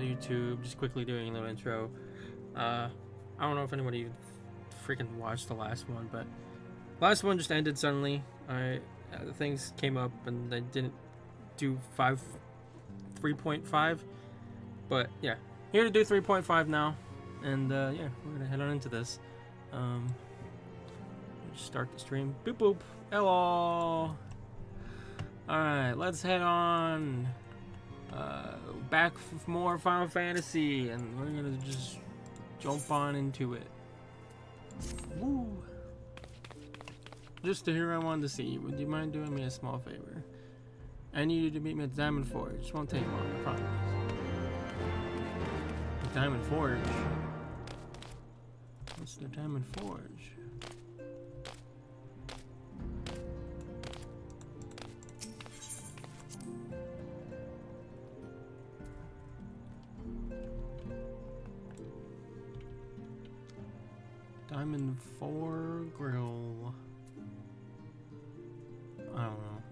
YouTube. Just quickly doing a little intro. I don't know if anybody even freaking watched the last one, but last one just ended suddenly. Things came up and I didn't do 3.5, but yeah, here to do 3.5 now, and yeah, we're gonna head on into this. Just start the stream. Boop boop. Hello. All right, let's head on. Back for more Final Fantasy, and we're gonna just jump on into it. Woo! Just to hear I wanted to see you. Would you mind doing me a small favor? I need you to meet me at Diamond Forge. It won't take long, I promise. Diamond Forge? What's the Diamond Forge? Diamond 4 Grill. I don't know.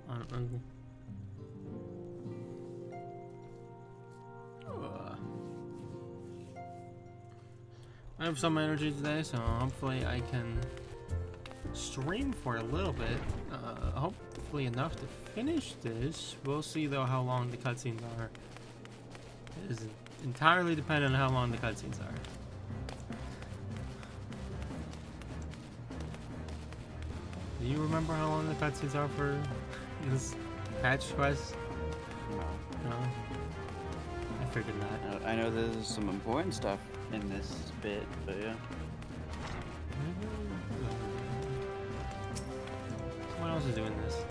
I have some energy today, so hopefully I can stream for a little bit. Hopefully enough to finish this. We'll see though how long the cutscenes are. It is entirely dependent on how long the cutscenes are. Do you remember how long the cutscenes are for this patch quest? No. I figured that. I know there's some important stuff in this bit, but yeah. Someone else is doing this.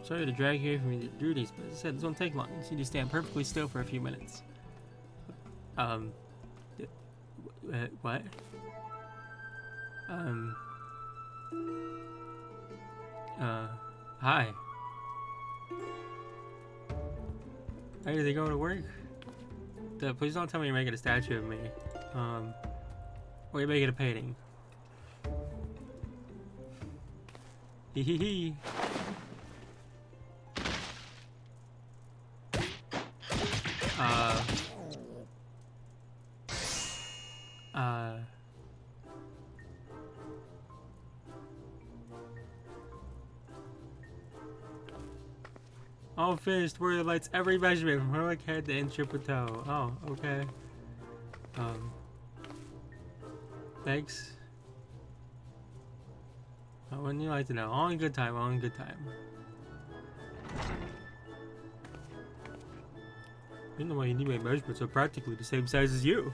Sorry to drag you from your duties, but as I said, this won't take long. You just need to stand perfectly still for a few minutes. What? Hi. Hey, are they going to work? Please don't tell me you're making a statue of me. Or you're making a painting. Hee hee hee. All finished. Where it lights every measurement from heroic head to inch per toe. Oh, okay. Thanks. Wouldn't you like to know? All in good time. All in good time. You know why you need my measurements are practically the same size as you.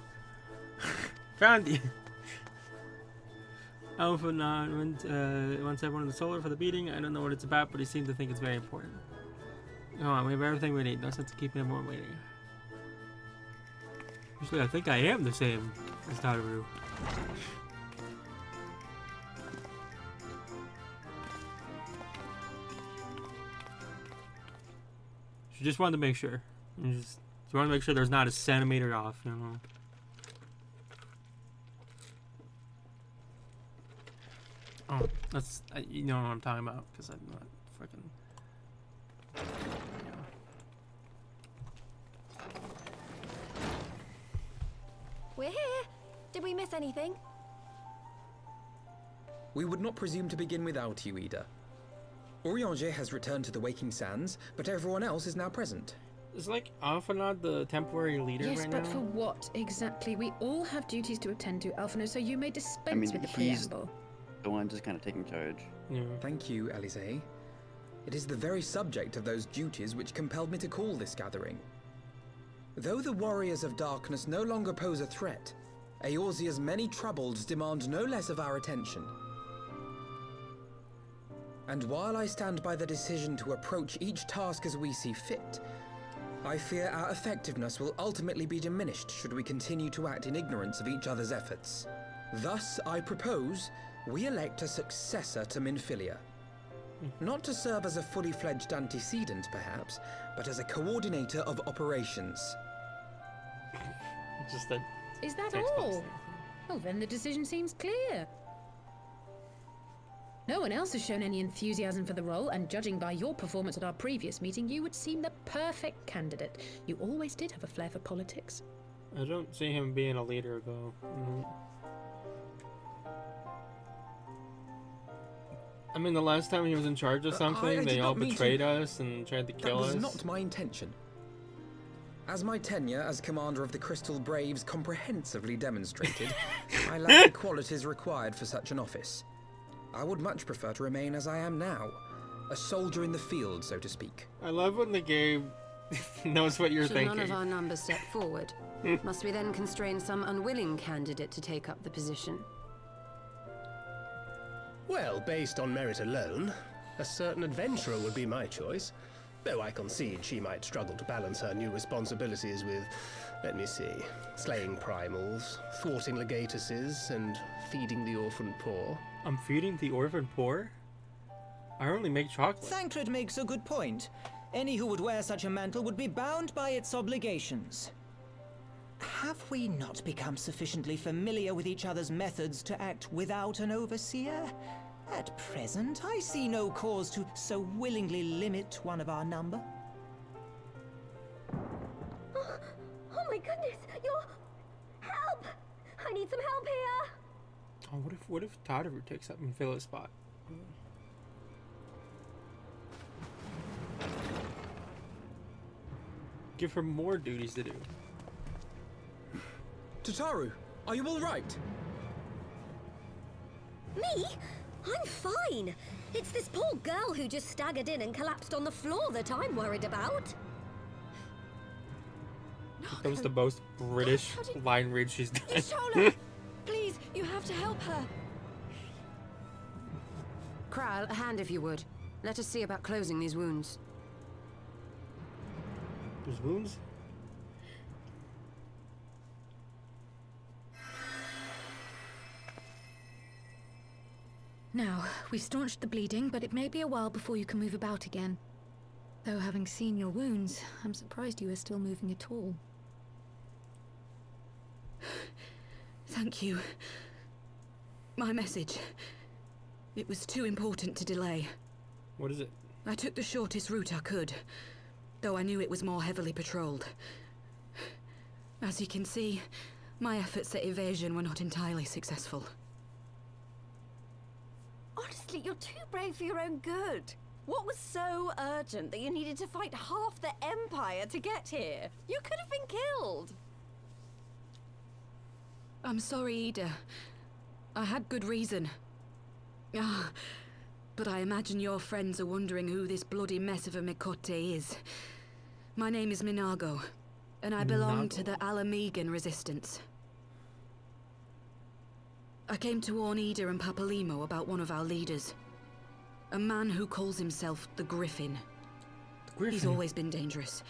Found you. Alpha non wants everyone in the solar for the beating. I don't know what it's about, but he seems to think it's very important. Come on, we have everything we need. No sense of keeping everyone waiting. Usually, I think I am the same as Tadaru. She just wanted to make sure. She wanted to make sure there's not a centimeter off, you know. Oh, that's you know what I'm talking about, because I'm not freaking. We're here. Did we miss anything? We would not presume to begin without you, Ida. Orianger has returned to the Waking Sands, but everyone else is now present. Is like Alphanod the temporary leader yes, right but now? for what exactly? We all have duties to attend to, Alphino, so you may dispense with the he's preamble. the one just kind of taking charge. Yeah. Thank you, Elise. It is the very subject of those duties which compelled me to call this gathering. Though the Warriors of Darkness no longer pose a threat, Eorzea's many troubles demand no less of our attention. And while I stand by the decision to approach each task as we see fit, I fear our effectiveness will ultimately be diminished should we continue to act in ignorance of each other's efforts. Thus, I propose we elect a successor to Minfilia. Not to serve as a fully fledged antecedent, perhaps, but as a coordinator of operations. Just that Is that Xbox all? thing. Well, then the decision seems clear. No one else has shown any enthusiasm for the role, and judging by your performance at our previous meeting, you would seem the perfect candidate. You always did have a flair for politics. I don't see him being a leader, though. I mean, the last time he was in charge of something, I they did all not mean betrayed to- us and tried to kill That was us. not my intention. As my tenure as commander of the Crystal Braves comprehensively demonstrated, I lack the qualities required for such an office. I would much prefer to remain as I am now, a soldier in the field, so to speak. I love when the game knows what you're Should thinking. none of our numbers step forward? Must we then constrain some unwilling candidate to take up the position? Well, based on merit alone, a certain adventurer would be my choice. Though I concede she might struggle to balance her new responsibilities with, let me see, slaying primals, thwarting legatuses, and feeding the orphan poor. I'm feeding the orphan poor? I only make chocolate. Thancred makes a good point. Any who would wear such a mantle would be bound by its obligations. Have we not become sufficiently familiar with each other's methods to act without an overseer? At present, I see no cause to so willingly limit one of our number. Oh my goodness, you're... Help! I need some help here! Oh, what if Tadaru takes up and fill his spot? Give her more duties to do. Tataru, are you all right? Me? I'm fine. It's this poor girl who just staggered in and collapsed on the floor that I'm worried about. That was the most British line read she's done. Yashola! Please, you have to help her. Kral, a hand if you would. Let us see about closing these wounds. There's wounds? Now, we've staunched the bleeding, but it may be a while before you can move about again. Though having seen your wounds, I'm surprised you are still moving at all. Thank you. My message. It was too important to delay. What is it? I took the shortest route I could, though I knew it was more heavily patrolled. As you can see, my efforts at evasion were not entirely successful. Honestly, you're too brave for your own good. What was so urgent that you needed to fight half the Empire to get here? You could have been killed. I'm sorry, Ida. I had good reason. Ah, but I imagine your friends are wondering who this bloody mess of a Mikote is. My name is Minago, and I belong to the Alamegan Resistance. I came to warn Ida and Papalimo about one of our leaders. A man who calls himself the Griffin. He's always been dangerous,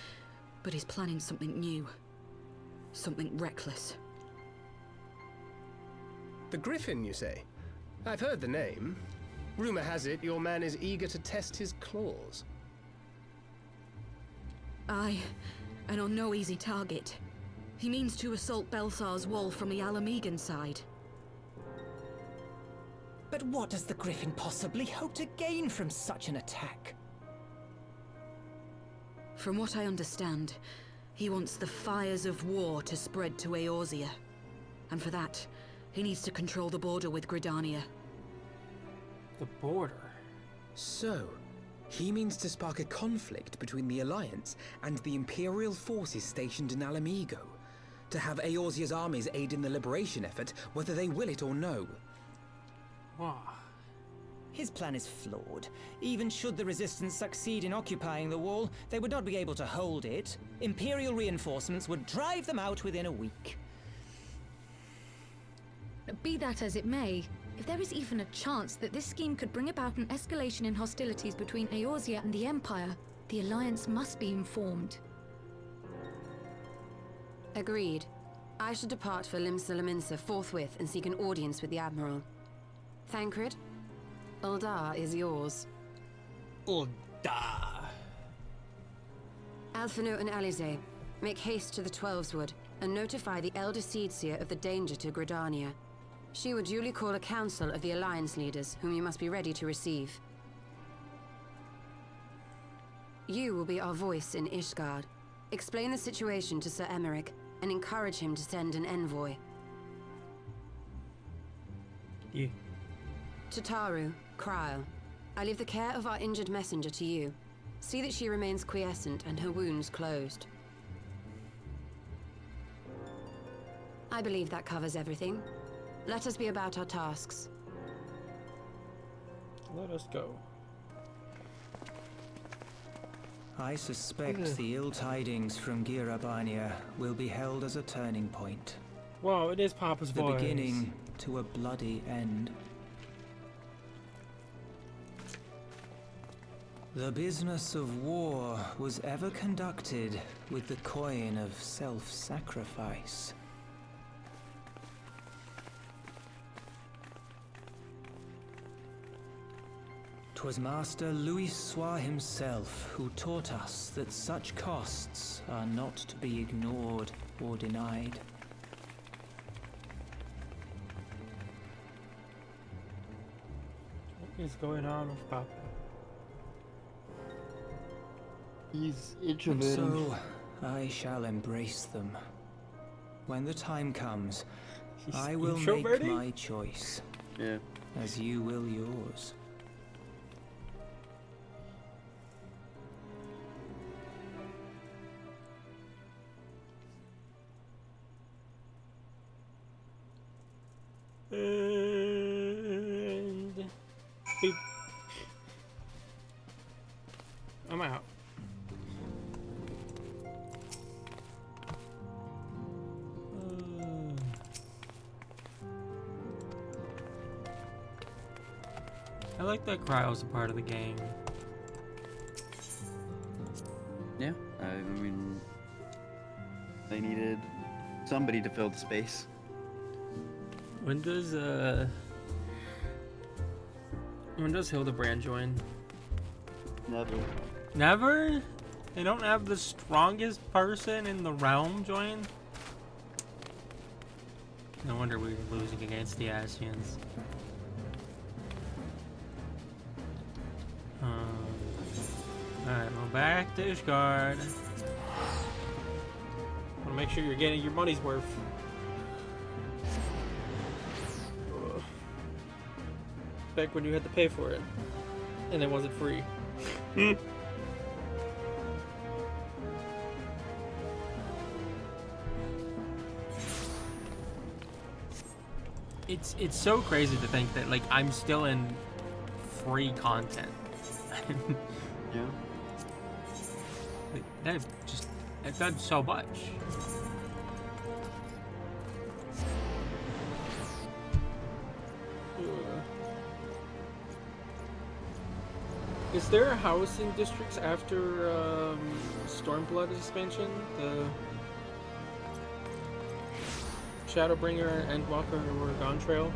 but he's planning something new. Something reckless. The Griffin, you say? I've heard the name. Rumor has it your man is eager to test his claws. Aye, and on no easy target. He means to assault Baelsar's wall from the Alamegan side. But what does the Griffin possibly hope to gain from such an attack? From what I understand, he wants the fires of war to spread to Eorzea. And for that, he needs to control the border with Gridania. The border? So, he means to spark a conflict between the Alliance and the Imperial forces stationed in Alamigo, to have Eorzea's armies aid in the liberation effort, whether they will it or no. Wow. His plan is flawed. Even should the Resistance succeed in occupying the wall, they would not be able to hold it. Imperial reinforcements would drive them out within a week. Be that as it may, if there is even a chance that this scheme could bring about an escalation in hostilities between Eorzea and the Empire, the Alliance must be informed. Agreed. I should depart for Lim-Salaminsa forthwith and seek an audience with the Admiral. Thancred, Uldar is yours. Uldar. Alphino and Alize, Make haste to the Twelveswood and notify the Elder Seedseer of the danger to Gridania. She will duly call a council of the Alliance leaders, whom you must be ready to receive. You will be our voice in Ishgard. Explain the situation to Sir Emmerich and encourage him to send an envoy. Yeah. To Taru, Kryl, I leave the care of our injured messenger to you. See that she remains quiescent and her wounds closed. I believe that covers everything. Let us be about our tasks. Let us go. I suspect the ill tidings from Gyr Abania will be held as a turning point. Wow, it is Papa's The voice. beginning to a bloody end. The business of war was ever conducted with the coin of self-sacrifice. 'Twas Master Louisoix himself who taught us that such costs are not to be ignored or denied. What is going on with Papa? He's And introverted. so, I shall embrace them. When the time comes, He's I will make introverted? my choice, Yeah. as you will yours. And boop. I'm out. I like that Kryle's a part of the game. Yeah. I mean, they needed somebody to fill the space. When does Hildebrand join? Never. Never? They don't have the strongest person in the realm join? No wonder we were losing against the Asians. Alright, well, back to Ishgard. Want to make sure you're getting your money's worth. Ugh. Back when you had to pay for it, and it wasn't free. It's so crazy to think that like I'm still in free content. Yeah. I've done so much. Is there housing districts after Stormblood expansion? The Shadowbringer, Endwalker, or Gontrail?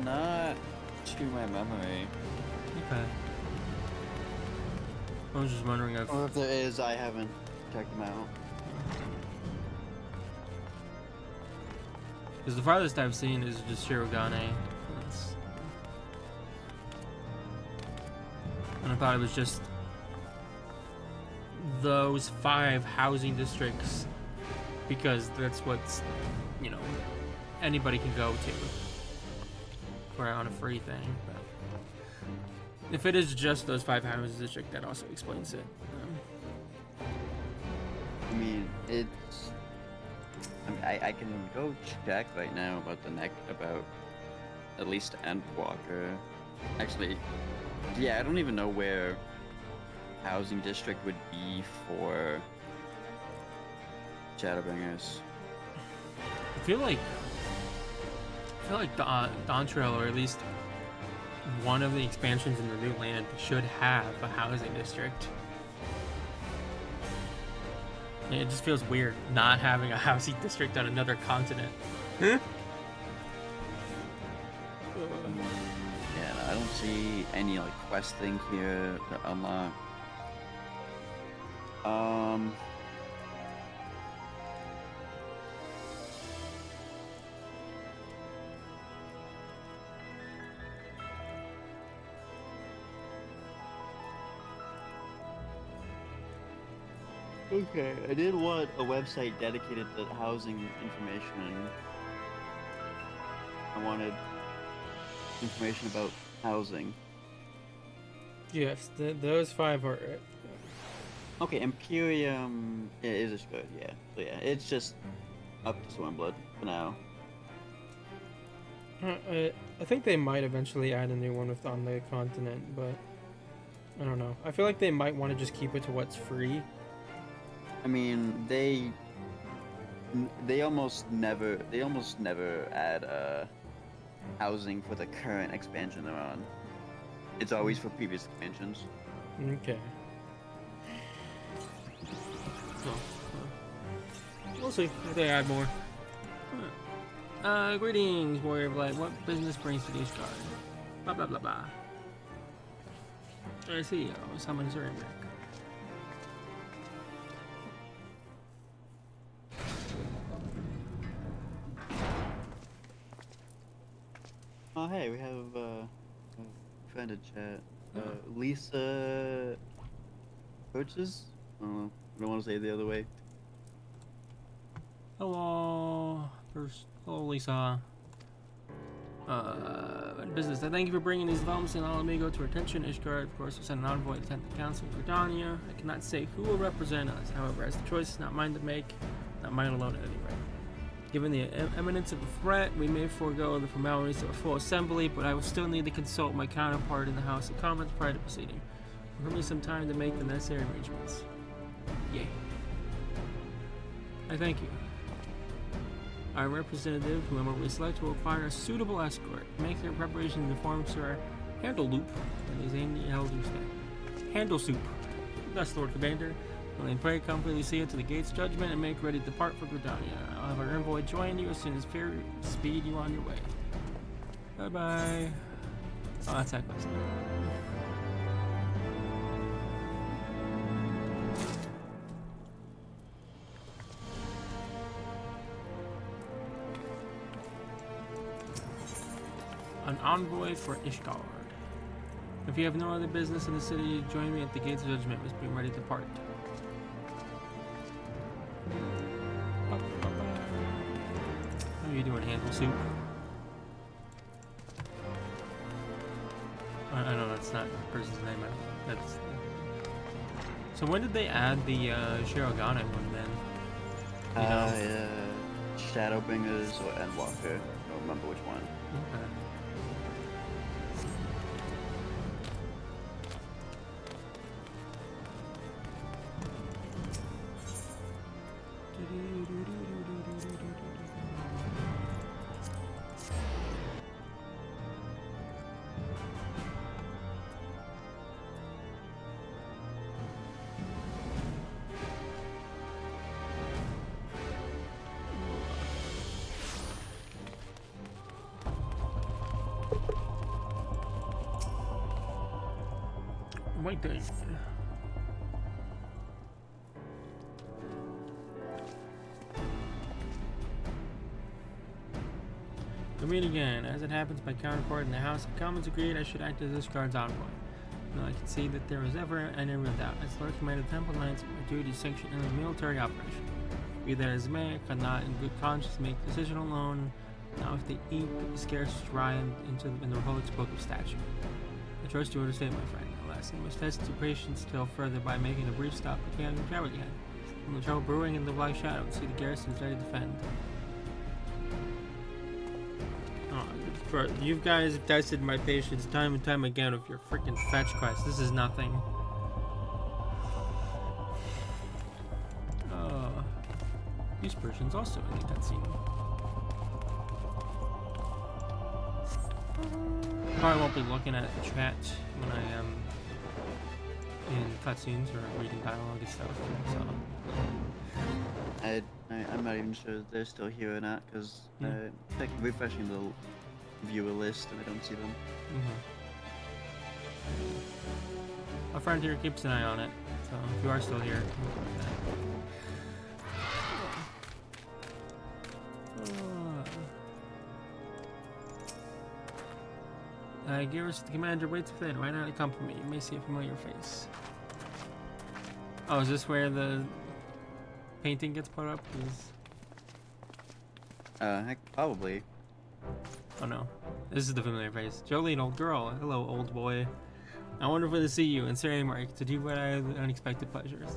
Not to my memory. Okay. I was just wondering if... Or if there is, I haven't checked them out. Because the farthest I've seen is just Shirogane. And I thought it was just those 5 housing districts because that's what's, you know, anybody can go to for on a free thing. But if it is just those 5 housing districts, that also explains it. I mean, it's. I mean, I can go check right now about about at least Endwalker. Actually, yeah, I don't even know where housing district would be for Shadowbringers. I feel like Dawntrail, or at least one of the expansions in the new land, should have a housing district. It just feels weird not having a housing district on another continent. Yeah, I don't see any like quest thing here to unlock. Um. Okay, I did want a website dedicated to housing information. I wanted information about housing. Yes, those 5 are it. Okay, Imperium is good, yeah. So yeah, it's just up to Swimblood for now. I think they might eventually add a new one on the continent, but I don't know. I feel like they might want to just keep it to what's free. I mean, they almost never add housing for the current expansion they're on. It's always for previous expansions. Okay. We'll see if they add more. Greetings, Warrior of Light. What business brings to Ishgard? Blah blah blah blah. I see. Summon Zurich. Oh hey, we have a friend in chat. Lisa Purchase? I don't want to say it the other way. Hello, Lisa. Business. I thank you for bringing these developments in Alamigo to our attention. Ishgard, of course, will send an envoy to attend the Council of Gridania. I cannot say who will represent us. However, as the choice is not mine to make, not mine alone at any rate. Given the imminence of the threat, we may forego the formalities of a full assembly, but I will still need to consult my counterpart in the House of Commons prior to proceeding. Give me some time to make the necessary arrangements. Yay. I thank you. Our representative, whoever we select, will require a suitable escort. Make their preparations to inform Sir Handleloop and his elders stay. Handle Soup. Thus, Lord Commander. Will pray comfortably see it to the gate's judgment and make ready to depart for Gridania. I'll have our envoy join you as soon as fair speed you on your way. Bye bye. Oh, that's Echoes. An envoy for Ishgard. If you have no other business in the city, join me at the gates of judgment. Must be ready to depart. How are you doing, Handle Soup? I know that's not the person's name. That's. So when did they add the Shirogane one then? Shadowbringers or Endwalker. I don't remember which one. Okay. Wait there. We meet again. As it happens, my counterpart in the House of Commons agreed I should act as Ishgard's envoy. Now I can see that there was ever any real doubt. As Lord Commander of Temple Knights, my duty is sanctioned in a military operation. Be that as may, I could not in good conscience make the decision alone. Now if the ink is scarce dry in the Republic's book of statute. I trust you understand, my friend. Alas, I must test your patience still further by making a brief stop at Cannon Tower again. From the trouble brewing in the Black Shadow and see the garrisons ready to defend. Oh, you guys have tested my patience time and time again with your freaking fetch quest. This is nothing. These versions also in the cutscene. Probably won't be looking at the chat when I am in cutscenes or reading dialogue and stuff. So I'm not even sure if they're still here or not because like refreshing the viewer list and I don't see them. A friend here keeps an eye on it, so if you are still here. Gyr's the commander waits within. Why not accompany me? You may see a familiar face. Oh, is this where the painting gets put up? Heck, probably. Oh no. This is the familiar face. Jolene, old girl. Hello, old boy. I wonderful to see you, and Sir Mark, to do what I have unexpected pleasures.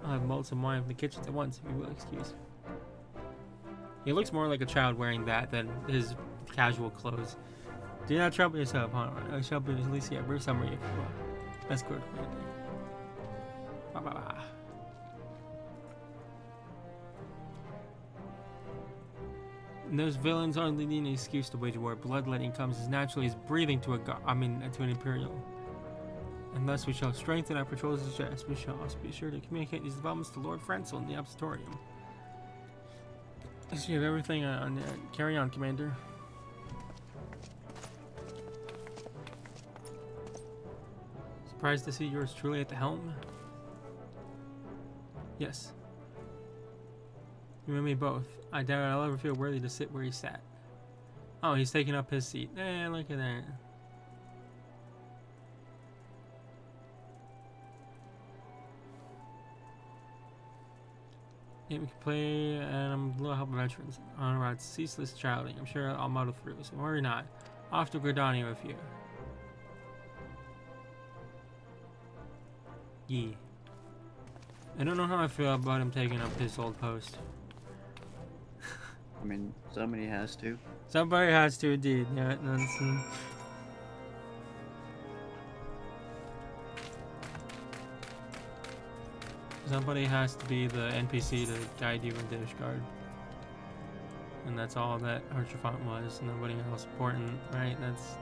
I'll have mulled some wine from the kitchen at once, if you will excuse me. He looks more like a child wearing that than his casual clothes. Do not trouble yourself, Honor. I shall be at least a brief summary if you will. That's good. Bye bye bye. And those villains only need an excuse to wage war. Bloodletting comes as naturally as breathing to to an imperial. And thus we shall strengthen our patrols as just. We shall also be sure to communicate these developments to Lord Frenzel in the Observatorium. So you have everything on carry on, Commander. Surprised to see yours truly at the helm? Yes. You and me both. I doubt I'll ever feel worthy to sit where he sat. Oh, he's taking up his seat. Eh, look at that. Yeah, we can play, and I'm a little help of veterans. On around ceaseless childing. I'm sure I'll muddle through, so worry not. Off to Gridania with you. Yeah. I don't know how I feel about him taking up his old post. I mean, somebody has to. Somebody has to, indeed. Yeah, that's. Somebody has to be the NPC to guide you into Ishgard. And that's all that Archifont was. Nobody else important, right? That's.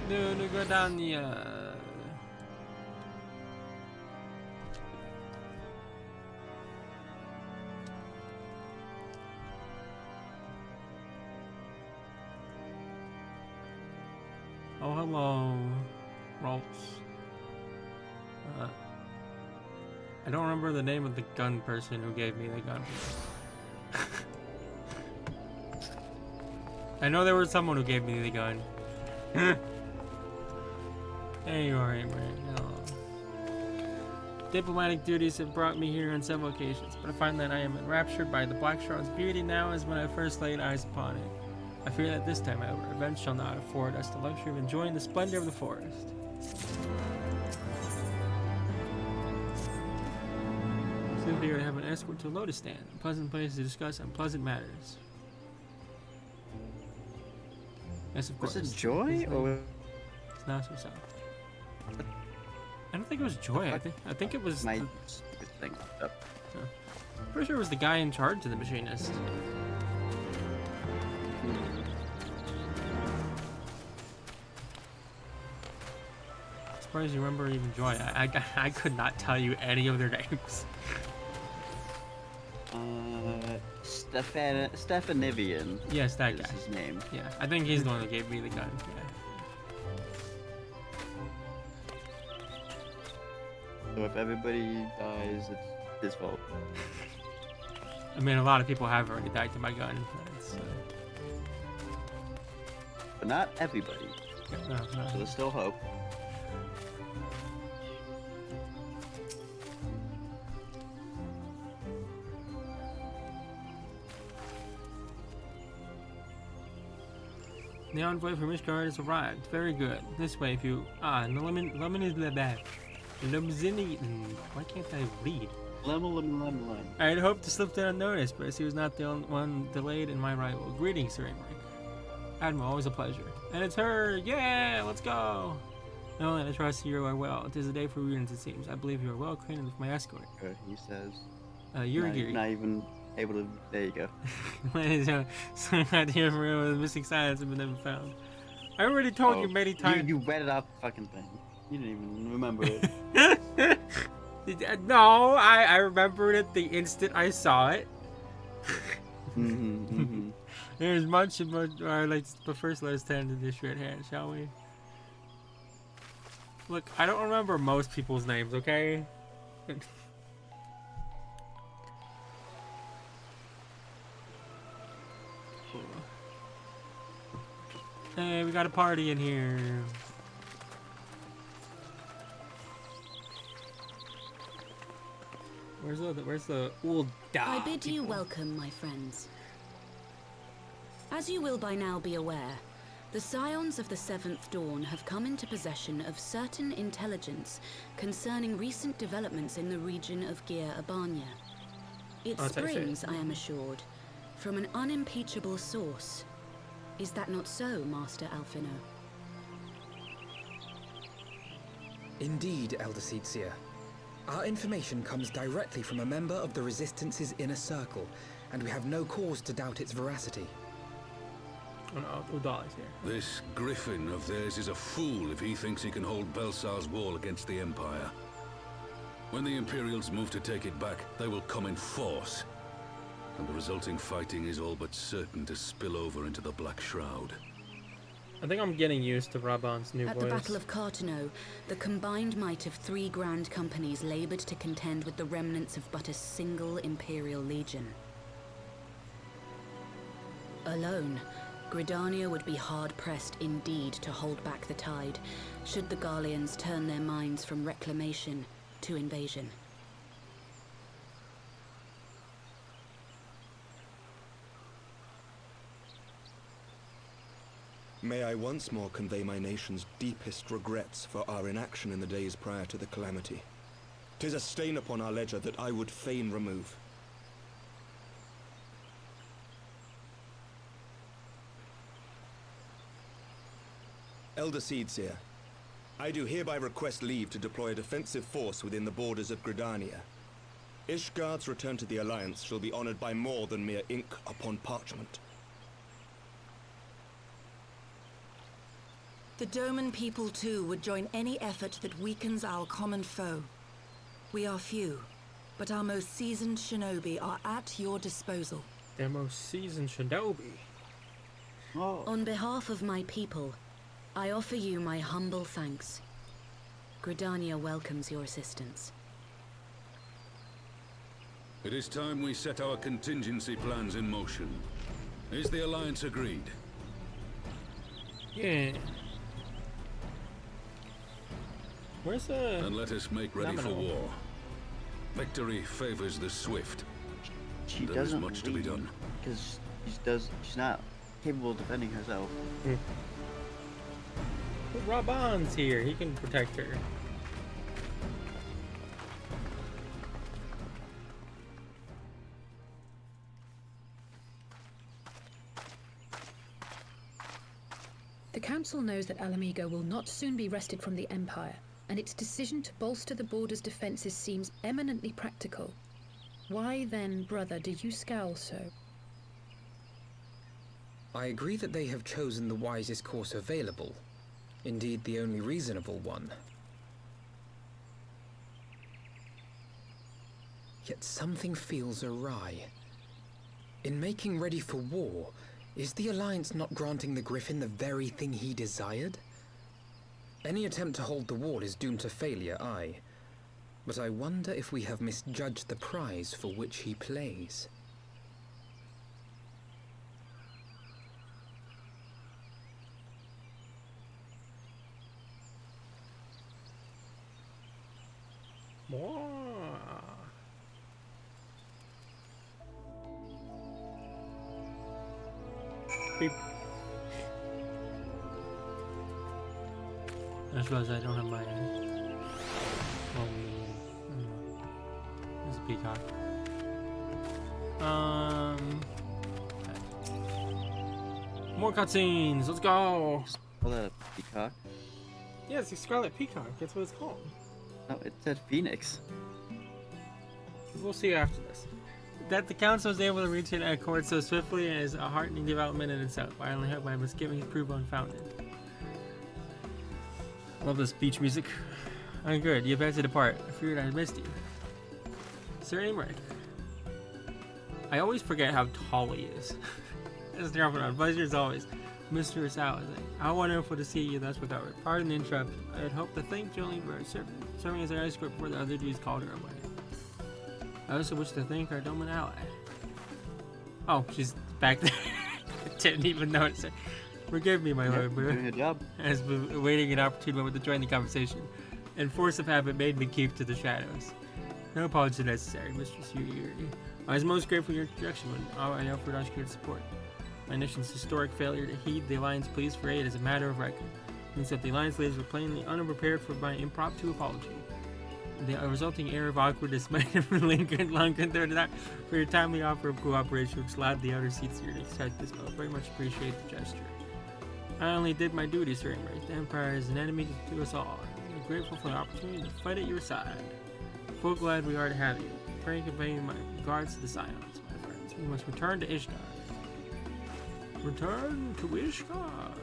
No, Gridania. Oh, hello, Rolfs. I don't remember the name of the gun person who gave me the gun. I know there was someone who gave me the gun. There you are, Abraham. Diplomatic duties have brought me here on several occasions, but I find that I am enraptured by the Black Shroud's beauty now as when I first laid eyes upon it. I fear that this time, however, events shall not afford us the luxury of enjoying the splendor of the forest. Simply here to have an escort to Lotus Stand, a pleasant place to discuss unpleasant matters. Yes, of course. Was it Joy or? It's not himself. I don't think it was Joy. I think it was. My stupid thing up. Pretty sure it was the guy in charge of the machinist. Surprised you remember even Joy. I could not tell you any of their names. Stefanivian. Yes, that is guy. His name. Yeah, I think he's the one that gave me the gun. Yeah. So if everybody dies, it's his fault. I mean, a lot of people have already died to my gun. But not everybody. No. So there's still hope. The envoy from Ishgard has arrived. Very good. This way, if you the lemon is the bad. Why can't I read? Lemon. I had hoped to slip that unnoticed, but he was not the only one delayed in my arrival. Greetings, Sir Enric. Admiral, always a pleasure. And it's her! Yeah, let's go! No, and I trust you are well. It is a day for reunions, it seems. I believe you are well acquainted with my escort. He says. You're not even able to. There you go. So I'm not here for real. The missing science have been never found. I already told you many times. You read it off the fucking thing. You didn't even remember it. No, I remembered it the instant I saw it. There's much about our but first let's tend to this shit hand, shall we? Look, I don't remember most people's names, okay? Hey, we got a party in here. Where's the old I bid you welcome, my friends. As you will by now be aware, the Scions of the Seventh Dawn have come into possession of certain intelligence concerning recent developments in the region of Gyr Abania. It springs, I am assured, from an unimpeachable source. Is that not so, Master Alphino? Indeed, Elder Seedseer. Our information comes directly from a member of the Resistance's inner circle, and we have no cause to doubt its veracity. Oh no, Udali's here. This Griffin of theirs is a fool if he thinks he can hold Baelsar's wall against the Empire. When the Imperials move to take it back, they will come in force. And the resulting fighting is all but certain to spill over into the Black Shroud. I think I'm getting used to Raban's new voice. At the Battle of Cartano, the combined might of 3 grand companies labored to contend with the remnants of but a single Imperial legion. Alone, Gridania would be hard-pressed indeed to hold back the tide, should the Garleans turn their minds from reclamation to invasion. May I once more convey my nation's deepest regrets for our inaction in the days prior to the calamity. 'Tis a stain upon our ledger that I would fain remove. Elder Seedseer, I do hereby request leave to deploy a defensive force within the borders of Gridania. Ishgard's return to the Alliance shall be honored by more than mere ink upon parchment. The Doman people, too, would join any effort that weakens our common foe. We are few, but our most seasoned shinobi are at your disposal. Their most seasoned shinobi. Oh. On behalf of my people, I offer you my humble thanks. Gridania welcomes your assistance. It is time we set our contingency plans in motion. Is the Alliance agreed? Yeah. Where's the... And let us make ready for war. Victory favors the swift. She There is doesn't much to be done. because she's not capable of defending herself. Raban's here. He can protect her. The Council knows that Alamigo will not soon be wrested from the Empire, and its decision to bolster the border's defenses seems eminently practical. Why then, brother, do you scowl so? I agree that they have chosen the wisest course available. Indeed, the only reasonable one. Yet something feels awry. In making ready for war, is the Alliance not granting the Griffin the very thing he desired? Any attempt to hold the wall is doomed to failure, aye. But I wonder if we have misjudged the prize for which he plays. Beep. I suppose I don't have my there's a peacock. More cutscenes. Let's go. Call that a peacock? Yeah, it's a scarlet peacock. That's what it's called. No, it said phoenix. We'll see after this. That the council was able to reach an accord so swiftly is a heartening development in itself. I only hope my misgivings prove unfounded. Love this beach music. I'm good. You've had to depart. I feared I missed you. Sir Aymeric. I always forget how tall he is. As the Armor, pleasure as always. Mr. Salazar, how wonderful to see you thus recovered. Pardon the interrupt. I had hoped to thank Jolene for serving as our escort before the other dudes called her away. I also wish to thank our Doman ally. Oh, she's back there. I didn't even notice it. Forgive me, my lord, but Good job. has been awaiting an opportune moment to join the conversation, and force of habit made me keep to the shadows. No apology necessary, Mistress Yuri. I was most grateful for your introduction when I offered Ishgard support. My nation's historic failure to heed the Alliance pleas for aid is a matter of record, means that the Alliance leaders were plainly unprepared for my impromptu apology. The resulting air of awkwardness might have lingered longer than that for your timely offer of cooperation, which allowed the outer seats here to accept this. I very much appreciate the gesture. I only did my duty, Sir Emmerich. The Empire is an enemy to us all. I'm grateful for the opportunity to fight at your side. Full glad we are to have you. Pray convey my regards to the Scions, my friends. We must return to Ishgard. Return to Ishgard.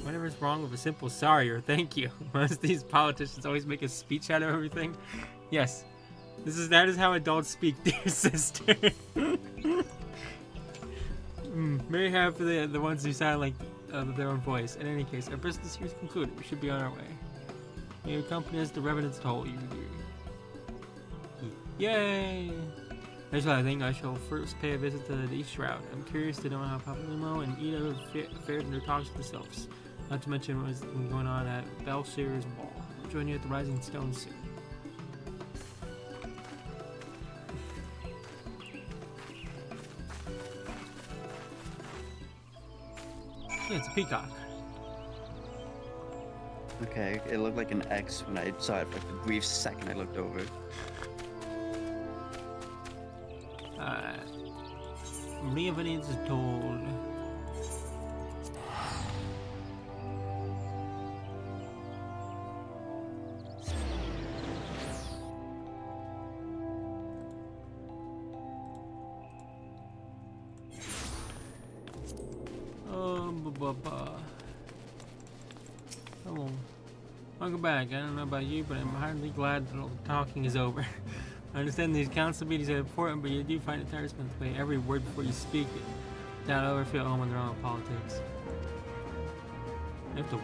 Whatever's wrong with a simple sorry or thank you. Most of these politicians always make a speech out of everything. Yes, that is how adults speak, dear sister. Very happy for the ones who sound like their own voice. In any case, our business here is concluded. We should be on our way. May you accompany us to Revenant's Toll, you dear. Yay! That's why I think I shall first pay a visit to the East Shroud. I'm curious to know how Papa Limo and Ida fared in their talks with the Sylphs. Not to mention what has been going on at Baelsar's Wall. I'll join you at the Rising Stone soon. Yeah, it's a peacock. Okay, it looked like an X when I saw it for like a brief second I looked over. Revenants is told. Hello. Welcome back. I don't know about you, but I'm heartily glad that all the talking is over. I understand these council meetings are important, but you do find it tiresome to play every word before you speak it. Don't ever feel home on their own politics. You have to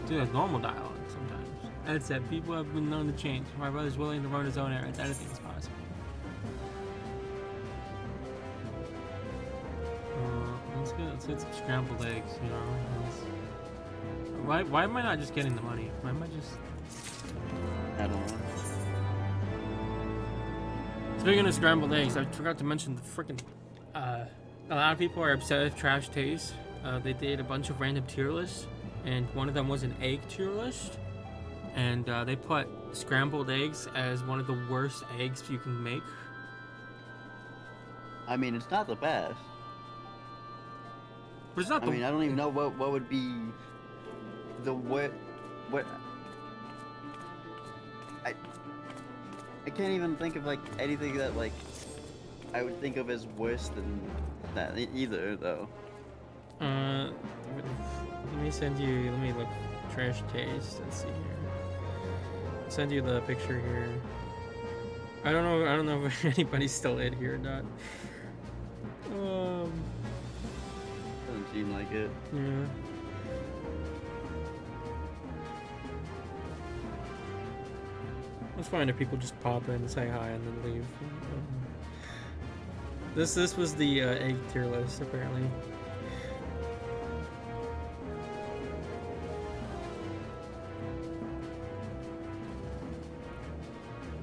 do a normal dialogue sometimes. That said, people have been known to change. My brother's willing to run his own errands. Anything is possible. Let's get some scrambled eggs, you know. Why am I not just getting the money? Why am I just... I don't know. Speaking of scrambled eggs, I forgot to mention the freaking... a lot of people are upset with trash taste. They did a bunch of random tier lists, and one of them was an egg tier list. And they put scrambled eggs as one of the worst eggs you can make. I mean, it's not the best. But it's not I mean, I don't even know what would be the what I can't even think of like anything that like I would think of as worse than that either though. Let me send you. Let me look. Trash taste. Let's see here. I'll send you the picture here. I don't know if anybody's still in here or not. Doesn't seem like it. Yeah. It's fine if people just pop in and say hi and then leave. This was the egg tier list apparently.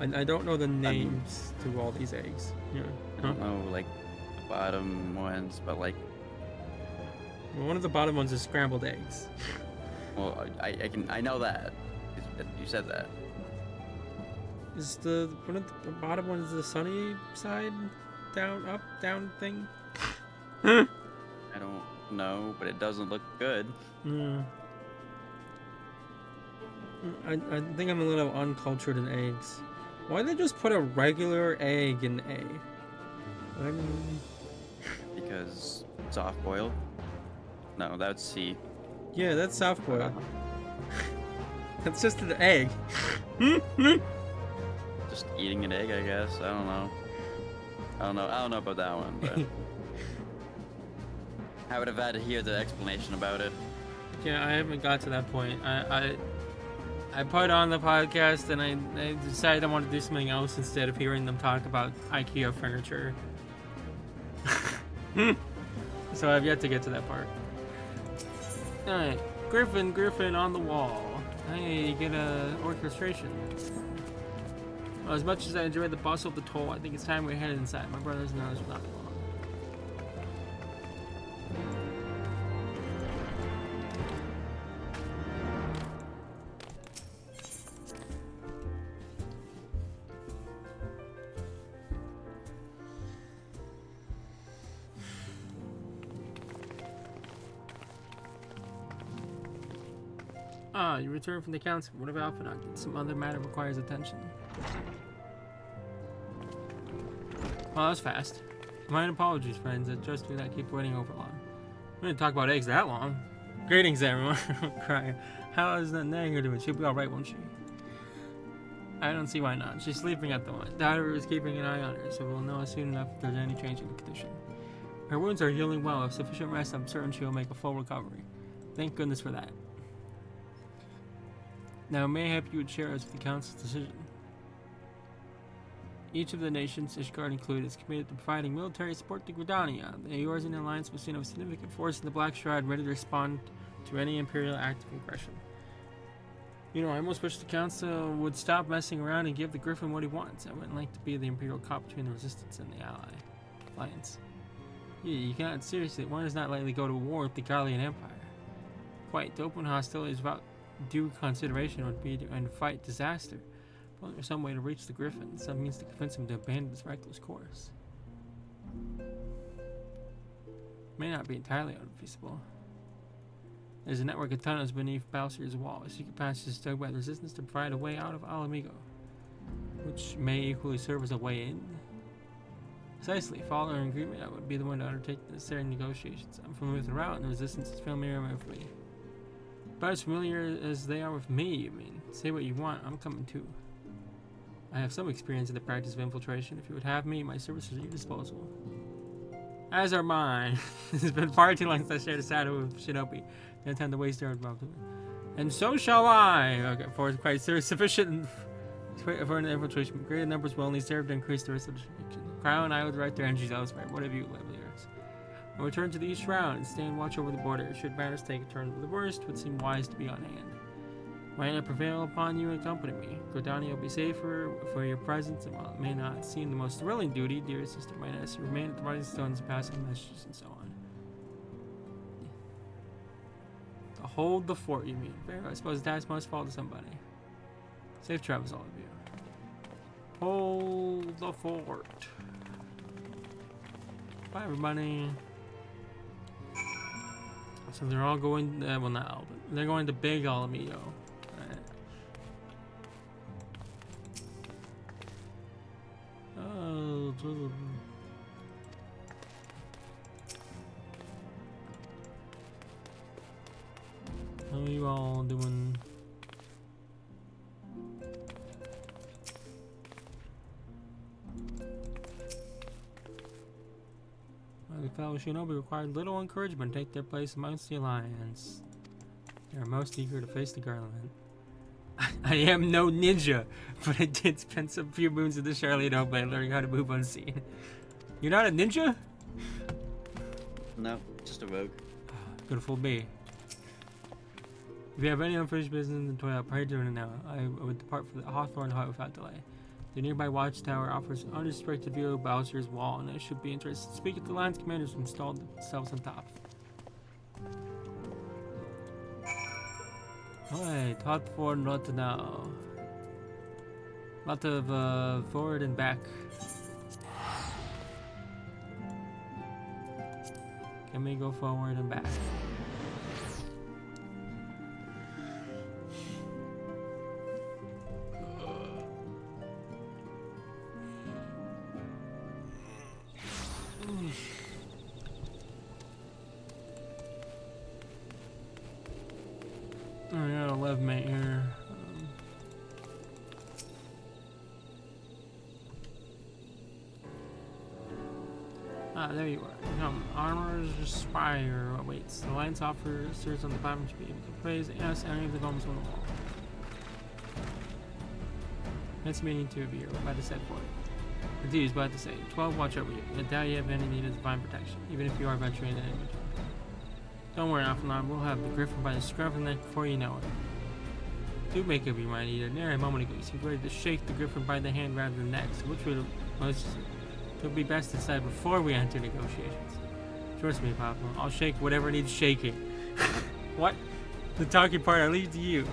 I don't know the names to all these eggs. Yeah. I don't know like the bottom ones, but like one of the bottom ones is scrambled eggs. well, I know that. You said that. Is one of the bottom ones the sunny side, down, up, down thing? I don't know, but it doesn't look good. Yeah. I think I'm a little uncultured in eggs. Why did they just put a regular egg in A? I mean... Because soft boiled? No, that's C. Yeah, that's soft boiled. That's just an egg. Just eating an egg, I guess. I don't know. I don't know about that one, but I would have had to hear the explanation about it. Yeah, I haven't got to that point. I put on the podcast and I decided I want to do something else instead of hearing them talk about IKEA furniture. So I've yet to get to that part. Alright, Griffin on the wall. Hey, you get a orchestration. Well, as much as I enjoy the bustle of the toll, I think it's time we headed inside. My brothers and others will not be long. Ah, you returned from the council. What about Alphanag? Some other matter requires attention. Well, that was fast. My apologies, friends. I trust me that I keep waiting over long. We didn't talk about eggs that long. Greetings, everyone. Crying. How is that Nagger doing? She'll be alright, won't she? I don't see why not. She's sleeping at the moment. Daughter is keeping an eye on her, so we'll know soon enough if there's any change in the condition. Her wounds are healing well. With sufficient rest, I'm certain she will make a full recovery. Thank goodness for that. Now, mayhap you would share us with the Council's decision. Each of the nations, Ishgard included, is committed to providing military support to Gridania. The Eorzean alliance was seen of a significant force in the Black Shroud, ready to respond to any Imperial act of aggression. You know, I almost wish the Council would stop messing around and give the Griffin what he wants. I wouldn't like to be the Imperial cop between the Resistance and the Alliance. Yeah, you cannot seriously. One does not lightly go to war with the Garlean Empire. Quite, to open hostilities without due consideration would be to end fight disaster. Well, there's some way to reach the Griffin, some means to convince him to abandon his reckless course. May not be entirely unfeasible. There's a network of tunnels beneath Baelsar's wall. A secret passage is dug by the Resistance to provide a way out of Alamigo, which may equally serve as a way in. Precisely, following an agreement, I would be the one to undertake the necessary negotiations. I'm familiar with the route, and the Resistance is familiar with me. About as familiar as they are with me, I mean. Say what you want, I'm coming too. I have some experience in the practice of infiltration. If you would have me, my services are at your disposal. As are mine. It has been far too long since I shared a shadow with Shinobi. No time to waste there involved. And so shall I. Okay, for it's quite sufficient for an infiltration. Greater numbers will only serve to increase the risk of destruction. Crown and I will direct their energies elsewhere. What have you, Levelers? I'll return to the East Shroud and stand watch over the border. Should matters take a turn for the worst, it would seem wise to be on hand. Might I prevail upon you and accompany me? Gridania will be safer for your presence, and while it may not seem the most thrilling duty, dear sister, might I ask you remain at the Rising Stones, passing messages and so on. To hold the fort, you mean? Fair, I suppose the task must fall to somebody. Safe travels, all of you. Hold the fort. Bye, everybody. So they're all going, well, not all, but they're going to Big Alamito. Right. Oh, how are you all doing? The fellow shinobi required little encouragement to take their place amongst the Alliance. They are most eager to face the Garland. I am no ninja, but I did spend some few moons in the Charlotte by learning how to move unseen. You're not a ninja? No, just a rogue. Beautiful bee. If you have any unfinished business in the toilet, pray doing it now. I would depart for the Hawthorne Hut without delay. The nearby watchtower offers an unrestricted view of Baelsar's wall, and I should be interested to speak with the Alliance commanders who installed themselves on top. Alright, Hawthorne Hut now. Lot of forward and back. Can we go forward and back? I got a love mate here. Ah, there you are. Come, Armorer's Spire awaits. The Alliance officers on the platform should be able to praise us and any of the golems on the wall. Next meeting two of you are about to set forth. The dude is about to say, 12 watch over you. I doubt you have any need of divine protection, even if you are venturing into inventory. Don't worry, Alphanon, we'll have the Griffin by the scruff of the neck before you know it. Do make up your mind, Eater. Near a moment ago, you seemed ready to shake the Griffin by the hand rather than neck, so which would most it would be best to decide before we enter negotiations. Trust me, Papa. I'll shake whatever needs shaking. What? The talking part, I leave to you.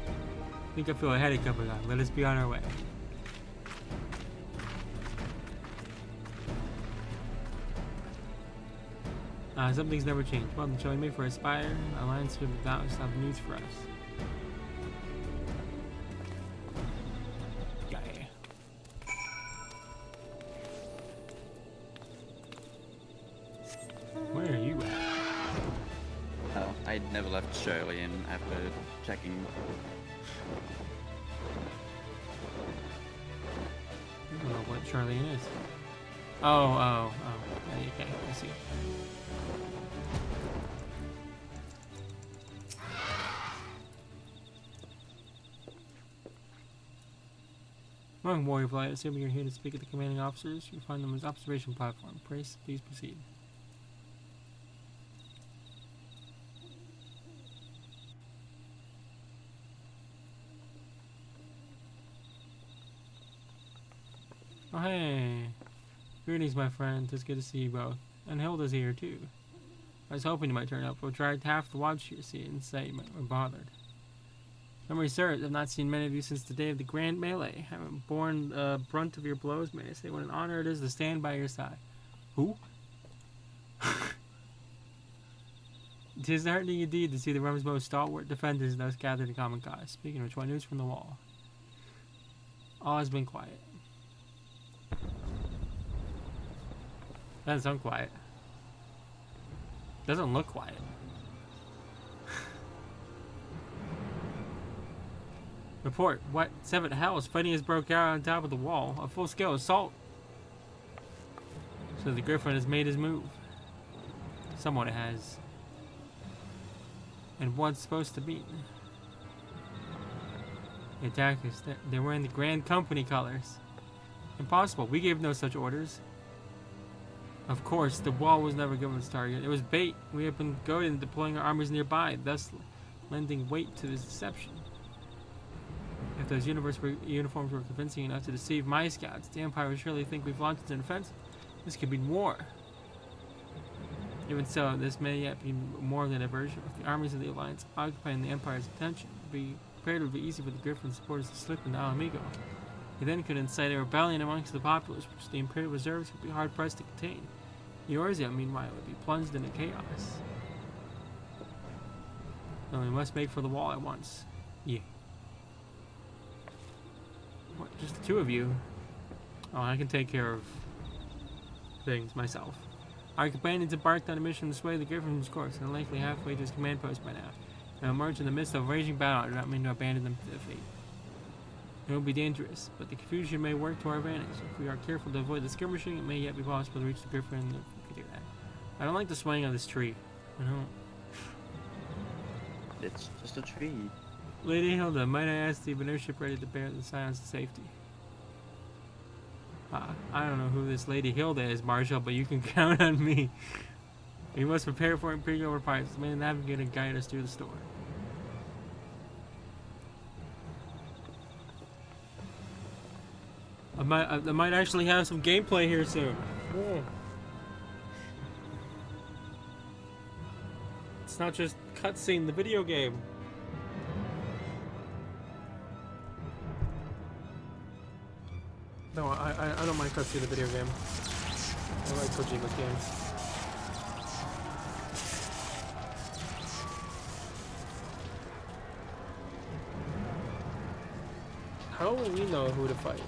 I think I feel a headache coming on. Let us be on our way. Something's never changed. Welcome, shall we make for Aspire? Alliance with without stop needs for us. Okay. Where are you at? Oh, I never left Shirley in after checking. I don't know what Charlene is. Oh. Okay, I see. Welcome, Warrior Flight. Assuming you're here to speak with the commanding officers, you find them as observation platform. Please proceed. Oh, hey. Greetings, my friend. It's good to see you both. And Hilda's here, too. I was hoping you might turn up. We'll try half the watch here, see, and say you were bothered. Memory serves, I've not seen many of you since the day of the Grand Melee. I haven't borne the brunt of your blows, may I say. What an honor it is to stand by your side. Who? It is heartening indeed to see the realm's most stalwart defenders thus gathered in common cause. Speaking of which, what news from the wall? All has been quiet. Doesn't sound quiet. Doesn't look quiet. Report. What? 7 hells. Fighting has broke out on top of the wall. A full-scale assault. So the Griffin has made his move. Someone has. And what's supposed to be? The attackers. They're wearing the Grand Company colors. Impossible. We gave no such orders. Of course, the wall was never given its target. It was bait. We have been goaded into deploying our armies nearby, thus lending weight to this deception. If those uniforms were convincing enough to deceive my scouts, the Empire would surely think we've launched an offensive. This could be war. Even so, this may yet be more than a diversion. If the armies of the Alliance occupying the Empire's attention, it would be easy for the Griffin supporters to slip into Alamigo. He then could incite a rebellion amongst the populace, which the Imperial reserves would be hard-pressed to contain. Eorzea, meanwhile, would be plunged into chaos. So we must make for the wall at once. Yeah. What, just the two of you? Oh, I can take care of things myself. Our companions embarked on a mission to sway the Griffin's course, and are likely halfway to his command post by now. They emerge in the midst of a raging battle. I do not mean to abandon them to defeat. It will be dangerous, but the confusion may work to our advantage. If we are careful to avoid the skirmishing, it may yet be possible to reach the Griffin if we do that. I don't like the swaying of this tree. I don't. It's just a tree. Lady Hilda, might I ask the ship ready to bear the silence of safety? I don't know who this Lady Hilda is, Marshal, but you can count on me. We must prepare for Imperial reprisals. May the Navigator guide us through the storm. I might actually have some gameplay here soon. Yeah. It's not just cutscene, the video game. No, I don't mind cutscene the video game. I like Kojima's games. How will we know who to fight?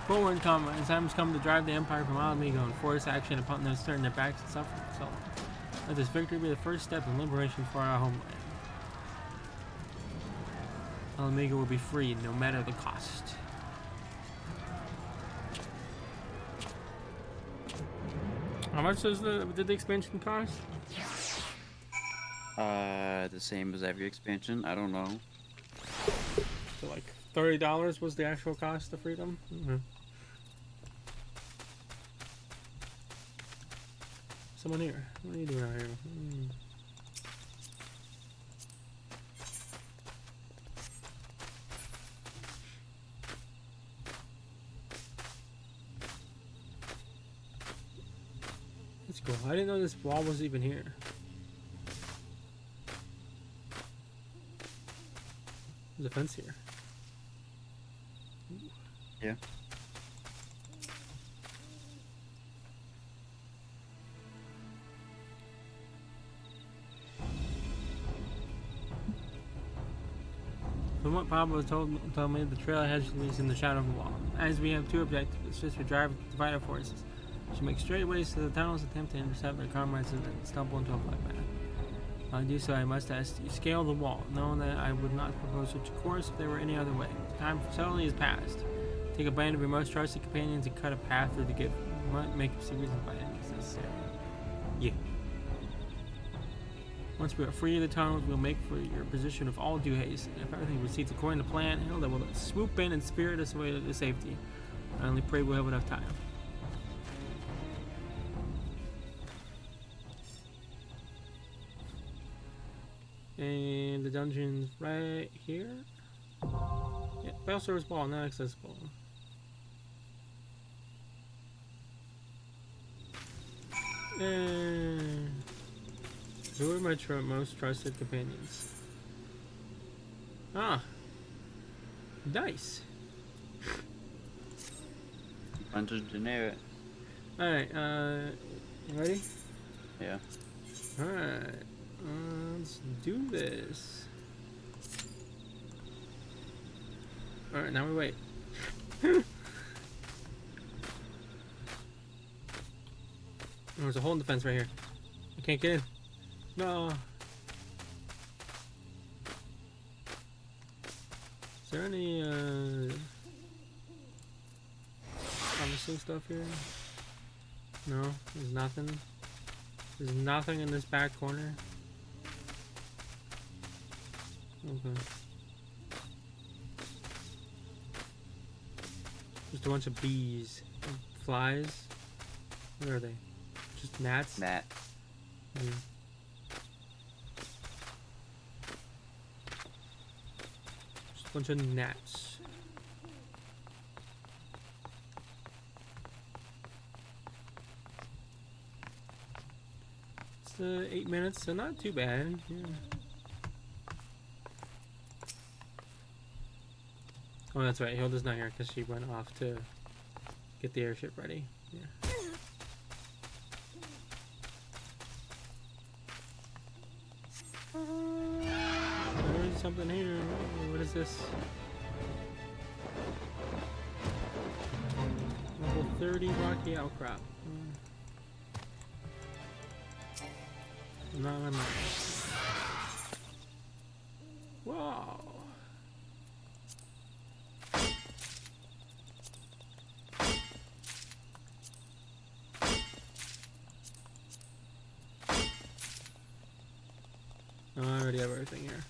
Forward, comrades. The time has come to drive the Empire from Alamigo and force action upon those turning their backs and suffering. So, Let this victory be the first step in liberation for our homeland. Alamigo will be free no matter the cost. How much did the expansion cost? The same as every expansion. I don't know. So like $30 was the actual cost of freedom. Someone here. What are you doing out here? Let's go. I didn't know this wall was even here. There's a fence here. Yeah. From what Pablo told me, the trailhead leads in the shadow of the wall. As we have two objectives, just to divide our forces. To make straight ways to the tunnels, attempt to intercept our comrades, and stumble into a bloodbath. While I do so, I must ask you, scale the wall, knowing that I would not propose such a course if there were any other way. Time suddenly has passed. Take a band of your most trusted companions and cut a path through the gift. Make a series of enemies necessary. Yeah. Once we are free of the tunnels, we'll make for your position with all due haste. And if everything proceeds according to plan, Hilda will swoop in and spirit us away to safety. I only pray we'll have enough time. And the dungeon's right here. Yeah, Baelsar's Ball, not accessible. And who are my most trusted companions? Ah, dice. Hunter's generic. Alright, you ready? Yeah. Alright, let's do this. Alright, now we wait. There's a hole in the fence right here. I can't get in. No. Is there any promising stuff here? No, there's nothing. There's nothing in this back corner. Okay. Just a bunch of bees. And flies. What are they? Just gnats? Gnat. Just a bunch of gnats. It's 8 minutes, so not too bad. Yeah. Oh, that's right. Hilda's not here because she went off to get the airship ready. Yeah. There's something here. What is this? Level 30 rocky outcrop. Not on that. Wow. Oh, I already have everything here.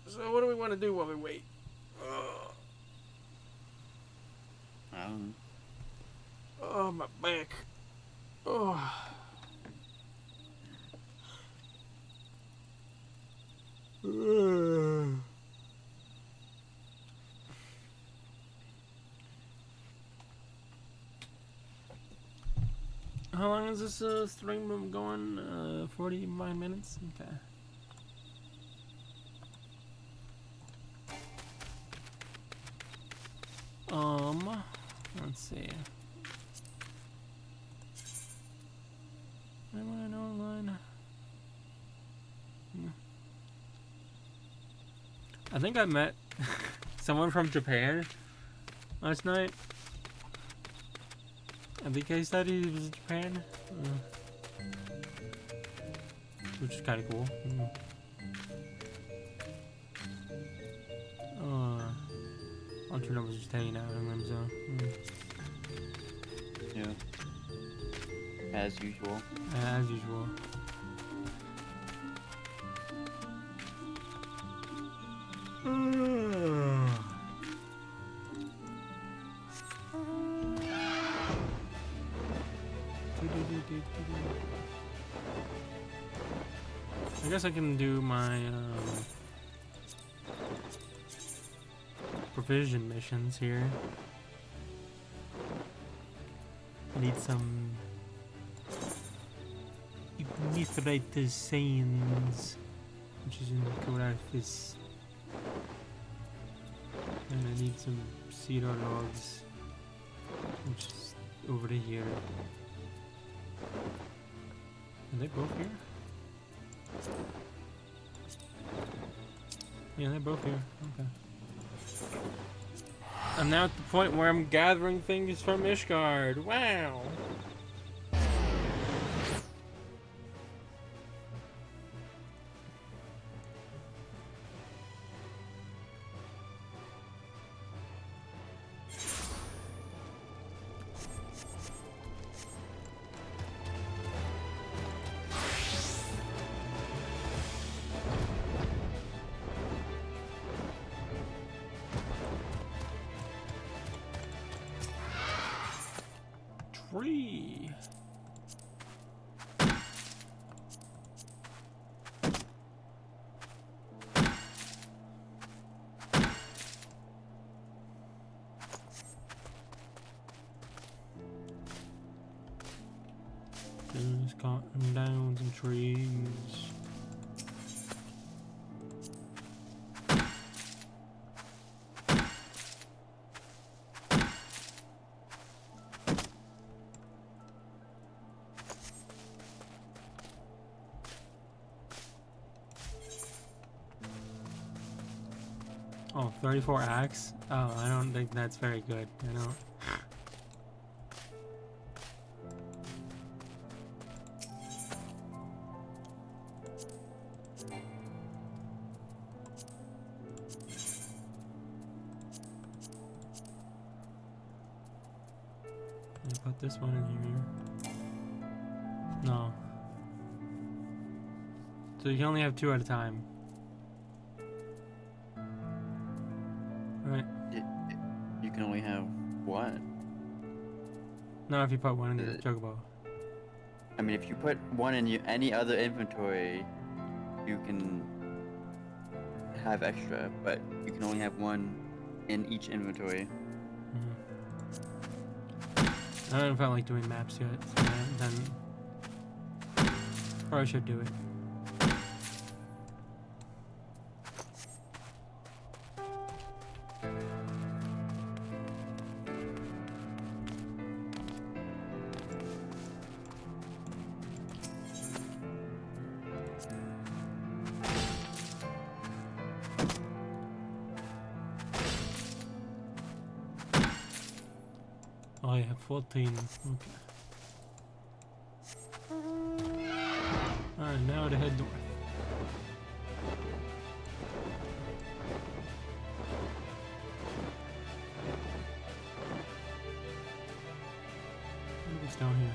So what do we want to do while we wait? I don't know. Oh, my back. Oh. How long is this stream going? 49 minutes? Okay. Let's see. I want to know online. I think I met someone from Japan last night. I think I studied it was in Japan. Which is kind of cool. I'll turn over just hanging out in Limzo. Yeah. As usual. As usual. I guess I can do my provision missions here. I need some Igniferate Sands, which is in Corafis. And I need some cedar logs, which is over here. Are they both here? Yeah, they're both here. Okay. I'm now at the point where I'm gathering things from Ishgard. Wow! Tree. Just cutting down some trees. Oh, 34 axe? Oh, I don't think that's very good. I don't. Let me put this one in here. No. So you can only have 2 at a time. Right. You can only have what? No, if you put one in the chocobo. I mean, if you put one in any other inventory, you can have extra, but you can only have one in each inventory. I don't feel like doing maps yet, so then probably should do it. I have 14. Okay. Alright, now to head north. What's down here?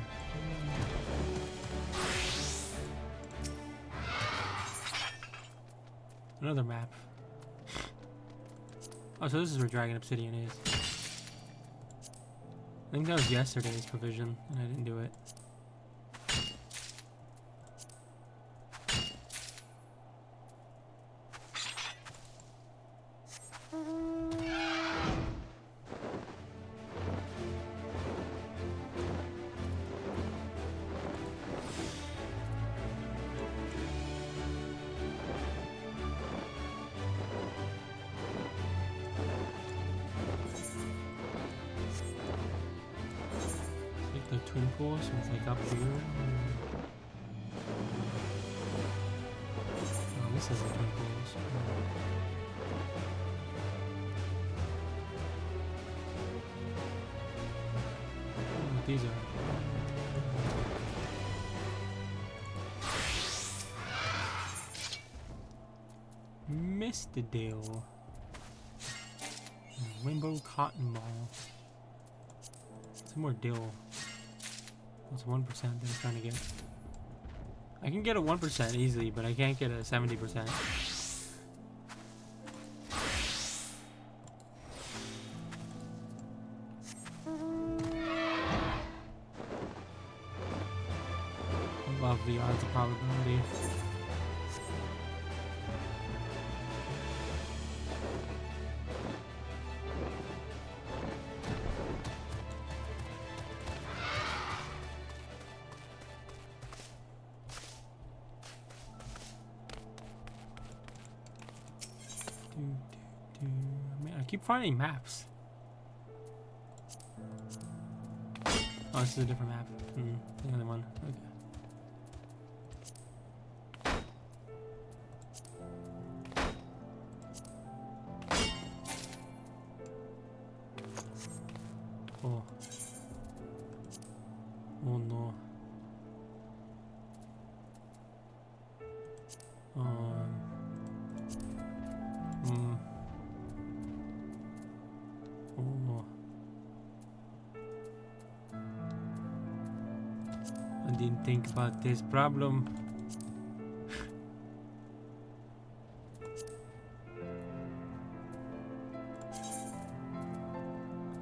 Another map. Oh, so this is where Dragon Obsidian is. I think that was yesterday's provision, and I didn't do it. The twin pools, so it's like up here. Oh, this is the twin pools. what these are. Missed the deal. Rainbow cotton ball. Some more dill. That's 1% that I'm trying to get. I can get a 1% easily, but I can't get a 70%. Above the odds of probability. I keep finding maps. Oh, this is a different map. The other one. Okay. Oh. Oh no. Oh. I didn't think about this problem.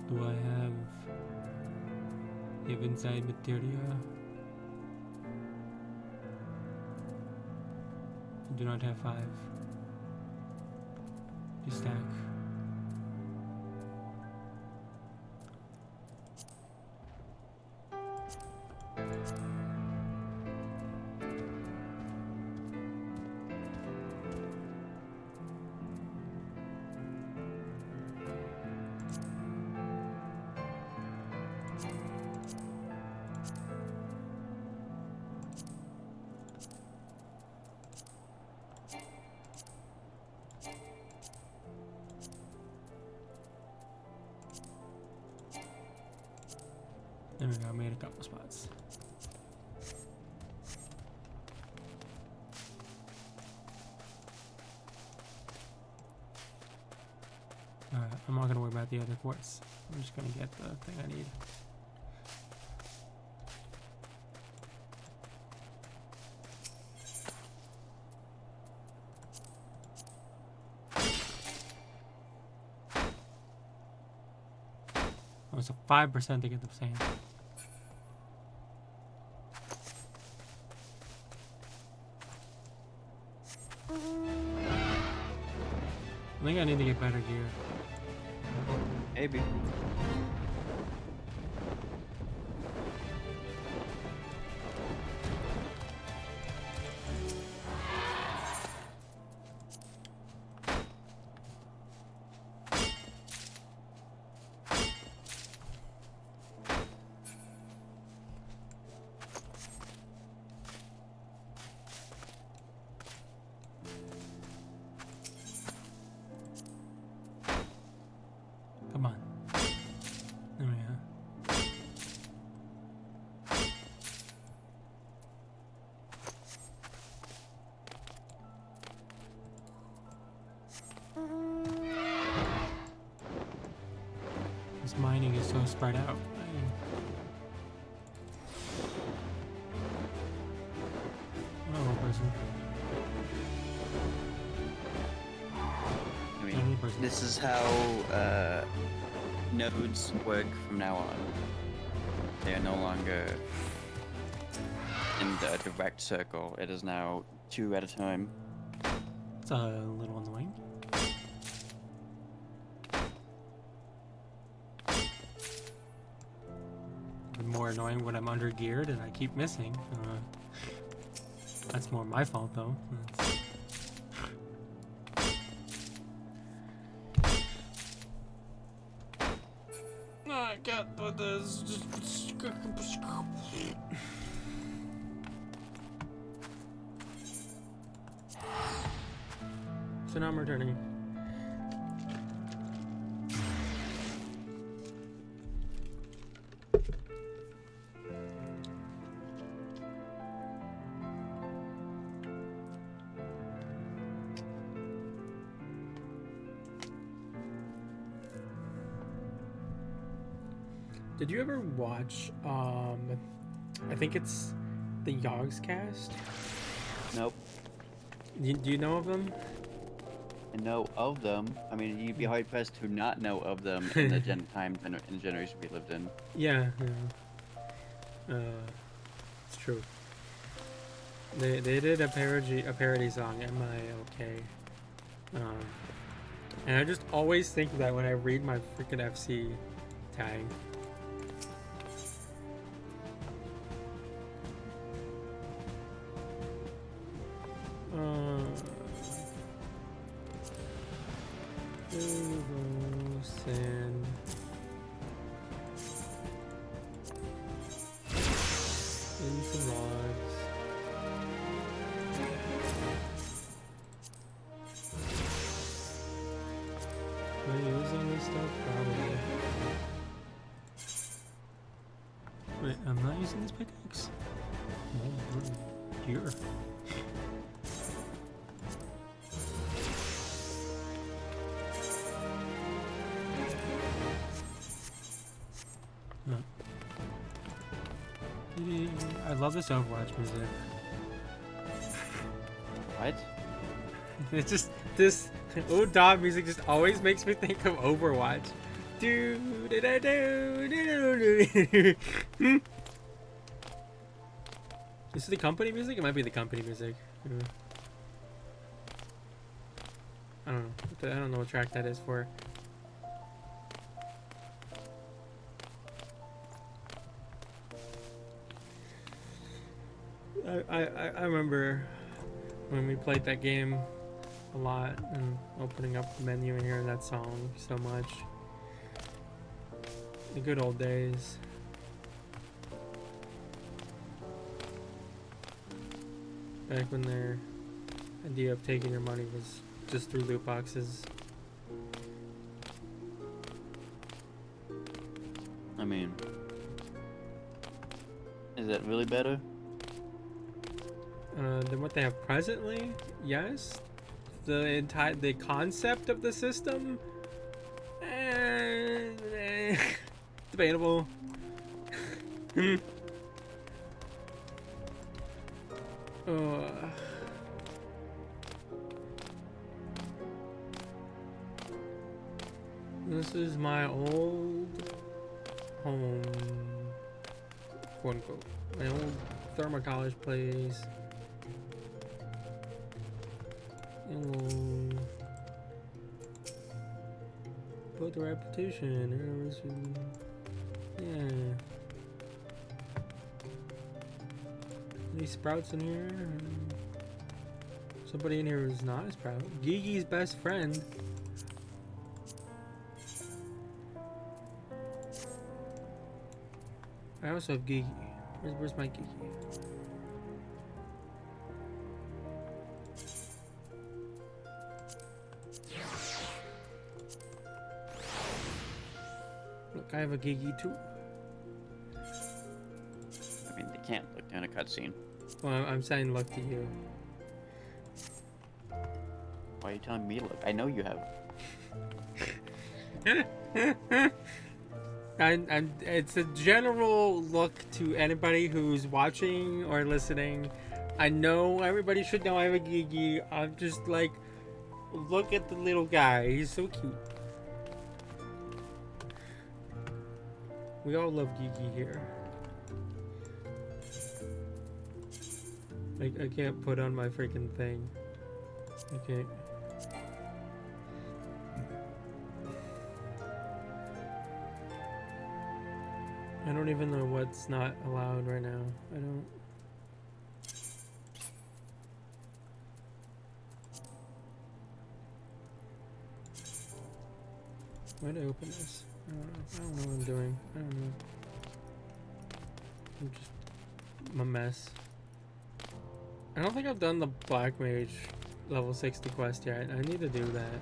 Do I have inside materia? I do not have 5. Just stack. There we go, I made a couple spots. Alright, I'm not gonna worry about the other quartz. I'm just gonna get the thing I need. Oh, it's a 5% to get the same. I think I need to get better gear. Maybe. Come on. There we go. This mining is so spread out. Oh, person. I mean, this is how nodes work from now on. They are no longer in the direct circle. It is now 2 at a time. It's a little annoying. Even more annoying when I'm under geared and I keep missing. That's more my fault though. I can't do this. So now I'm returning. Did you ever watch, I think it's the Yogs cast? Nope. Do you know of them? I know of them. I mean, you'd be hard pressed to not know of them in the in the generation we lived in. Yeah, it's true. They did a parody song, Am I Okay? And I just always think of that when I read my freaking FC tag. Sand. In some logs. Am I using this stuff? Probably. Wait, I'm not using this pickaxe? Oh, here. I love this Overwatch music. What? It's just this old dog music just always makes me think of Overwatch. Do do do do do. Is it the company music? It might be the company music. I don't know. I don't know what track that is for. I remember when we played that game a lot and opening up the menu and hearing that song so much. The good old days. Back when their idea of taking your money was just through loot boxes. I mean, is that really better? Than what they have presently? Yes. The concept of the system? Debatable. This is my old home, quote unquote. My old thermal college place. And we'll put the repetition. Yeah. Any sprouts in here? Somebody in here is not a sprout. Gigi's best friend. I also have Gigi. Where's my Gigi? Look, I have a Gigi too. I mean, they can't look down a cutscene. Well, I'm saying look to you. Why are you telling me look? I know you have. And it's a general look to anybody who's watching or listening. I know everybody should know I have a Gigi. I'm just like, look at the little guy. He's so cute. We all love Gigi here. I can't put on my freaking thing. Okay. I don't even know what's not allowed right now. I don't. Why'd I open this? I don't know what I'm doing. I don't know. I'm a mess. I don't think I've done the Black Mage level 60 quest yet. I need to do that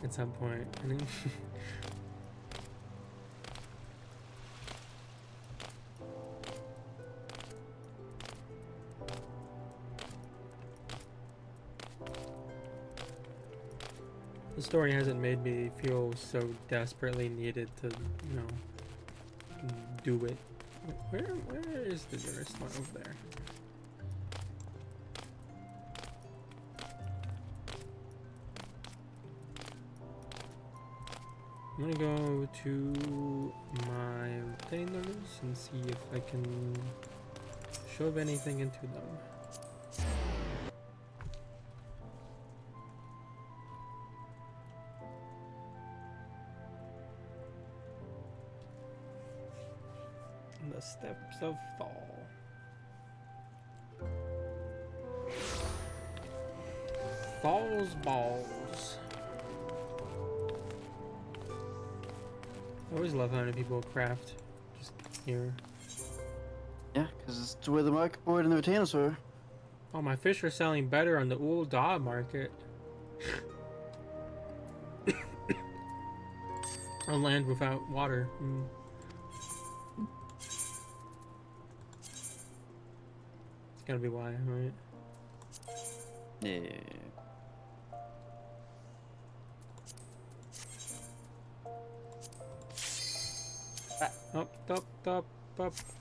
at some point. I mean, the story hasn't made me feel so desperately needed to, you know, do it. Where is the nearest one? Over there. I'm gonna go to my retainers and see if I can shove anything into them. The steps of fall. Falls balls. I always love how many people craft just here. Yeah, because it's where the market board and the retainers were. Oh, my fish are selling better on the old dog market. On land without water. Mm. It's gotta be why, right? Yeah. Up.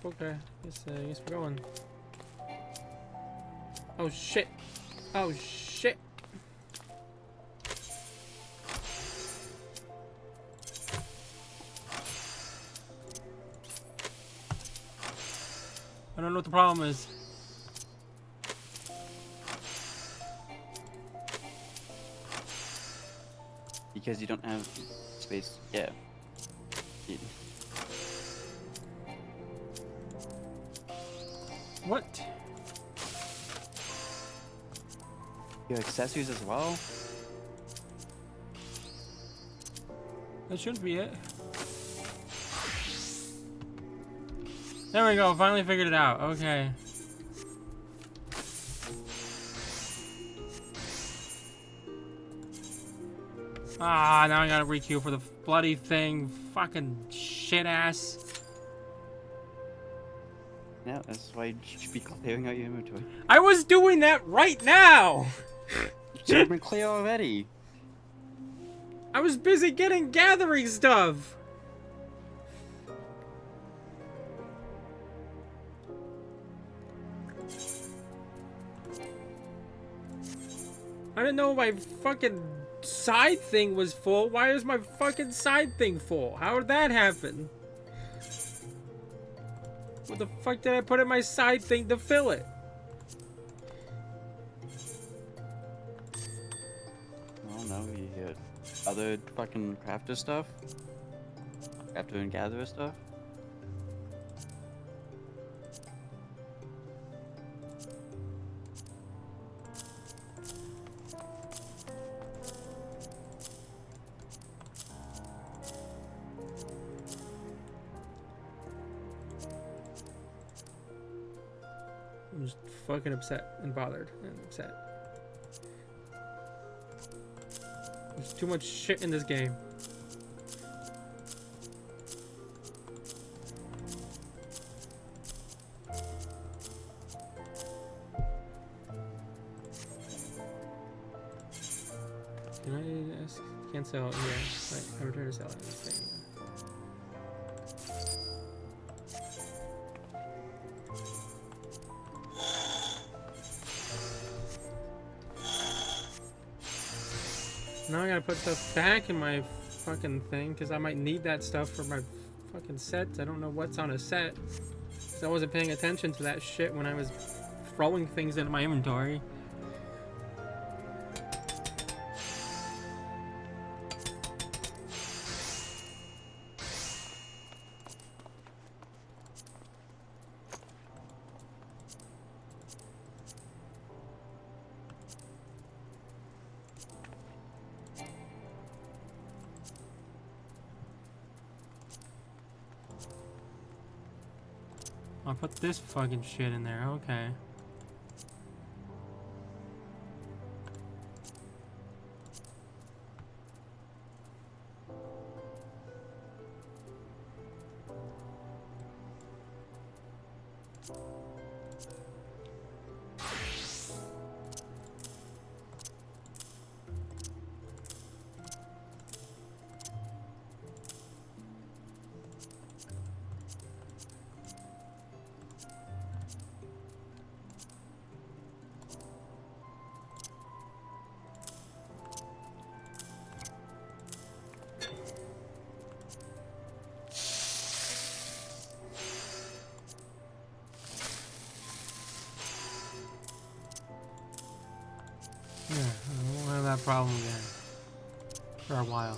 Okay, guess we're going. Oh shit! Oh shit! I don't know what the problem is. Because you don't have space. Yeah. What? Your accessories as well? That should be it. There we go, finally figured it out. Okay. Ah, now I gotta requeue for the bloody thing. Fucking shit ass. Yeah, that's why you should be clearing out your inventory. I was doing that right now! You should have been clear already. I was busy gathering stuff! I didn't know my fucking side thing was full. Why is my fucking side thing full? How did that happen? What the fuck did I put in my side thing to fill it? I don't know, you hear other fucking crafter stuff? Crafter and gatherer stuff? I'm just fucking upset and bothered and upset. There's too much shit in this game. Can I ask? Can't sell it. Yeah. Right, I return to sell it. Let's take it. Now I gotta put stuff back in my fucking thing because I might need that stuff for my fucking sets. I don't know what's on a set. 'Cause I wasn't paying attention to that shit when I was throwing things into my inventory. I'll put this fucking shit in there, okay. that problem again. For a while.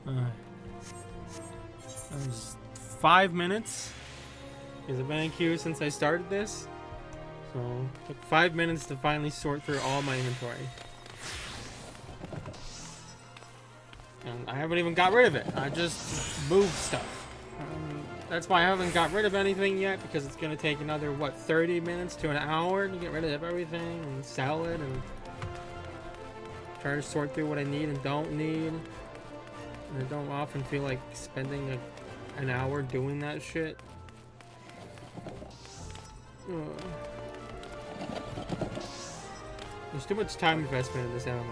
That was 5 minutes. Has it been in queue since I started this? So, it took 5 minutes to finally sort through all my inventory. And I haven't even got rid of it. I just moved stuff. That's why I haven't got rid of anything yet, because it's going to take another, what, 30 minutes to an hour to get rid of everything and sell it and try to sort through what I need and don't need. And I don't often feel like spending an hour doing that shit. There's too much time investment in this MMO.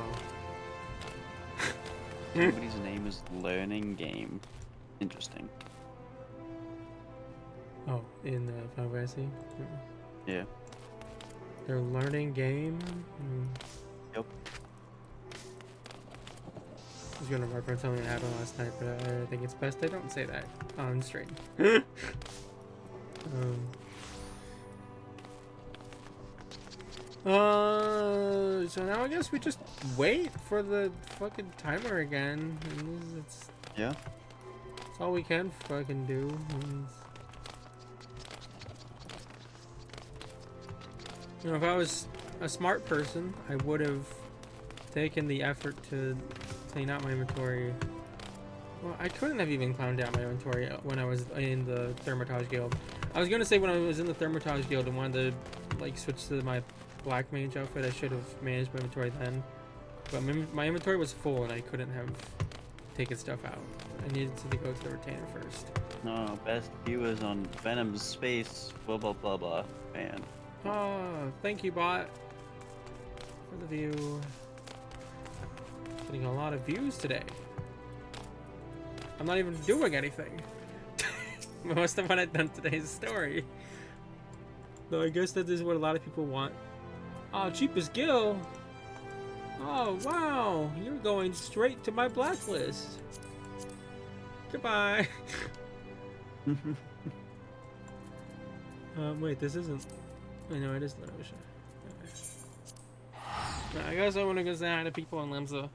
Somebody's name is Learning Game. Interesting. Oh, in the Final Fantasy? Yeah. Their learning game? Yep. I was gonna reference something that happened last night, but I think it's best I don't say that on stream. So now I guess we just wait for the fucking timer again. And Yeah. That's all we can fucking do. You know, if I was a smart person, I would have taken the effort to clean out my inventory. Well, I couldn't have even cleaned out my inventory when I was in the Thermitage Guild. I was gonna say when I was in the Thermitage Guild and wanted to like switch to my black mage outfit, I should have managed my inventory then. But my inventory was full and I couldn't have taken stuff out. I needed to go to the retainer first. No, best viewers on Venom's Space, blah blah blah blah, fan. Oh, thank you, bot, for the view. Getting a lot of views today. I'm not even doing anything. Most of what I've done today is story. Though I guess that is what a lot of people want. Oh, cheapest Gil. Oh, wow. You're going straight to my blacklist. Goodbye. Wait, this isn't... I know it is Louisoix. Okay. I guess I want to go say hi to people in Limsa.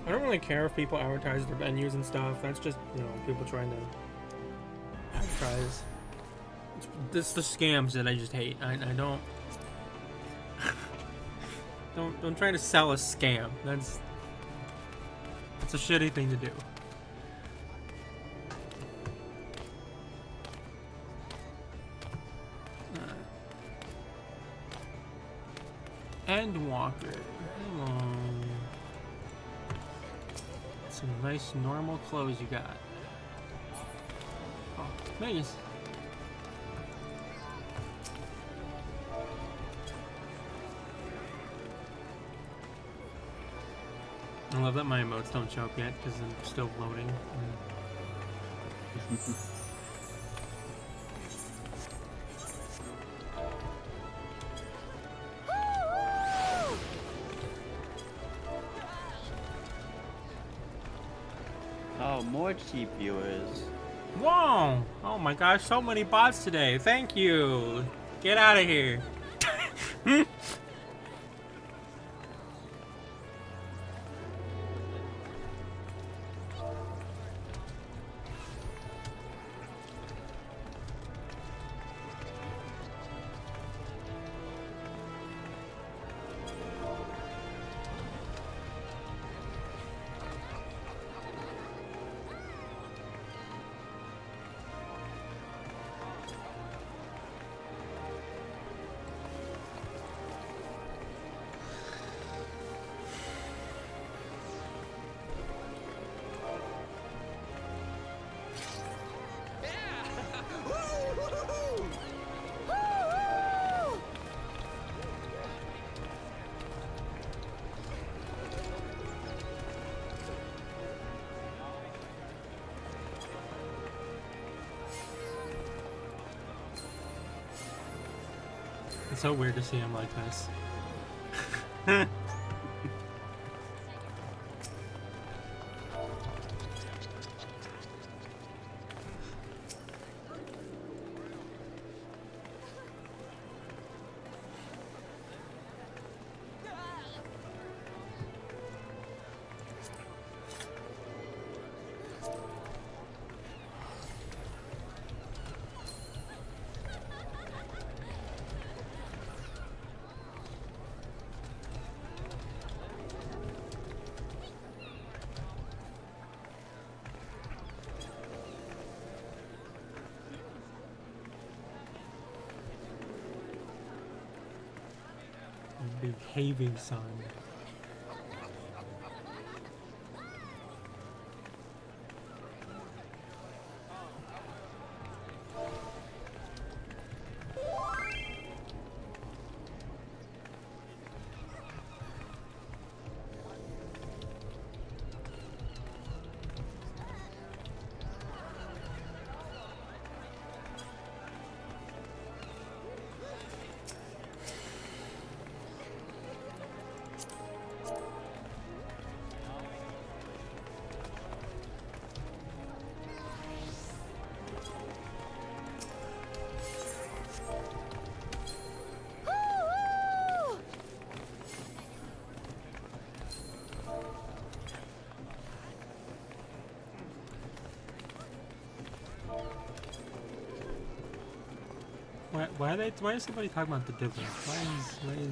I don't really care if people advertise their venues and stuff. That's just, you know, people trying to advertise It's the scams that I just hate. I don't... don't try to sell a scam. That's a shitty thing to do. Endwalker. Come on. Some nice normal clothes you got. Oh, nice. I love that my emotes don't show up yet because I'm still loading. Oh, more cheap viewers. Whoa! Oh my gosh, so many bots today. Thank you. Get out of here. It's so weird to see him like this. Behaving son. Why is somebody talking about the difference? Why is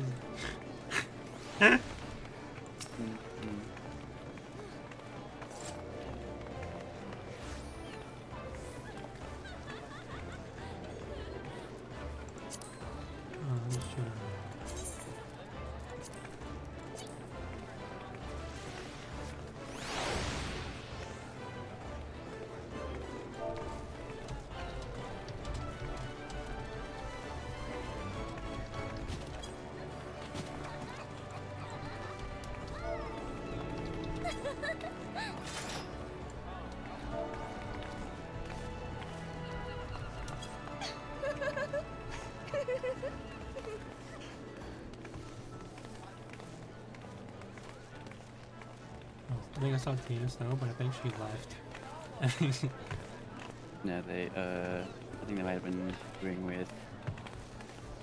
I think I saw Tina Snow, but I think she left. Yeah, I think they might have been doing with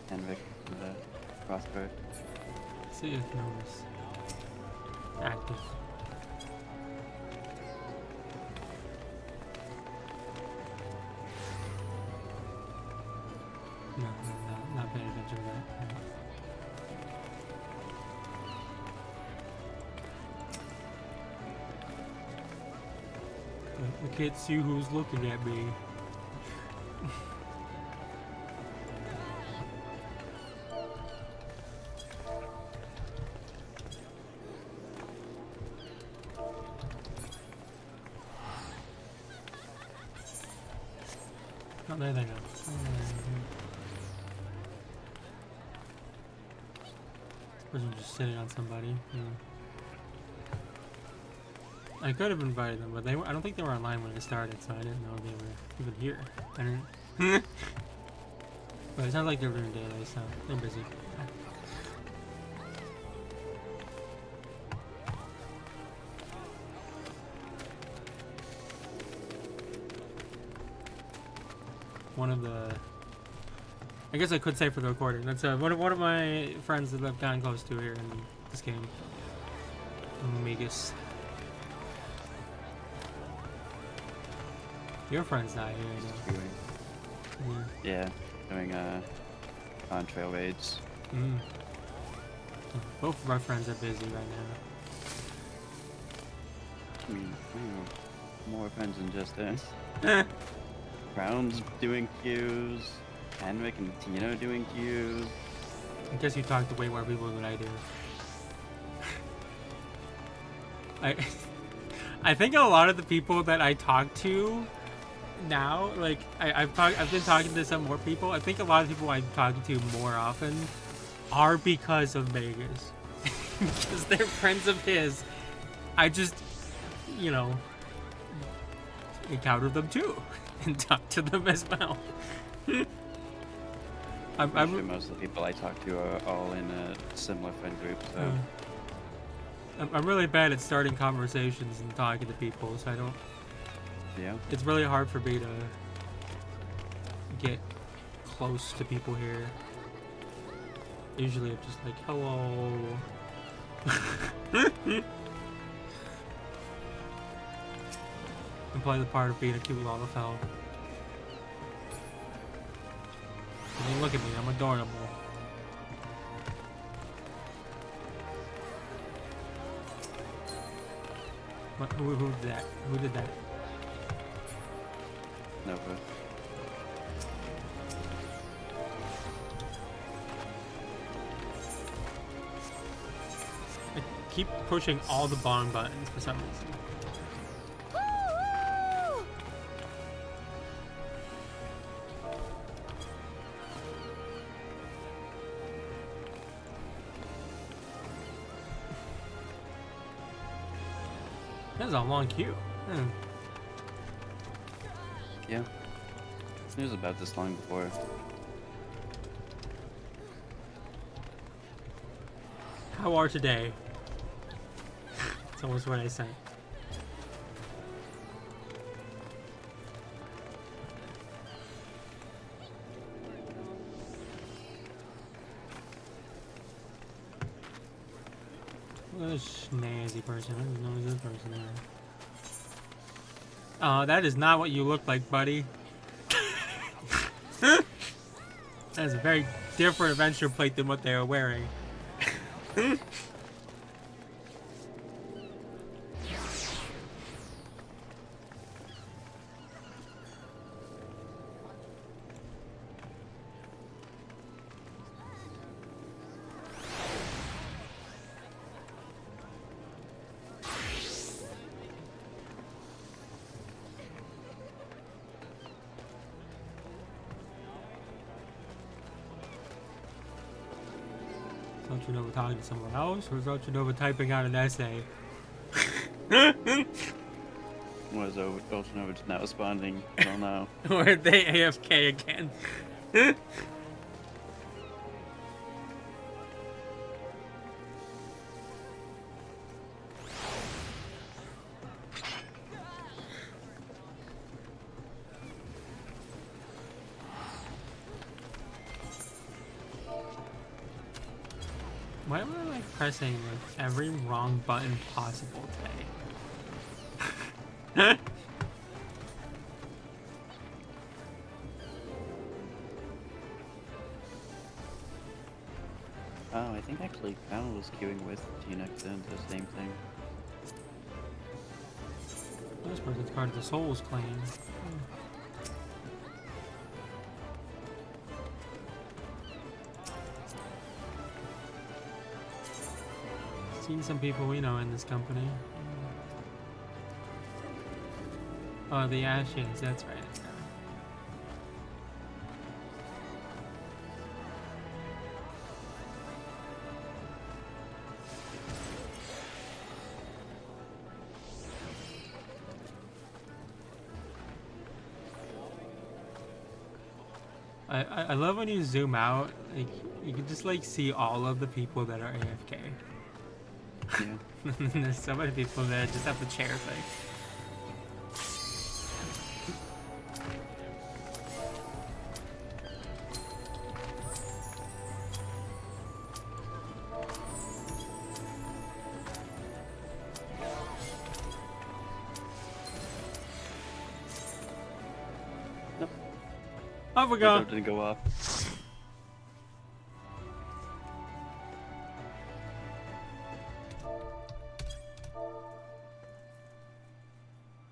Henrik the crossbow. Let's see if Noah's active. I can't see who's looking at me. Oh, there they go. This person just sitting on somebody. I could have invited them, but I don't think they were online when it started, so I didn't know they were even here. I didn't. But it sounds like they're doing daily, so they're busy. One of the, I guess I could say for the recording, that's one of my friends that I've gotten close to here in this game. Megas. Your friend's not here, I know. Yeah, doing on-trail raids. Both of our friends are busy right now. I mean, more friends than just us. Brown's doing queues, Henrik and Tino doing queues. I guess you talk to way more people than I do. I think a lot of the people that I talk to now, like I've been talking to some more people. I think a lot of people I'm talking to more often are because of Vegas. Because they're friends of his. I just, you know, encounter them too. And talk to them as well. I'm sure most of the people I talk to are all in a similar friend group, so... I'm really bad at starting conversations and talking to people, so I don't... Yeah. It's really hard for me to get close to people here. Usually I'm just like, hello. And play the part of being a cute Lalafell. I mean, look at me, I'm adorable. What, who did that? Who did that? Nova. I keep pushing all the bong buttons for some reason. That's a long queue. Yeah. It was about this long before. How are today? That's almost what I said. Look at this snazzy person. I don't know who this person is. Oh, that is not what you look like, buddy. That is a very different adventure plate than what they were wearing. Zelchanova talking to someone else, or Zelchanova typing out an essay? Was Zelchanova just not responding? I don't know. Or are they AFK again? Why am I like pressing like every wrong button possible today? Oh, I think actually Crown was queuing with Gina doing the same thing. This course, it's part of the Soul's claim. Seen some people we know in this company. Oh, the Ashes, that's right. I love when you zoom out, like you can just like see all of the people that are AFK. Yeah. There's so many people that just have the chair thing. Off we go. It didn't go off.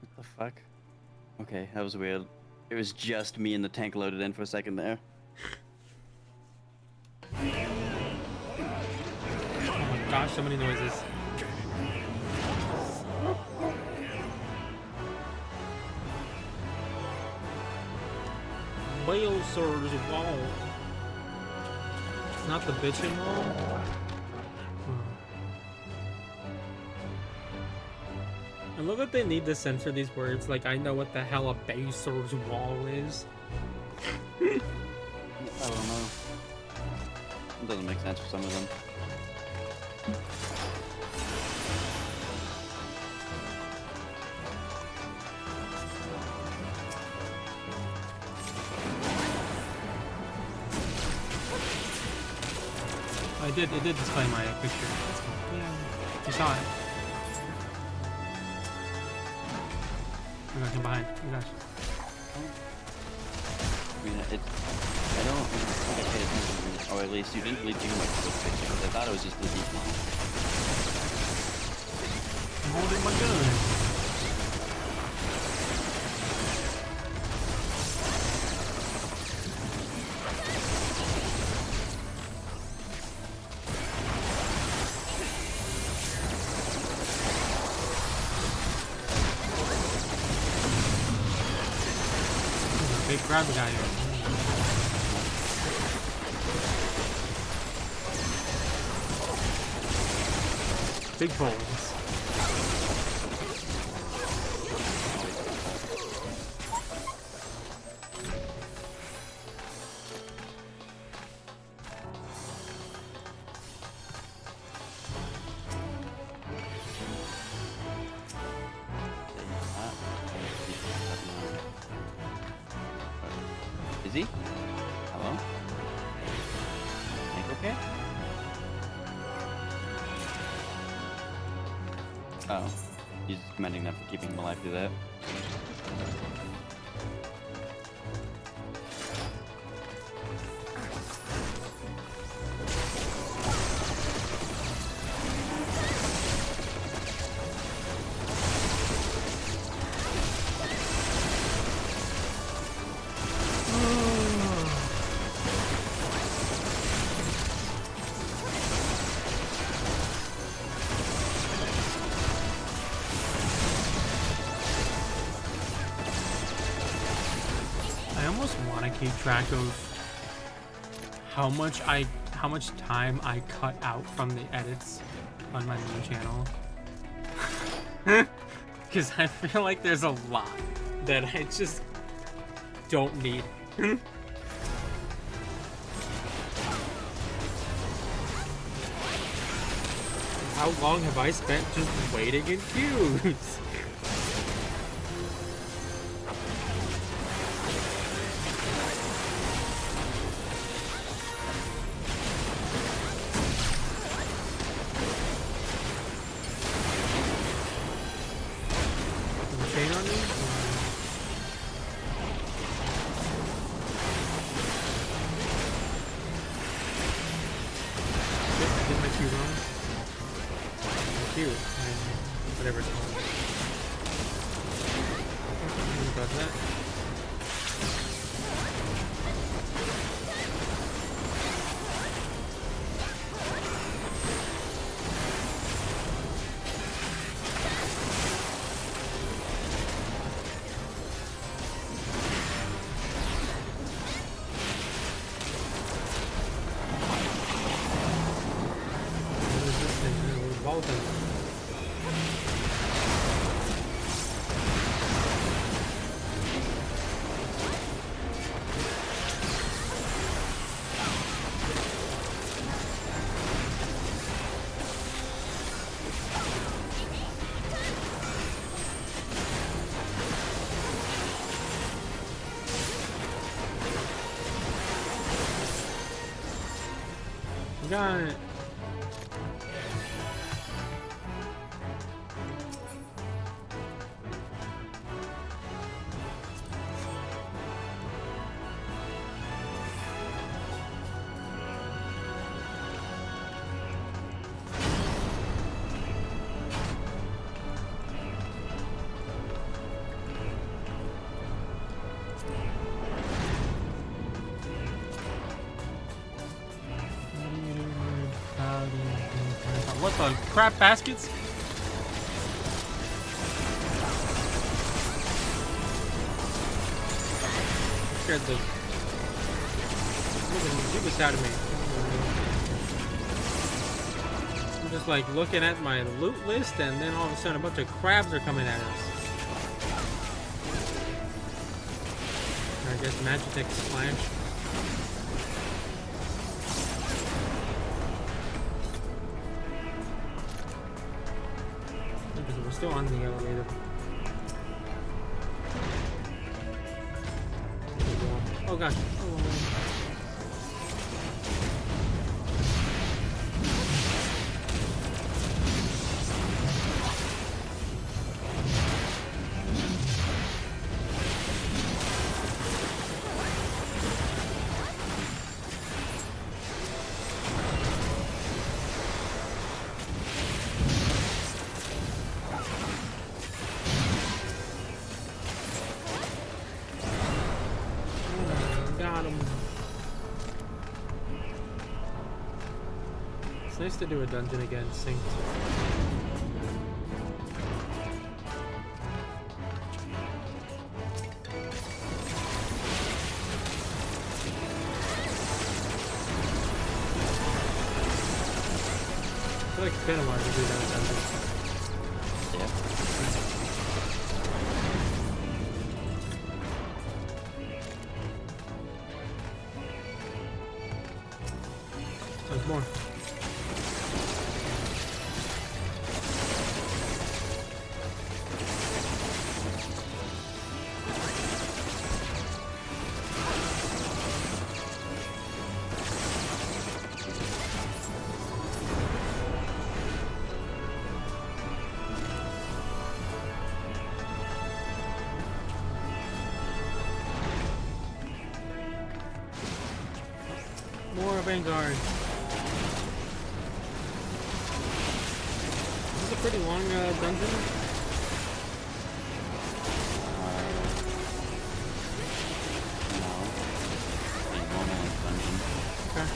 What the fuck? Okay, that was weird. It was just me and the tank loaded in for a second there. Oh my gosh, so many noises. Baelsar's wall. It's not the bitchin' wall? I love that they need to censor these words. Like, I know what the hell a Baelsar's wall is. I don't know. It doesn't make sense for some of them. It did display my picture. That's cool. Yeah, you saw it. Oh my gosh, I'm behind. Oh my gosh. I mean, I don't think I paid attention, or at least you didn't really do much of this picture, because I thought it was just the decline. I'm holding my gun. Grab the guy here. Big balls. Is he? Hello? Think okay? Oh. He's just commending them for keeping him alive through that. Keep track of how much time I cut out from the edits on my main channel, because I feel like there's a lot that I just don't need. How long have I spent just waiting in queues? about that. Got it. What the crap baskets? Scared the goodness out of me. I'm just like looking at my loot list, and then all of a sudden a bunch of crabs are coming at us. I guess Magitech Splash. We're still on the elevator. Oh gosh. Oh. It's nice to do a dungeon again, synced. I feel like it's been a while to do that dungeon. Yeah. There's more. More Vanguard. This is a pretty long dungeon. Okay.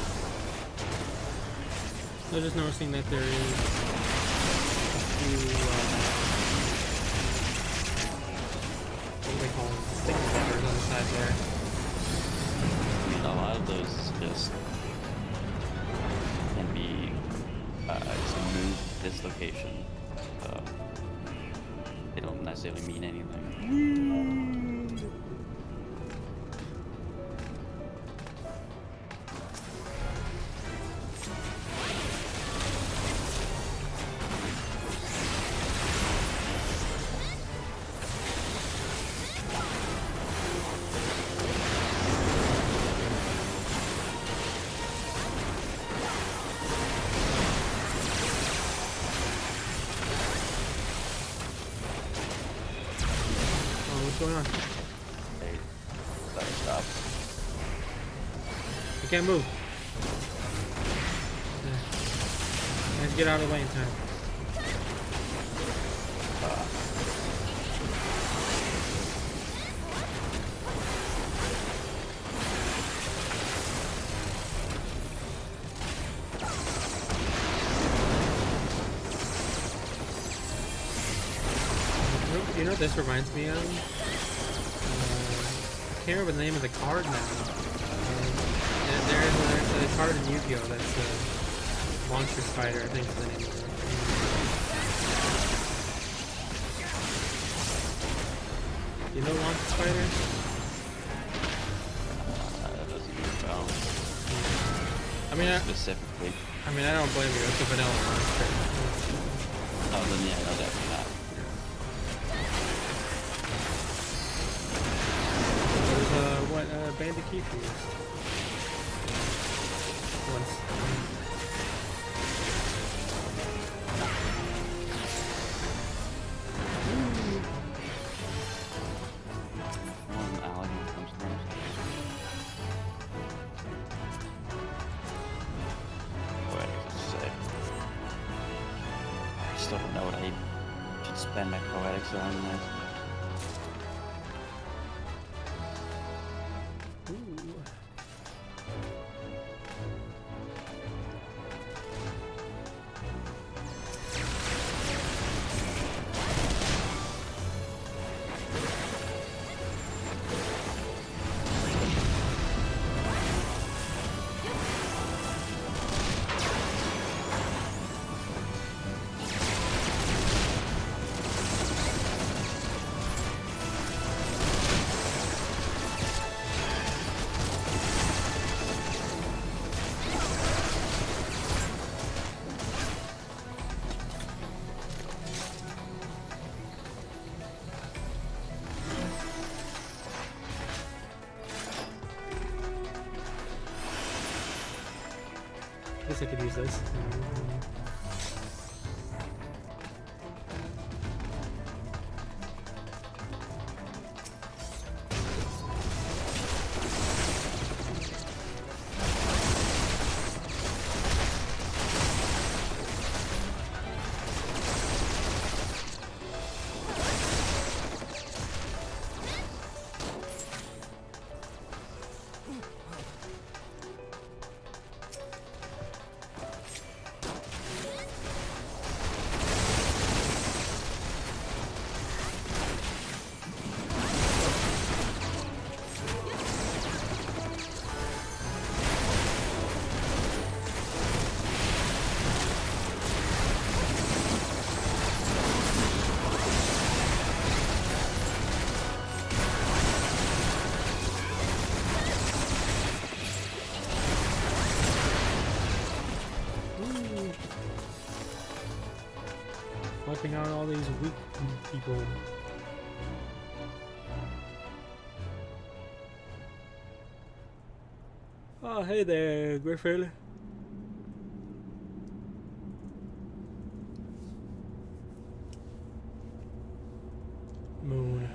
I was just noticing that there is a few, what do they call them? Sticky butters on the side there. I mean, a lot of those just can be just move this location. They don't necessarily mean anything. What's going on? Hey, better stop. I can't move. I have to get out of the way in time. You know what this reminds me of? I can't remember the name of the card now. There's a card in Yu-Gi-Oh! That's Monster Spider, I think is the name of it. You know Monster Spider? That doesn't ring a bell. I mean, Specifically. I mean, I don't blame you. It's a vanilla monster. Oh, then yeah, no, definitely not. There's what Bandit Keith used once. Alligator comes next. Poetics is sick. I still don't know what I should spend my poetics on this. I guess I could use this. Wiping out all these weak people. Oh, hey there, Griffin. Moon.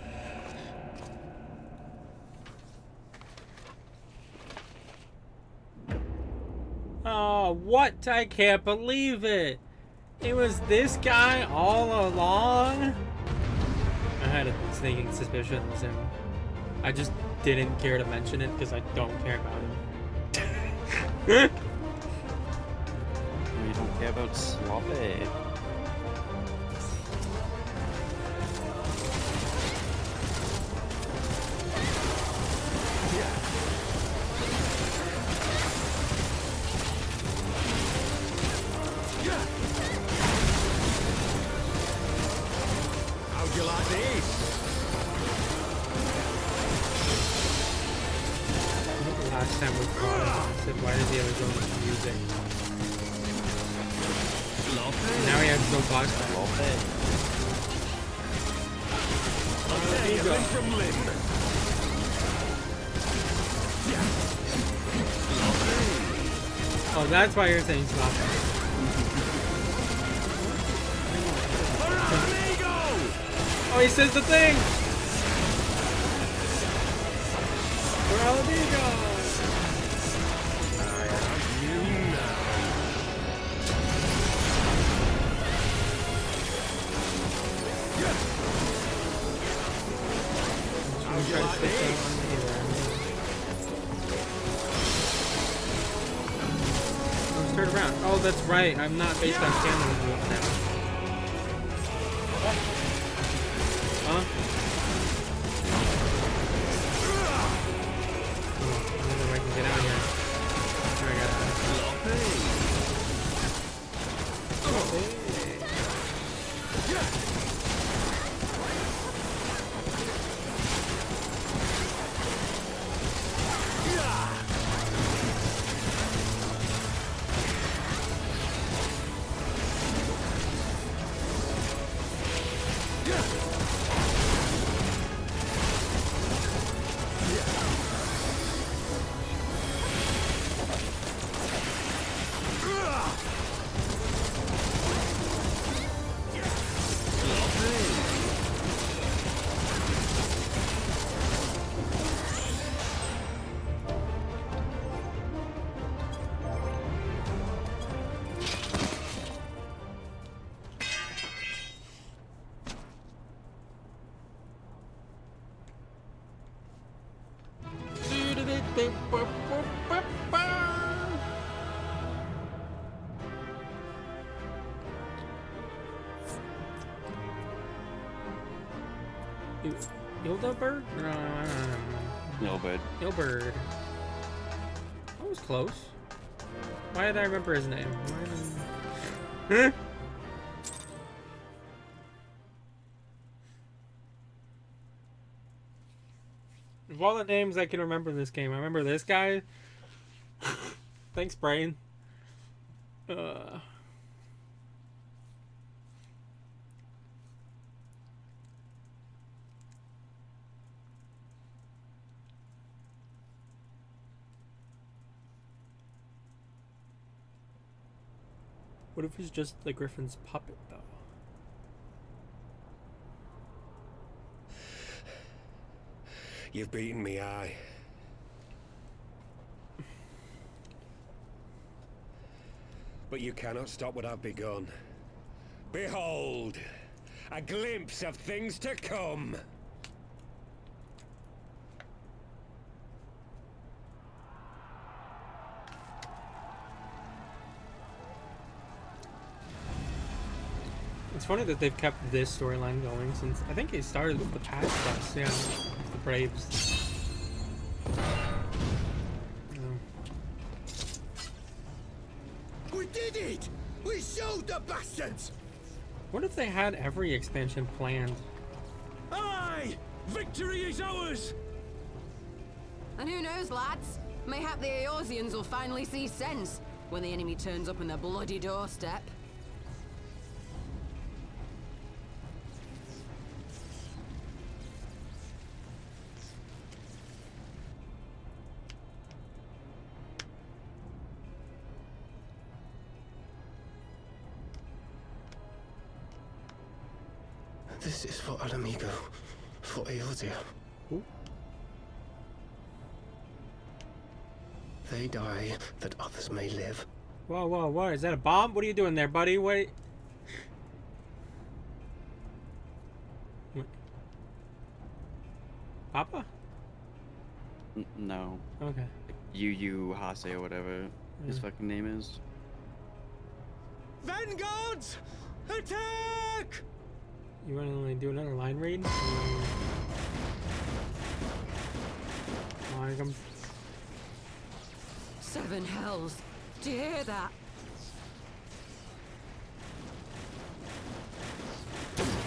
Oh, what? I can't believe it. It was this guy all along? I had a sneaking suspicion it was him. I just didn't care to mention it because I don't care about him. You don't care about Sloppy. How'd you like these? Last time we fought him, I said, why does he ever go into music? Now he has no box back. There you go. From Lynn. Oh, that's why you're saying stop. Oh, he says the thing! Amigo! Let's turn around. Oh, that's right. I'm not based on canon moves now. Hildebird? No. Ilbert. Ilbert. That was close. Why did I remember his name? Huh? Of all the names I can remember in this game, I remember this guy. Thanks, Brain. What if he's just the Griffin's puppet, though? You've beaten me, aye. But you cannot stop what I've begun. Behold, a glimpse of things to come. It's funny that they've kept this storyline going since I think it started with the patch bus, yeah, with the Braves. We did it! We showed the bastards! What if they had every expansion planned? Aye! Victory is ours! And who knows, lads? Mayhap the Eorzeans will finally see sense when the enemy turns up on their bloody doorstep. This is for Alamigo, for Eorzea. Ooh. They die that others may live. Whoa, whoa, whoa. Is that a bomb? What are you doing there, buddy? Wait. Papa? No. Okay. Yu Hase or whatever his fucking name is. Vanguards! Attack! You want to like, do another line read? Like I'm... Seven hells. Do you hear that?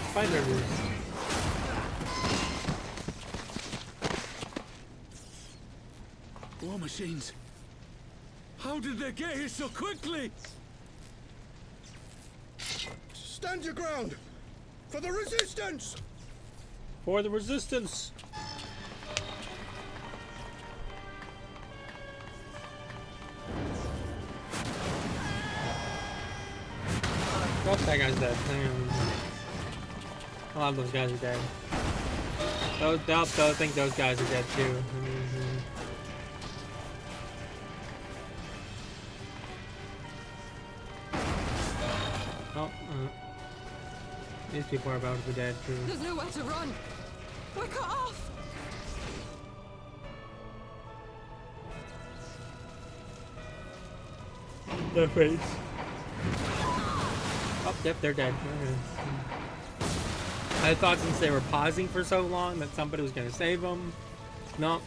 Spider. War machines. How did they get here so quickly? Stand your ground! For the resistance! For the resistance! Oh, that guy's dead. A lot of those guys are dead. I think those guys are dead too. These people are about to be dead too. There's nowhere to run. We're cut off. Their face. Oh, yep, they're dead. Okay. I thought since they were pausing for so long that somebody was gonna save them. No.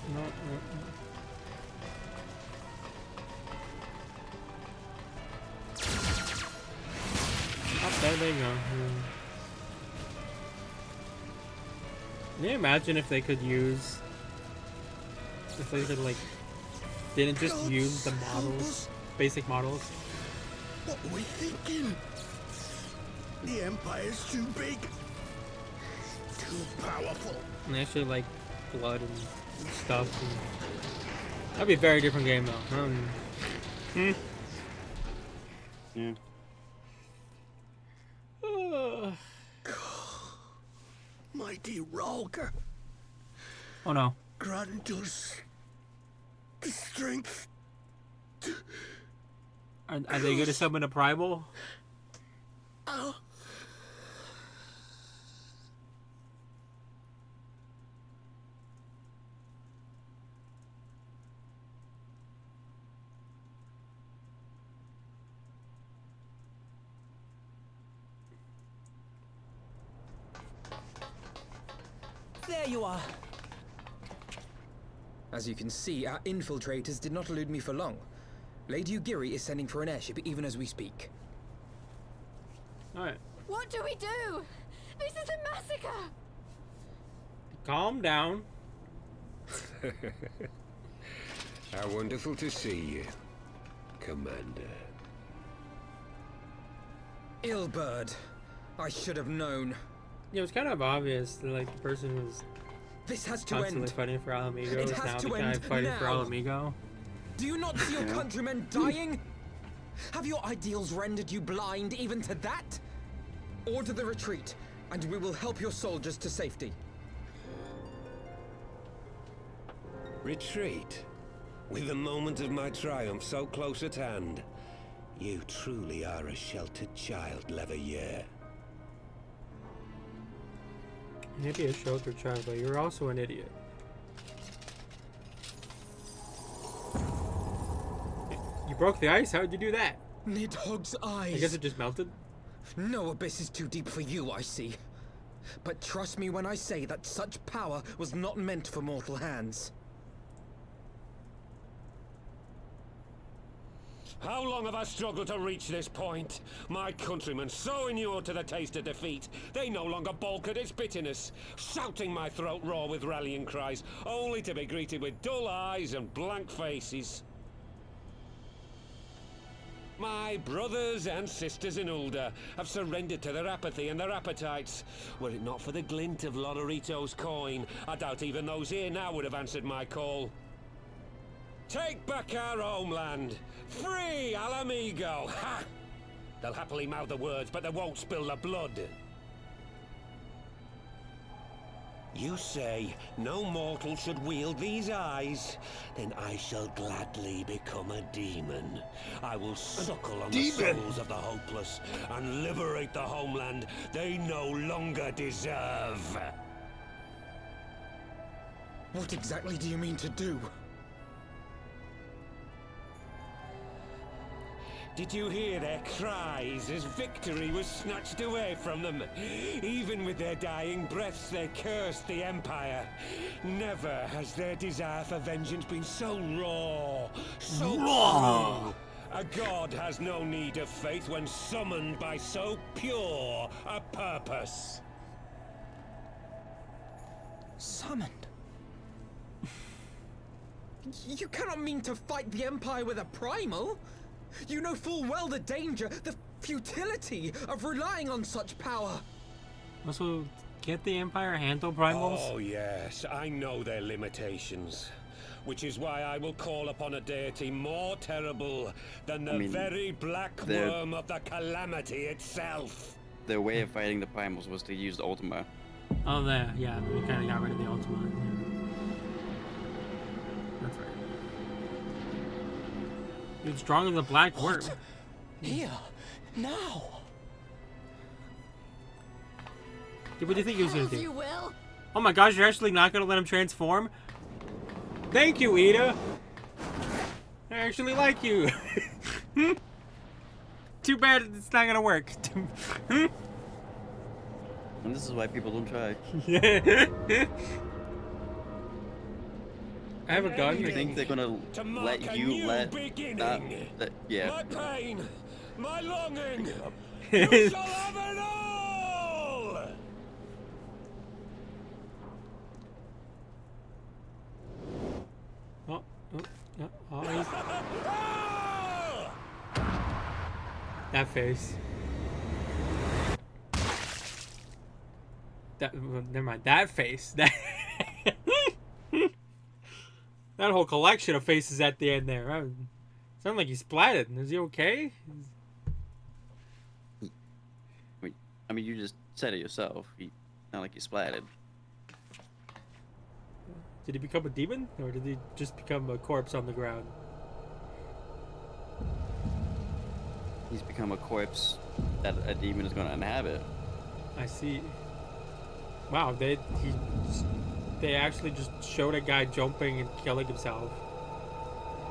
Oh, there they go. Can you imagine if they could use... If they could, like... Didn't just use the models, basic models? What were we thinking? The Empire's too big. too powerful. And they actually like blood and stuff. And that'd be a very different game though. Yeah. Mighty Rolker. Oh no. Grant us the strength. Are they gonna summon a primal? Oh. There you are. As you can see, our infiltrators did not elude me for long. Lady Ugiri is sending for an airship even as we speak. Alright. What do we do? This is a massacre! Calm down. How wonderful to see you, Commander. Ilbird. I should have known. Yeah, it was kind of obvious that like the person who was This has to constantly end. fighting for Alamigo It is has now to the guy end fighting for now. Alamigo. Do you not see your countrymen dying? Have your ideals rendered you blind even to that? Order the retreat, and we will help your soldiers to safety. Retreat? With the moment of my triumph so close at hand? You truly are a sheltered child, Leveilleur. Maybe a sheltered child, but you're also an idiot. You broke the ice? How did you do that? Nidhogg's eyes. I guess it just melted? No abyss is too deep for you, I see. But trust me when I say that such power was not meant for mortal hands. How long have I struggled to reach this point? My countrymen, so inured to the taste of defeat, they no longer balk at its bitterness, shouting my throat raw with rallying cries, only to be greeted with dull eyes and blank faces. My brothers and sisters in Ulda have surrendered to their apathy and their appetites. Were it not for the glint of Lodorito's coin, I doubt even those here now would have answered my call. Take back our homeland! Free Alamigo! Ha! They'll happily mouth the words, but they won't spill the blood. You say no mortal should wield these eyes? Then I shall gladly become a demon. I will suckle on the souls of the hopeless and liberate the homeland they no longer deserve. What exactly do you mean to do? Did you hear their cries as victory was snatched away from them? Even with their dying breaths, they cursed the Empire. Never has their desire for vengeance been so raw, so true. A god has no need of faith when summoned by so pure a purpose. Summoned? You cannot mean to fight the Empire with a primal! You know full well the danger, the futility of relying on such power. Also, get the Empire handle primals? Oh yes, I know their limitations. Which is why I will call upon a deity more terrible than the very black worm of the calamity itself. Their way of fighting the primals was to use the Ultima. Oh, there, yeah, we kind of got rid of the Ultima. Yeah. That's right. It's stronger than the black worm. Here, now. What do you think he was gonna do? You will. Oh my gosh, you're actually not gonna let him transform? Thank you, Ida. I actually like you. Too bad it's not gonna work. And this is why people don't try. I have a gun. You think they're gonna let you let that yeah. My pain, my longing, you shall have it all! That face. That, well, never mind. That face. That that whole collection of faces at the end there. Sounded like he splatted. Is he okay? I mean, you just said it yourself. Not like you splatted. Did he become a demon, or did he just become a corpse on the ground? He's become a corpse that a demon is going to inhabit. I see. Wow, they actually just showed a guy jumping and killing himself.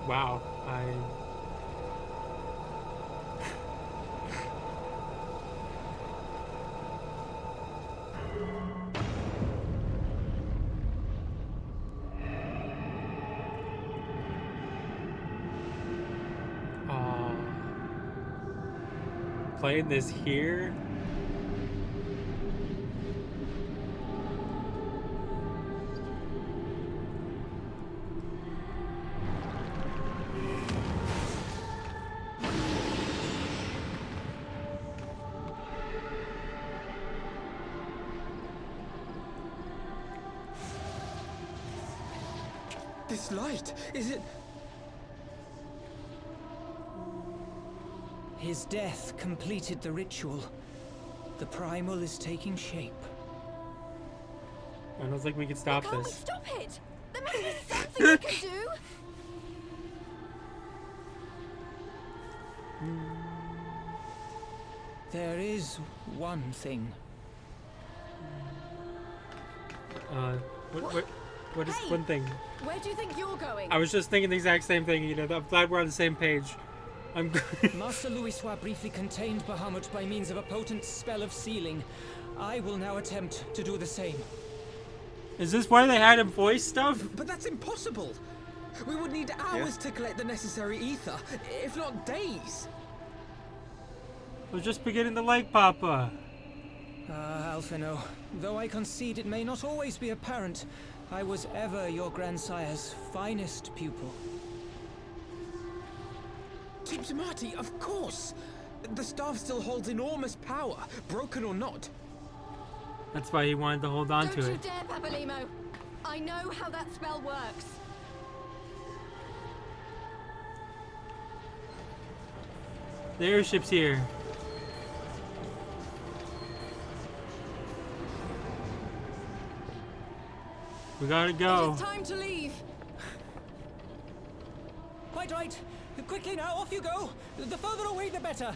Wow, playing this here. This light, is it? His death completed the ritual. The primal is taking shape. I don't think we can stop Can't we this. stop it? There must be something we can do. There is one thing. What is Hey, one thing? Where do you think you're going? I was just thinking the exact same thing, you know. I'm glad we're on the same page. I'm Master Louisoix briefly contained Bahamut by means of a potent spell of sealing. I will now attempt to do the same. Is this why they had him voice stuff? But that's impossible. We would need hours to collect the necessary ether, if not days. We're just beginning to like Papa. Alphino, though I concede it may not always be apparent, I was ever your grandsire's finest pupil. Keep Marty, of course. The staff still holds enormous power, broken or not. That's why he wanted to hold on Don't to you it. dare, Papalymo. I know how that spell works. The airship's here. We gotta go. It's time to leave. Quite right. Quickly now, off you go. The further away, the better.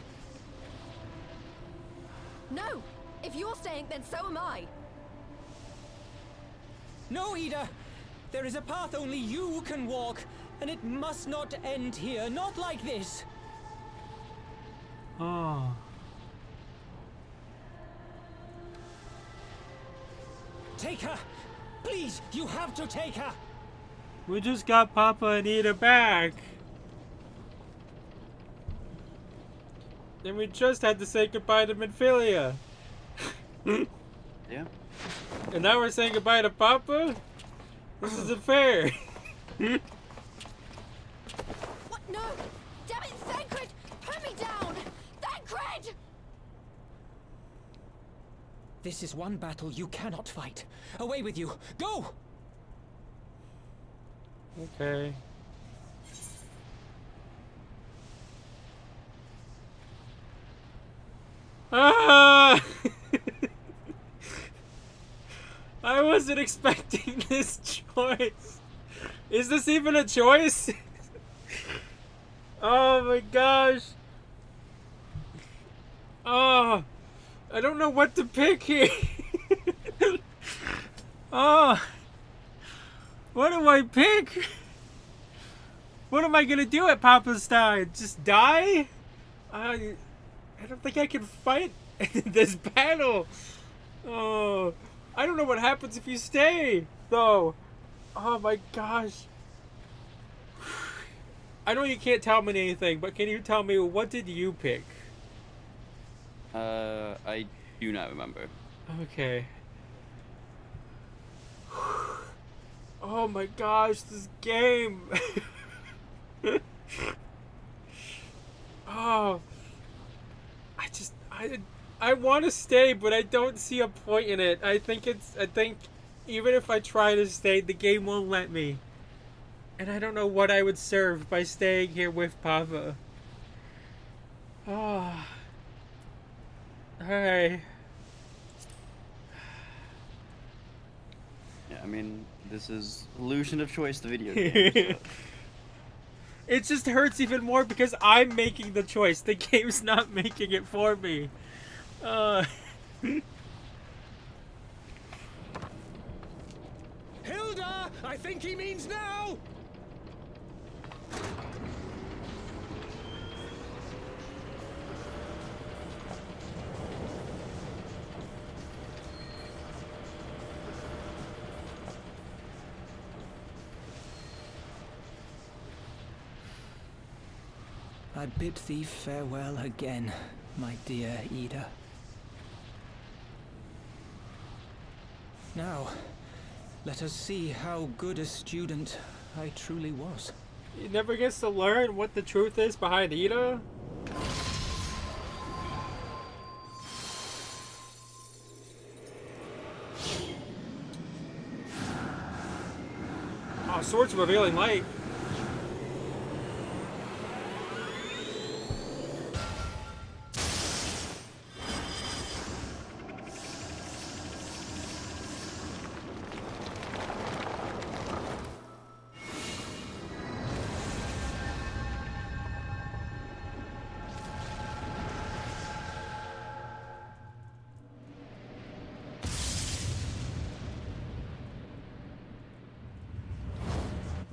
No. If you're staying, then so am I. No, Ida. There is a path only you can walk, and it must not end here. Not like this. Oh. Take her. Please, you have to take her. We just got Papa and Ida back. Then we just had to say goodbye to Minfilia. Yeah. And now we're saying goodbye to Papa? This isn't fair. What? No. Damn it, Thancred! Put me down! Thancred! This is one battle you cannot fight. Away with you. Go! Okay. Ah! I wasn't expecting this choice. Is this even a choice? Oh my gosh. Oh, I don't know what to pick here. Oh, what do I pick? What am I gonna do at Papa's side? Just die? I don't think I can fight this battle. Oh, I don't know what happens if you stay, though. Oh my gosh. I know you can't tell me anything, but can you tell me, what did you pick? I do not remember. Okay. Oh my gosh, this game. Oh. I want to stay, but I don't see a point in it. I think even if I try to stay, the game won't let me. And I don't know what I would serve by staying here with Papa. Oh. Alright. Yeah, I mean, this is illusion of choice, the video game. So. It just hurts even more because I'm making the choice. The game's not making it for me. Hilda! I think he means now! I bid thee farewell again, my dear Ida. Now, let us see how good a student I truly was. He never gets to learn what the truth is behind Ida? Oh, swords revealing light.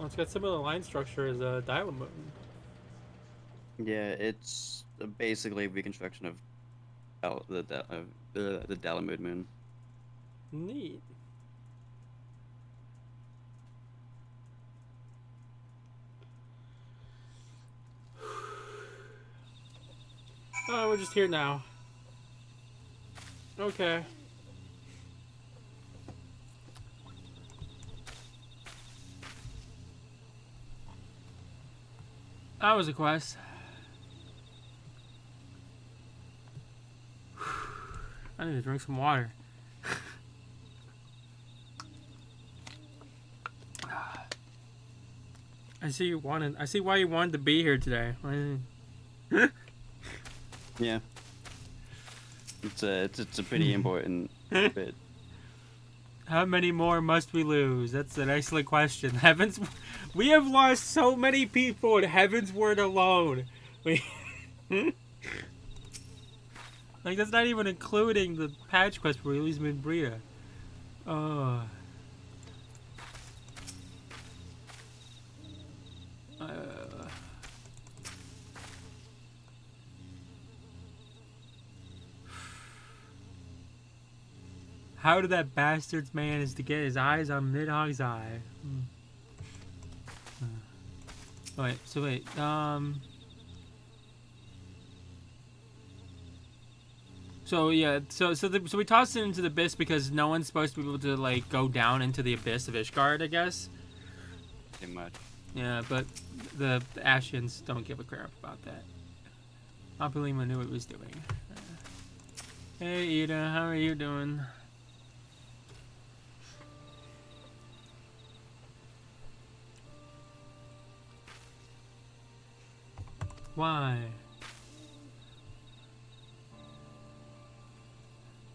It's got similar line structure as a Dialemon. Yeah, it's basically a reconstruction of the Dalamud moon. Neat. Oh, we're just here now. Okay. That was a quest. I need to drink some water. I see why you wanted to be here today. Yeah. It's a pretty important bit. How many more must we lose? That's an excellent question. We have lost so many people in Heavensward alone. Like, that's not even including the patch quest for release Midbrida. How did that bastard's manage to get his eyes on Midhog's eye? Wait, so yeah, so we tossed it into the abyss because no one's supposed to be able to like go down into the abyss of Ishgard, I guess. Pretty much. Yeah, but the Ashians don't give a crap about that. Apulima knew what it was doing. Hey Ida, how are you doing? Why?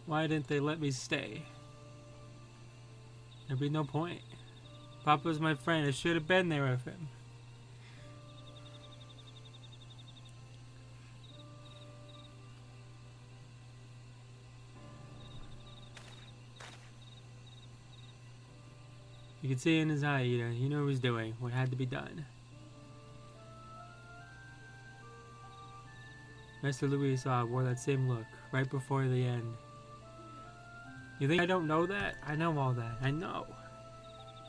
Why didn't they let me stay? There'd be no point. Papa's my friend. I should have been there with him. You could see in his eye, Ida. He knew what he was doing. What had to be done. Master Louisoix wore that same look right before the end. You think I don't know that? I know all that. I know.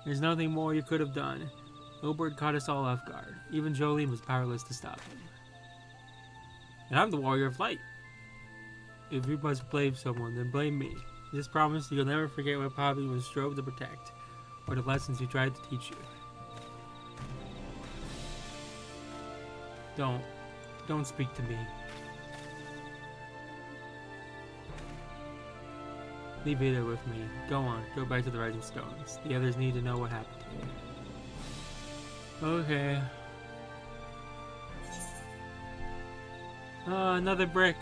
There's nothing more you could have done. Obert caught us all off guard. Even Jolene was powerless to stop him. And I'm the warrior of light. If you must blame someone, then blame me. Just promise you'll never forget what Poppy was strove to protect, or the lessons he tried to teach you. Don't speak to me. Leave Ada with me. Go on. Go back to the Rising Stones. The others need to know what happened. Okay. Oh, another brick.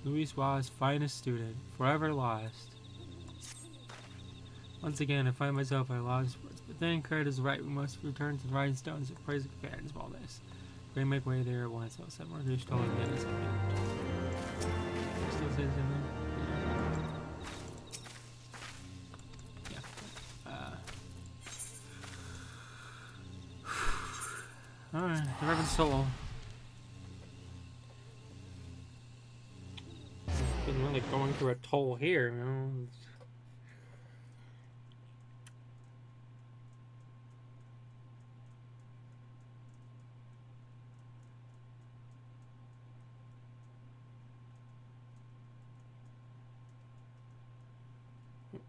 Louisoix's finest student, forever lost. Once again, I find myself at a loss for words, but then Kurt is right. We must return to the Rising Stones and praise the companions of all this. We make way there at once. I'll set Marguerite told me that is still says something. Alright, the Reverend Soul. Been really going through a toll here, you know.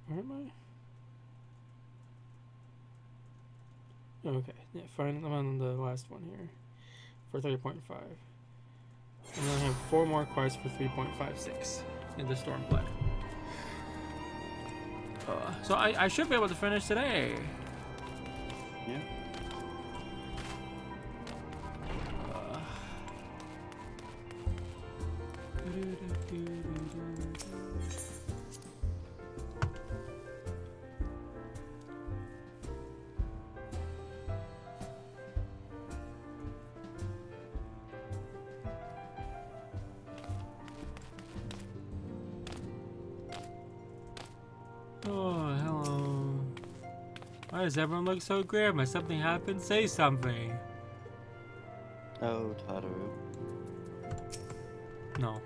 Where am I? Okay, yeah, fine. I'm on the last one here for 3.5. And then I have 4 more quests for 3.56 in the Stormblood. So I should be able to finish today. Yeah. Oh, hello. Why does everyone look so grim? Has something happened? Say something. Oh, Tataru. No.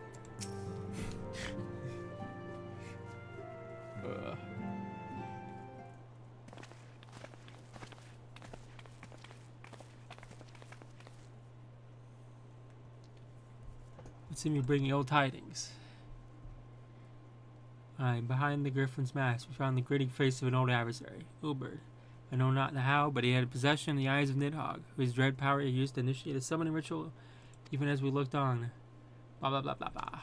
Let's see me bringing ill tidings. Behind the Griffin's mask, we found the gritty face of an old adversary, Ulbert. I know not the how, but he had possession in the eyes of Nidhogg, whose dread power he used to initiate a summoning ritual, even as we looked on. Blah blah blah blah blah.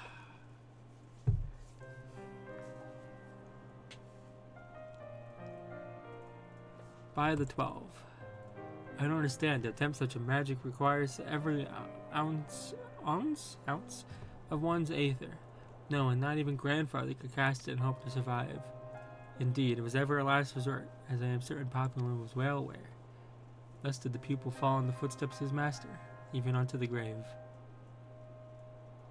By the 12. I don't understand. To attempt such a magic requires every ounce of one's aether. No, and not even grandfather could cast it and hope to survive. Indeed, it was ever a last resort, as I am certain Popular was well aware. Thus did the pupil fall in the footsteps of his master, even unto the grave.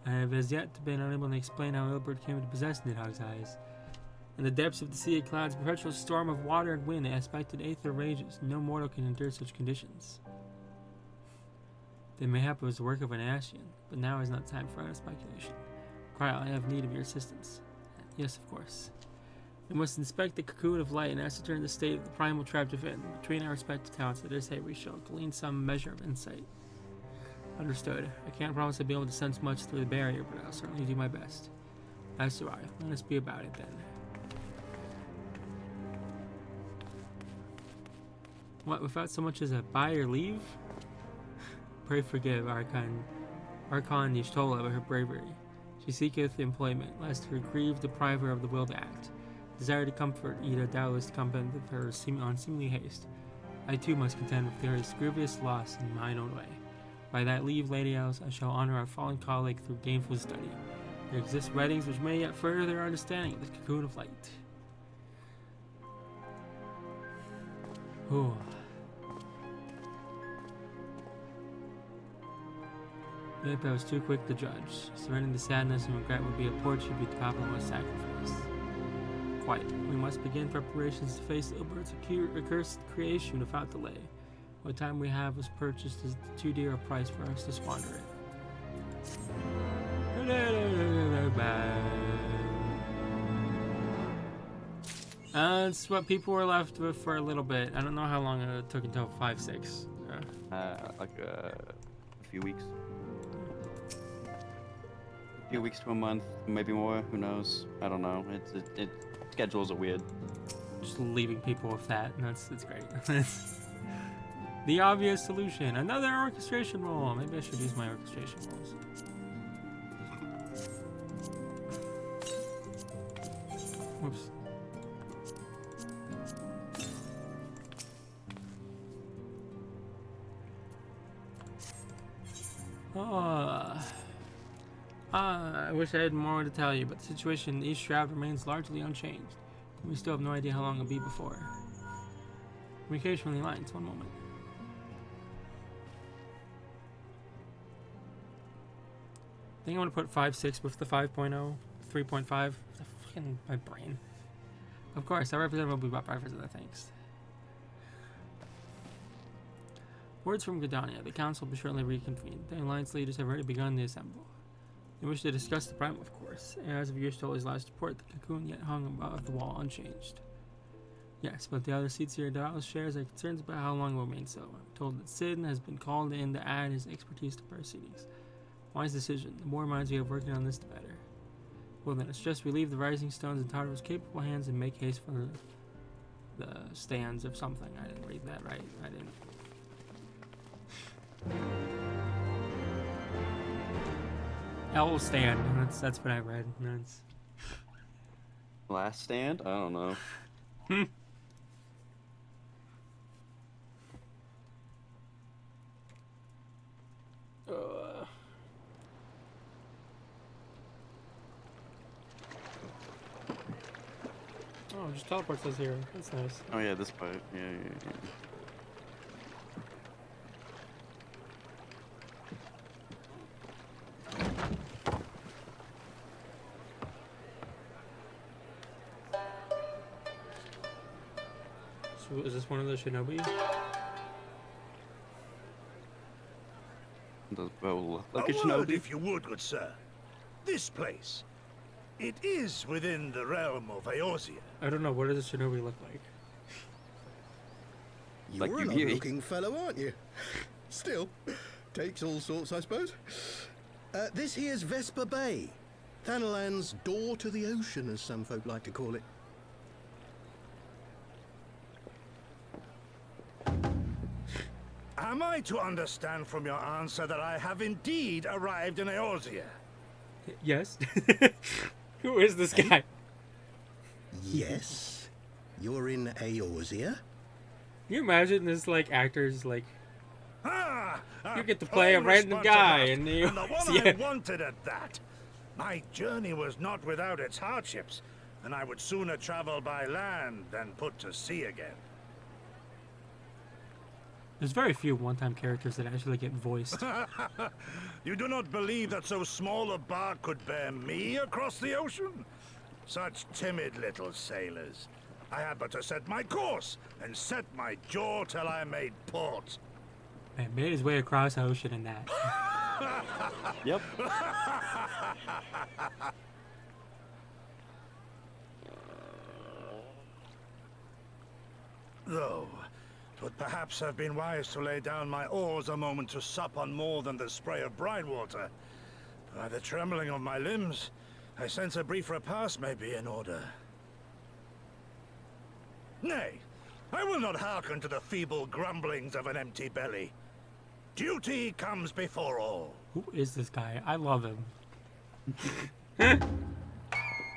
I have as yet been unable to explain how Ilbert came to possess Nidhogg's eyes. In the depths of the sea of clouds, a perpetual storm of water and wind, aspected aether rages. No mortal can endure such conditions. Then mayhap it was the work of an Ascian, but now is not time for honest speculation. Cry, I have need of your assistance. Yes, of course. We must inspect the cocoon of light and ascertain the state of the primal trapped within. Between our respective talents, it is say we shall glean some measure of insight. Understood. I can't promise I'll be able to sense much through the barrier, but I'll certainly do my best. As do I. Let us be about it then. What, without so much as a buy or leave? Pray forgive Archon Y'shtola of her bravery. She seeketh employment, lest her grieve deprive her of the will to act. Desire to comfort Ida doubtless contend with her unseemly haste. I too must contend with her grievous loss in mine own way. By that leave, Lady Alice, I shall honor our fallen colleague through gainful study. There exist writings which may yet further our understanding of the cocoon of light. Ooh. Maybe I was too quick to judge. Surrendering the sadness and regret would be a poor tribute to Papa's sacrifice. Quite. We must begin preparations to face Ilbert's accursed creation without delay. What time we have was purchased is too dear a price for us to squander it. That's what people were left with for a little bit. I don't know how long it took until 5-6. Like a few weeks. A few weeks to a month, maybe more. Who knows? I don't know. Schedules are weird. just leaving people with that, and that's great. The obvious solution. Another orchestration roll. Maybe I should use my orchestration rolls. Whoops. I wish I had more to tell you, but the situation in East Shroud remains largely unchanged. We still have no idea how long it'll be before. Communication from the Alliance, one moment. I think I'm gonna put 5.6 with the 5.0, 3.5. The fucking my brain. Of course, our representative will be by for the thanks. Words from Gridania. The council will be shortly reconvened. The Alliance leaders have already begun to assemble. They wish to discuss the primal, of course. As of your story's last report, the cocoon yet hung above the wall unchanged. Yes, but the other seats here doubtless shares our concerns about how long it will remain so. I'm told that Sid has been called in to add his expertise to proceedings. Wise decision. The more minds we have working on this, the better. Well then, let's just relieve the Rising Stones in Tartar's capable hands and make haste for the stands of something. I didn't read that right. I didn't. Owl stand. That's what I read. That's Last stand? I don't know. Oh, just teleports us here. That's nice. Oh yeah, this part. Yeah. So is this one of the shinobi? Does Bo look like a word, shinobi? if you would, good sir. This place. It is within the realm of Eorzea. I don't know. What does a shinobi look like? You're Like an you, odd-looking fellow, aren't you? Still, takes all sorts, I suppose. This here's Vesper Bay. Thanalan's door to the ocean, as some folk like to call it. Am I to understand from your answer that I have indeed arrived in Eorzea? Yes. Who is this guy? Yes. You're in Eorzea? Can you imagine this, like, actors, like... Ah! You get to play a random guy, and you... And the one I wanted at that. My journey was not without its hardships, and I would sooner travel by land than put to sea again. There's very few one-time characters that actually get voiced. You do not believe that so small a bark could bear me across the ocean? Such timid little sailors. I had but to set my course and set my jaw till I made port. Man, made his way across the ocean in that. Yep. Though, it would perhaps have been wise to lay down my oars a moment to sup on more than the spray of brine water. By the trembling of my limbs, I sense a brief repast may be in order. Nay, I will not hearken to the feeble grumblings of an empty belly. Duty comes before all. Who is this guy? I love him.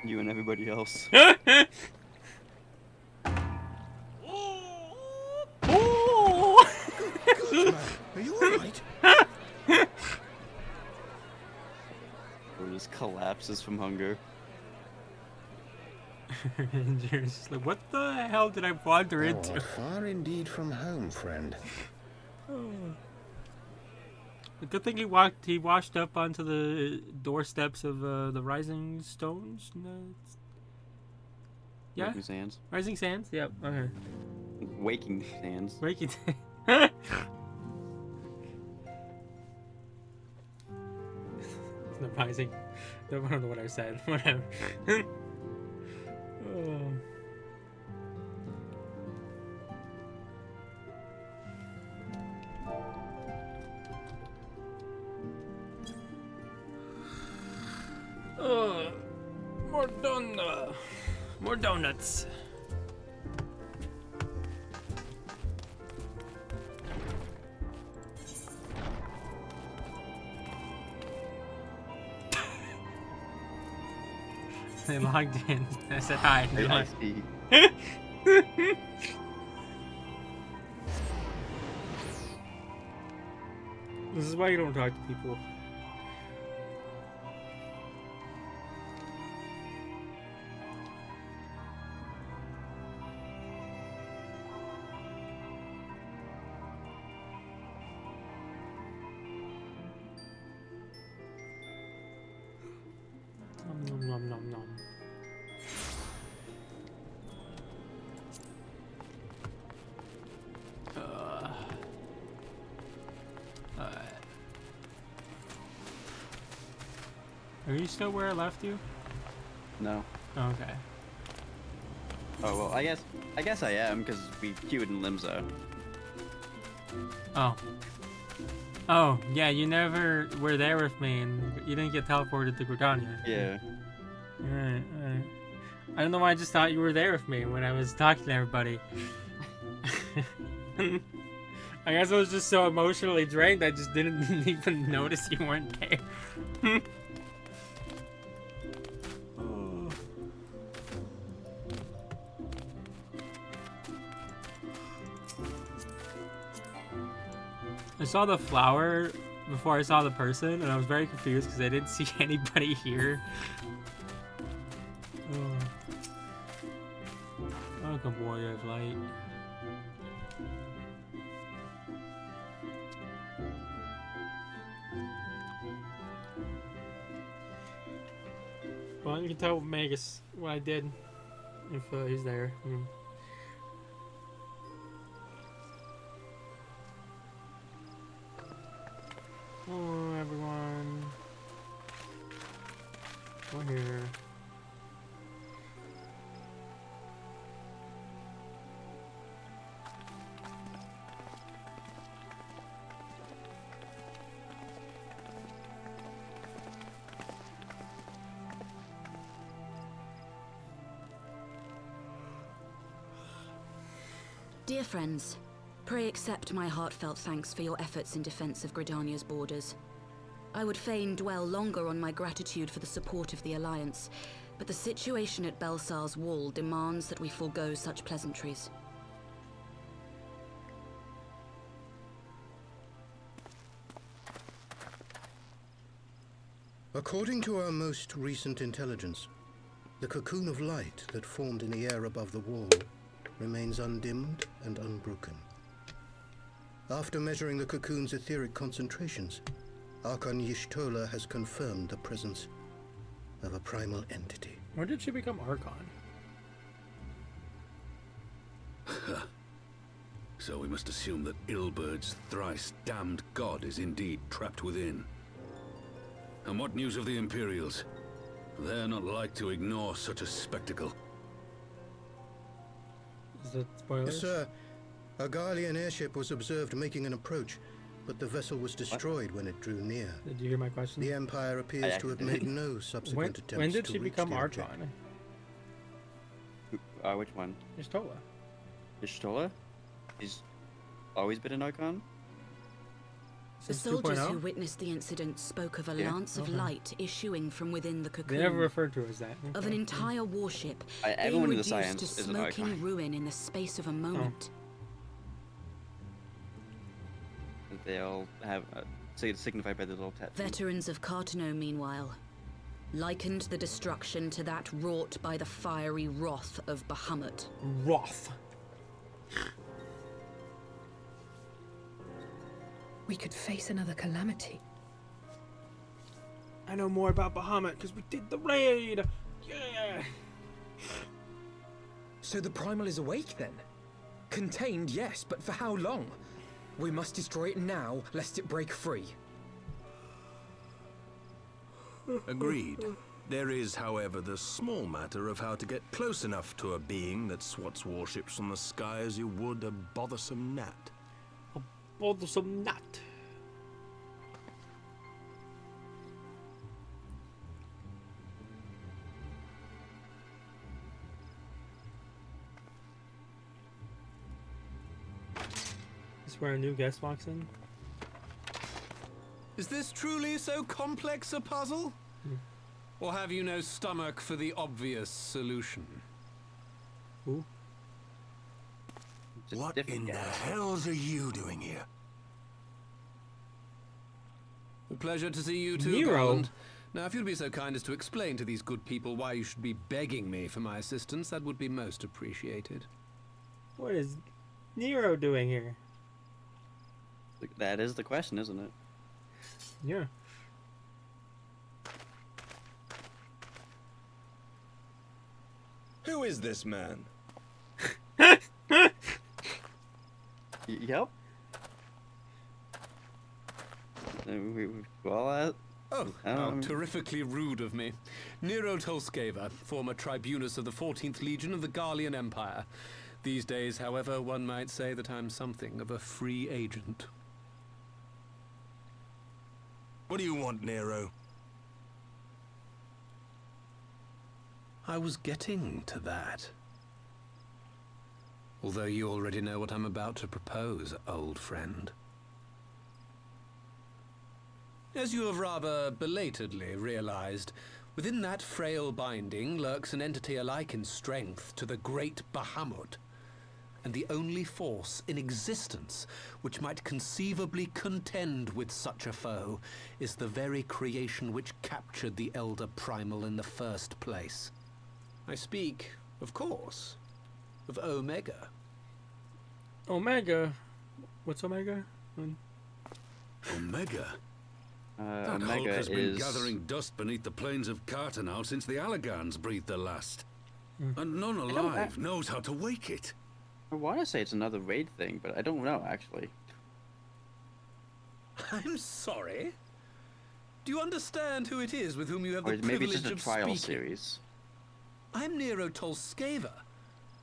You and everybody else. Are you alright? Or just collapses from hunger. And you're just like, what the hell did I wander into? Far indeed from home, friend. A good thing he washed up onto the doorsteps of the Rising Stones. No, yeah, Waking Sands. Rising Sands. Yep. Okay. Waking Sands. Waking. The Rising. I don't know what I said. Whatever. More donuts. They logged in. I said hi. I see. This is why you don't talk to people. Nom nom nom nom. Are you still where I left you? No. Oh, okay. Oh well, I guess I am because we queued in Limsa. Oh. Oh, yeah, you never were there with me and you didn't get teleported to Gridania. Yeah. Alright. I don't know why I just thought you were there with me when I was talking to everybody. I guess I was just so emotionally drained I just didn't even notice you weren't there. I saw the flower before I saw the person, and I was very confused because I didn't see anybody here. Welcome, Warrior of Light. Well, you can tell Magus what I did if he's there. Hello, everyone. We're here. Dear friends, pray accept my heartfelt thanks for your efforts in defense of Gridania's borders. I would fain dwell longer on my gratitude for the support of the Alliance, but the situation at Baelsar's wall demands that we forego such pleasantries. According to our most recent intelligence, the cocoon of light that formed in the air above the wall remains undimmed and unbroken. After measuring the cocoon's etheric concentrations, Archon Y'shtola has confirmed the presence of a primal entity. When did she become Archon? So we must assume that Ilbert's thrice damned god is indeed trapped within. And what news of the Imperials? They're not like to ignore such a spectacle. Is that spoilers? Yes, sir. A Garlean airship was observed making an approach, but the vessel was destroyed when it drew near. Did you hear my question? The Empire appears to have made no subsequent attempts to When did she reach become the Archon? Which one? Y'shtola. Y'shtola? He's always been an Archon? The soldiers who witnessed the incident spoke of a lance of light issuing from within the cocoon. They never referred to it as that. Of an entire warship everyone being in the reduced science to is an smoking Archon. ruin in the space of a moment. They all have, signified by the little tattoo. Veterans of Cartano, meanwhile, likened the destruction to that wrought by the fiery wrath of Bahamut. Wrath. We could face another calamity. I know more about Bahamut because we did the raid. Yeah. So the primal is awake then? Contained, yes, but for how long? We must destroy it now, lest it break free. Agreed. There is, however, the small matter of how to get close enough to a being that swats warships from the sky as you would a bothersome gnat. Bothersome gnat. Is where a new guest walks in? Is this truly so complex a puzzle? Or have you no stomach for the obvious solution? Who? What in the hells are you doing here? A pleasure to see you too, Nero. Garland. Now, if you'd be so kind as to explain to these good people why you should be begging me for my assistance, that would be most appreciated. What is Nero doing here? That is the question, isn't it? Yeah. Who is this man? Yep. Well, Oh, how terrifically rude of me. Nero Tolskeva, former tribunus of the 14th Legion of the Garlean Empire. These days, however, one might say that I'm something of a free agent. What do you want, Nero? I was getting to that. Although you already know what I'm about to propose, old friend. As you have rather belatedly realized, within that frail binding lurks an entity alike in strength to the great Bahamut, and the only force in existence which might conceivably contend with such a foe is the very creation which captured the Elder Primal in the first place. I speak, of course, of Omega. Omega? What's Omega? Omega? That Hulk Omega has been is gathering dust beneath the plains of Cartanal since the Allagans breathed their last. And none alive knows how to wake it. I want to say it's another raid thing, but I don't know, actually. I'm sorry? Do you understand who it is with whom you have Or the maybe privilege it's just a of trial speaking? series. I'm Nero Tolskeva,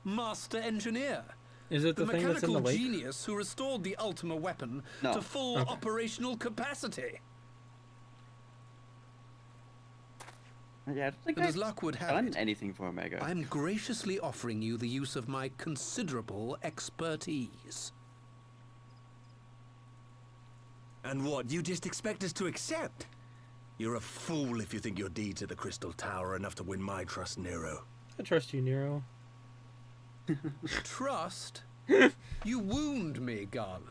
master engineer. Is it the thing that's in the mechanical lake? genius who restored the Ultima weapon No. to full Okay. operational capacity. Yeah, I don't think And as I've luck would have done it, anything for Omega. I'm graciously offering you the use of my considerable expertise. And what, you just expect us to accept? You're a fool if you think your deeds at the Crystal Tower are enough to win my trust, Nero. I trust you, Nero. Trust? You wound me, Garland.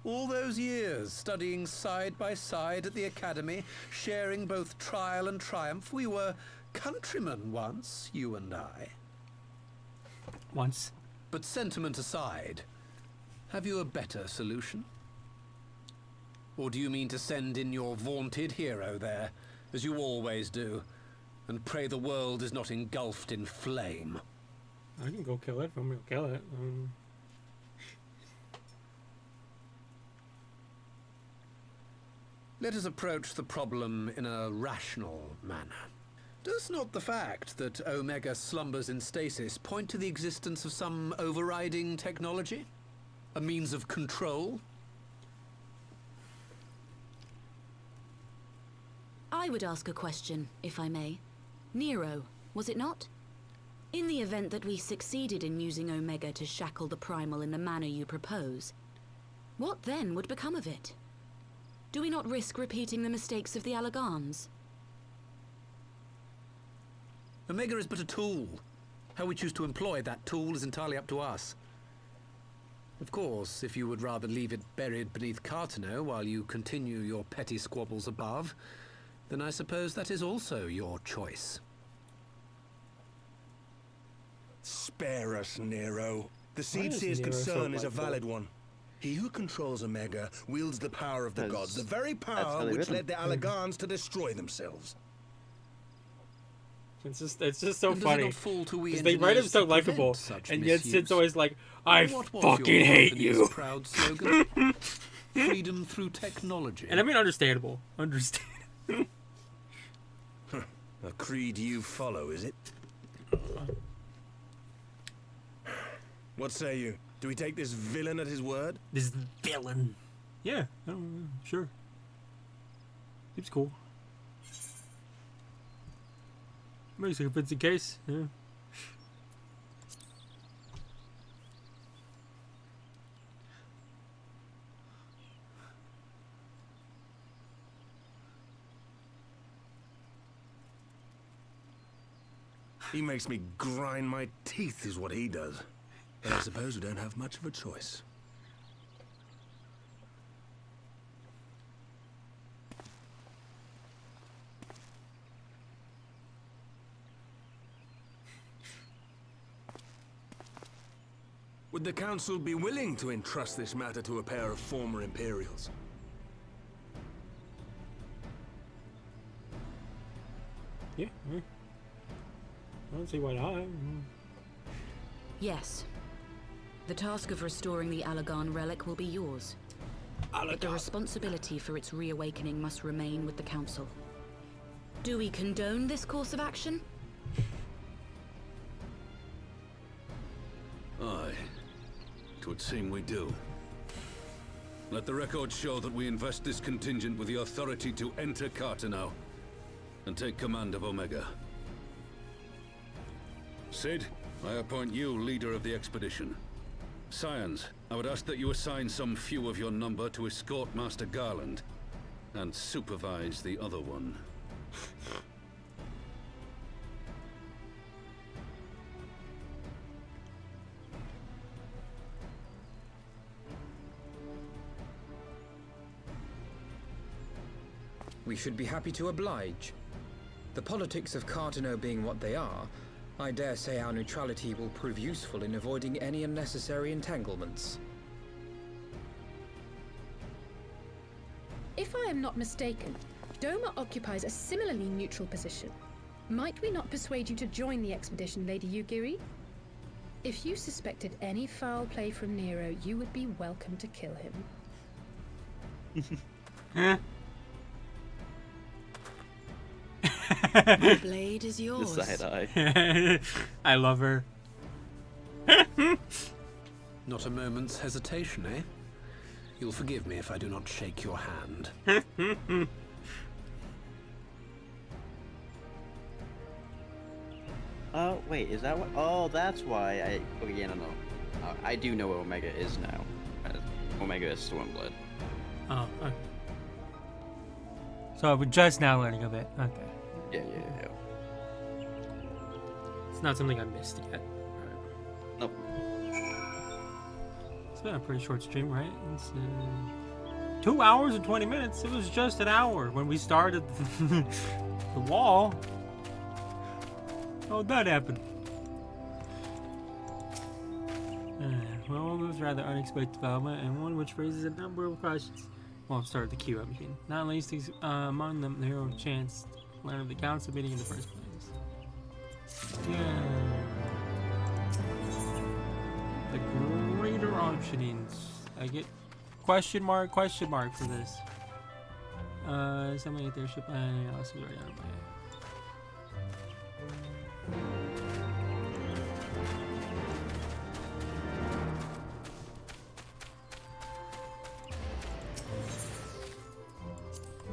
All those years studying side by side at the Academy, sharing both trial and triumph, we were countrymen once, you and I. Once. But sentiment aside, have you a better solution? Or do you mean to send in your vaunted hero there, as you always do, and pray the world is not engulfed in flame? I can go kill it if I'm gonna kill it. Let us approach the problem in a rational manner. Does not the fact that Omega slumbers in stasis point to the existence of some overriding technology? A means of control? I would ask a question, if I may. Nero, was it not? In the event that we succeeded in using Omega to shackle the Primal in the manner you propose, what then would become of it? Do we not risk repeating the mistakes of the Allagans? Omega is but a tool. How we choose to employ that tool is entirely up to us. Of course, if you would rather leave it buried beneath Cartano while you continue your petty squabbles above, then I suppose that is also your choice. Spare us, Nero. The Why is Seedseer's Nero so concern is a likable? valid one. He who controls Omega wields the power of the That's- gods, the very that's how power they which written. led the Allagans to destroy themselves. It's just so And does it funny. not fall to we 'Cause they write him engineers so to prevent likable, such and yet misuse? Sid's always like, I What was fucking your hate company's you. proud slogan? Freedom through technology. And I mean, understandable. A creed you follow, is it? What say you? Do we take this villain at his word? This villain. Yeah, sure. Seems cool. Makes a convincing case. Yeah. He makes me grind my teeth, is what he does. But I suppose we don't have much of a choice. Would the Council be willing to entrust this matter to a pair of former Imperials? Yeah. I don't see why not. Yes. The task of restoring the Allagan relic will be yours. But the responsibility for its reawakening must remain with the Council. Do we condone this course of action? Aye. It would seem we do. Let the record show that we invest this contingent with the authority to enter Carteneau and take command of Omega. Sid, I appoint you leader of the expedition. Scions, I would ask that you assign some few of your number to escort Master Garland and supervise the other one. We should be happy to oblige. The politics of Carteneau being what they are, I dare say our neutrality will prove useful in avoiding any unnecessary entanglements. If I am not mistaken, Doma occupies a similarly neutral position. Might we not persuade you to join the expedition, Lady Ugiri? If you suspected any foul play from Nero, you would be welcome to kill him. The blade is yours. The side eye. I love her. Not a moment's hesitation, eh? You'll forgive me if I do not shake your hand. Oh, wait, is that what? Oh, that's why I. Oh, yeah, no. I do know what Omega is now. Omega is Stormblood. Oh, okay. So we're just now learning of it. Okay. Yeah. It's not something I missed yet. Nope. It's been a pretty short stream, right? It's 2 hours and 20 minutes. It was just an hour when we started the wall. Oh, that happened. Well, it was rather unexpected development, and one which raises a number of questions. Well, start the queue, I mean. Not least among them, the hero chance to learn of the council meeting in the first place. Yeah. The Greater Obeisance. I get question mark for this. Somebody at their ship and also already on my.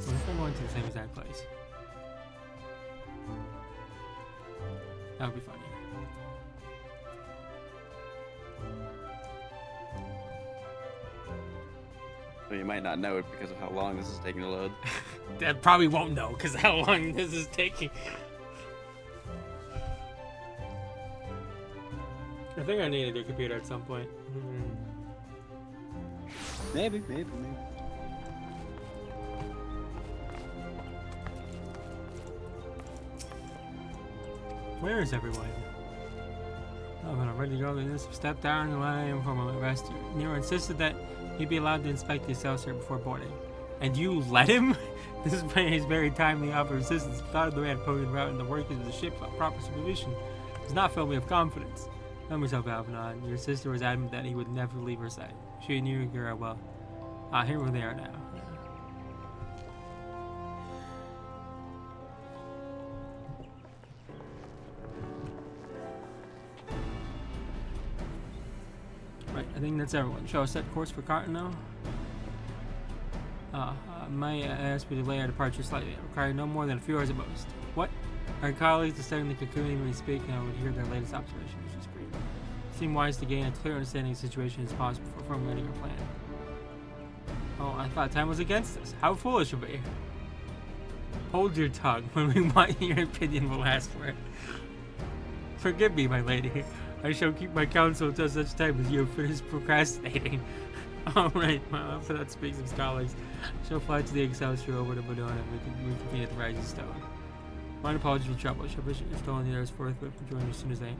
What if I'm going to the same exact place? That would be funny. Well, you might not know it because of how long this is taking to load. That probably won't know because of how long this is taking. I think I need a new computer at some point. Maybe. Where is everyone? Oh, when I'm ready to go, this step down the line from a rest. Nero insisted that he'd be allowed to inspect the Excelsior before boarding. And you let him? This is his very timely offer of assistance. Thought of the man poking around in the workings of the ship without proper supervision does not fill me with confidence. Tell myself, Alvanon, your sister was adamant that he would never leave her side. She knew Gyr well. Here they are now. Right, I think that's everyone. Shall I set course for Carteneau? May I ask you to delay our departure slightly? It required no more than a few hours at most. What? Our colleagues are studying the cocoon when we speak, and I would hear their latest observations, which is great. It seemed wise to gain a clear understanding of the situation as possible before formulating our plan. Oh, I thought time was against us. How foolish of me. Hold your tongue. When we want your opinion, we'll ask for it. Forgive me, my lady. I shall keep my counsel until such time as you have finished procrastinating. Alright, well, after that speaks of scholars, shall fly to the Excelsior over to Madonna and reconvene at the Rising Stone. My apologies for trouble. Shall visit your stone leaders forthwith for joining you as soon as I am.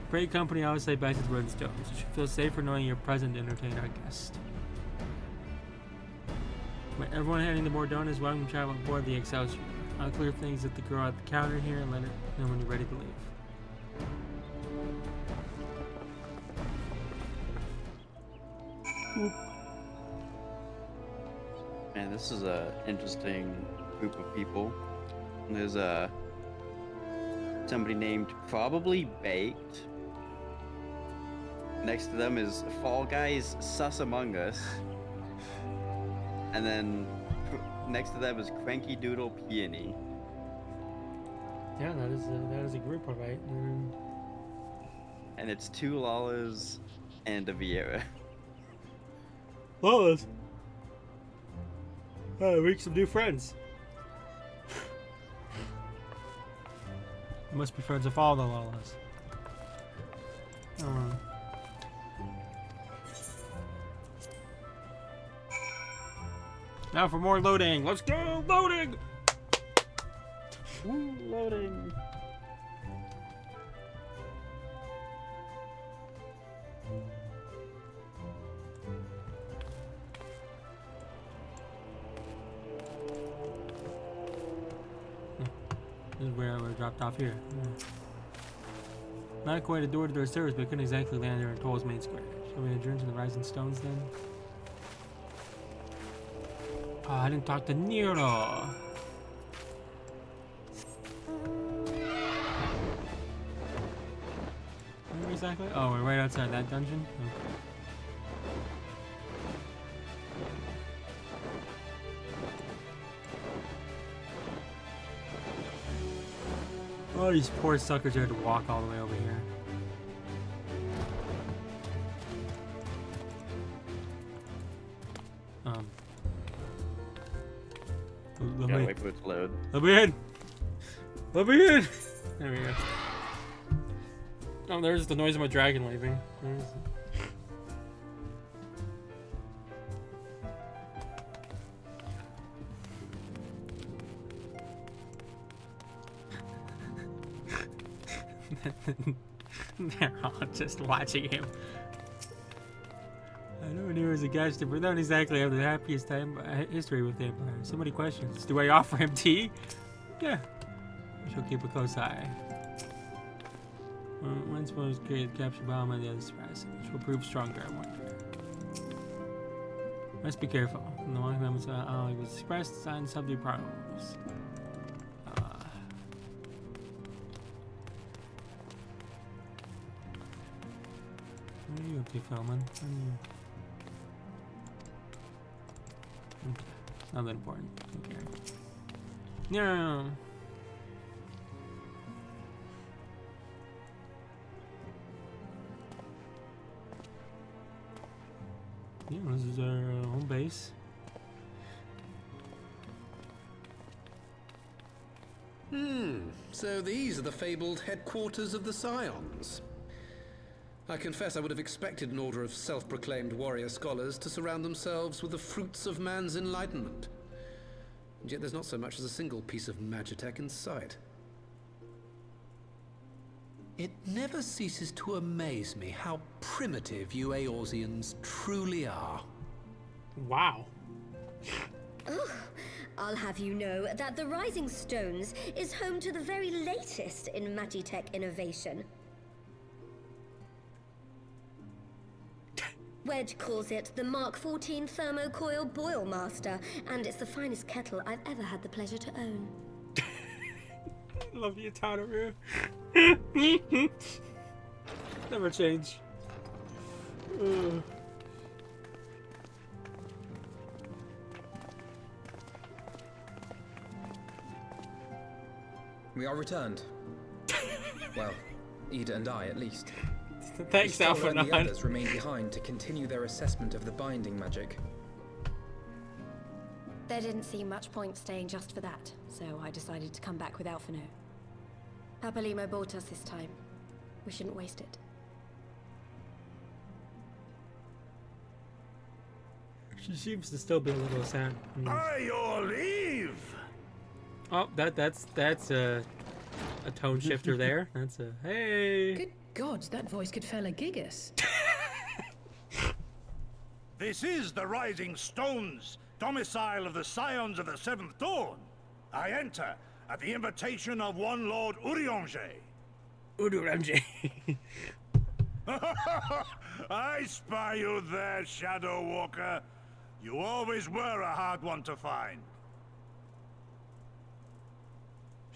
Great company, I will say back to the Runestone. You should feel safer knowing you're present to entertain our guest. When everyone heading to Mordona is welcome to travel aboard the Excelsior. I'll clear things at the girl at the counter here and let her know when you're ready to leave. Man, this is a interesting group of people. There's somebody named probably Baked. Next to them is Fall Guys Sus Among Us. And then next to them is Cranky Doodle Peony. Yeah, that is a group, alright. And it's 2 Lalas and a Vieira. Lalas? Oh, make some new friends. You must be friends with all the Lalas. Oh. Now for more loading. Let's go! Loading! Woo, loading. This is where we're dropped off here. Not quite a door-to-door service, but couldn't exactly land there in Toll's main square. Shall we adjourn to the Rising Stones then? Oh, I didn't talk to Nero. Where exactly? Oh, we're right outside that dungeon? Okay. Oh, these poor suckers had to walk all the way over here. Gotta wait for it to load. Let me in! Let me in! There we go. Oh, there's the noise of my dragon leaving. They're all just watching him. I know he was a gangster, but not exactly have the happiest time history with the Empire. So many questions. Do I offer him tea? Yeah. I shall keep a close eye. When suppose created capture bomb on the other surprise, which will prove stronger, I wonder. Must be careful. In the long moments it was expressed and subdue problems. What are you up to, Feldman? Okay. Not that important. Don't care. No. Yeah, this is our home base. So these are the fabled headquarters of the Scions. I confess I would have expected an order of self-proclaimed warrior scholars to surround themselves with the fruits of man's enlightenment. And yet there's not so much as a single piece of magitech in sight. It never ceases to amaze me how primitive you Eorzeans truly are. Wow. Oh, I'll have you know that the Rising Stones is home to the very latest in magitech innovation. Wedge calls it the Mark 14 Thermocoil Boil Master, and it's the finest kettle I've ever had the pleasure to own. Love you, Tanaru. Never change. We are returned. Well, Ida and I, at least. Thanks, Alpha and the others remain behind to continue their assessment of the binding magic. There didn't seem much point staying just for that, so I decided to come back with Alphino. Papalimo bought us this time. We shouldn't waste it. She seems to still be a little sad. By your leave. Oh, that's a tone shifter there. That's a hey. Good gods, that voice could fell a gigas. This is the Rising Stones, domicile of the Scions of the Seventh Dawn. I enter at the invitation of one Lord Urianger. Urianger. I spy you there, Shadow Walker. You always were a hard one to find.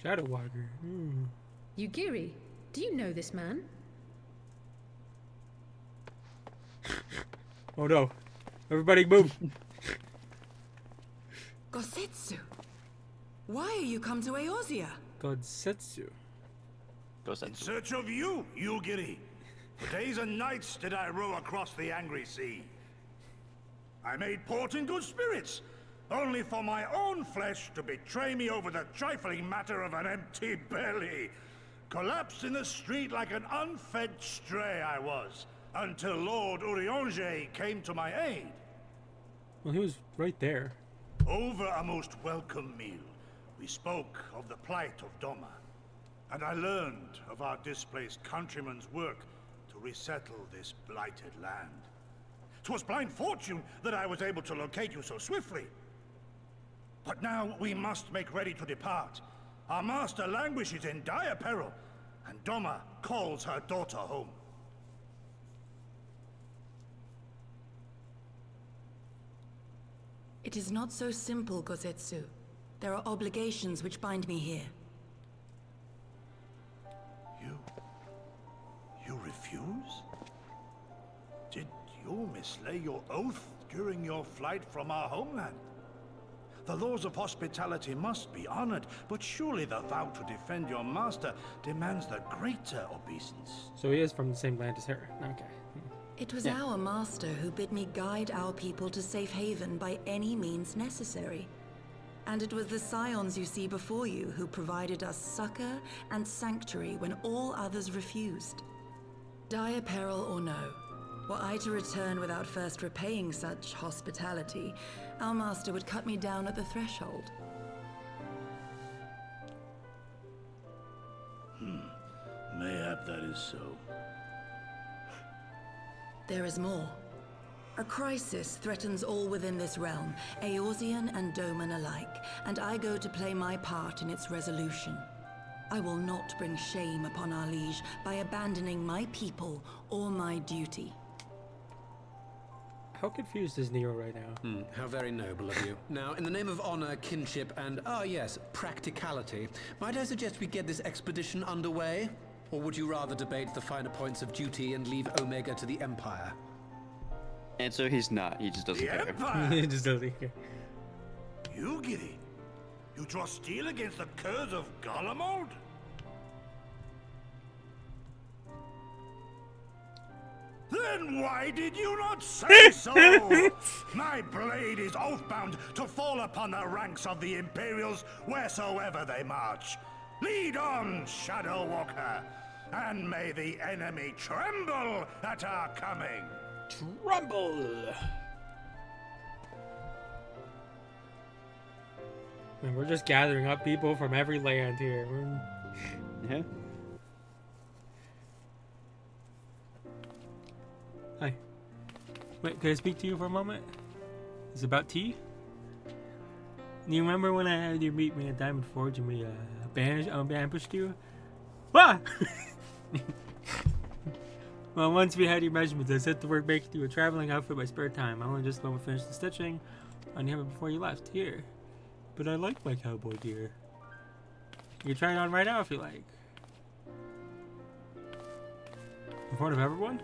Shadow Walker. Gyr, do you know this man? Oh no. Everybody move. Gosetsu, why are you come to Eorzea? Godsetsu. In search of you, Yugiri. For days and nights did I row across the angry sea. I made port in good spirits, only for my own flesh to betray me over the trifling matter of an empty belly. Collapsed in the street like an unfed stray I was, until Lord Urianger came to my aid. Well, he was right there. Over a most welcome meal, we spoke of the plight of Doma, and I learned of our displaced countrymen's work to resettle this blighted land. 'Twas blind fortune that I was able to locate you so swiftly. But now we must make ready to depart. Our master languishes in dire peril, and Doma calls her daughter home. It is not so simple, Gosetsu. There are obligations which bind me here. You refuse? Did you mislay your oath during your flight from our homeland? The laws of hospitality must be honored, but surely the vow to defend your master demands the Greater Obeisance. So he is from the same land as her. Okay. It was our master who bid me guide our people to safe haven by any means necessary. And it was the Scions you see before you who provided us succor and sanctuary when all others refused. Dire peril or no, were I to return without first repaying such hospitality, our master would cut me down at the threshold. Mayhap that is so. There is more. A crisis threatens all within this realm, Eorzean and Doman alike, and I go to play my part in its resolution. I will not bring shame upon our liege by abandoning my people or my duty. How confused is Nero right now? How very noble of you. Now, in the name of honor, kinship, and, yes, practicality, might I suggest we get this expedition underway? Or would you rather debate the finer points of duty and leave Omega to the Empire? And so he's not. He just doesn't The care. Empire? He just doesn't care. You, Giddy? You draw steel against the curse of Garlemald? Then why did you not say so? My blade is oathbound to fall upon the ranks of the Imperials wheresoever they march. Lead on, Shadow Walker, and may the enemy tremble at our coming. Tremble! Man, we're just gathering up people from every land here. Yeah. Hi. Wait, can I speak to you for a moment? Is it about tea? Do you remember when I had you meet me at Diamond Forge and we ambushed you? Ah! Well, once we had your measurements, I set to work making you a traveling outfit by spare time. I only just about finished the stitching on him before you left. Here. But I like my cowboy gear. You can try it on right now if you like. In front of everyone?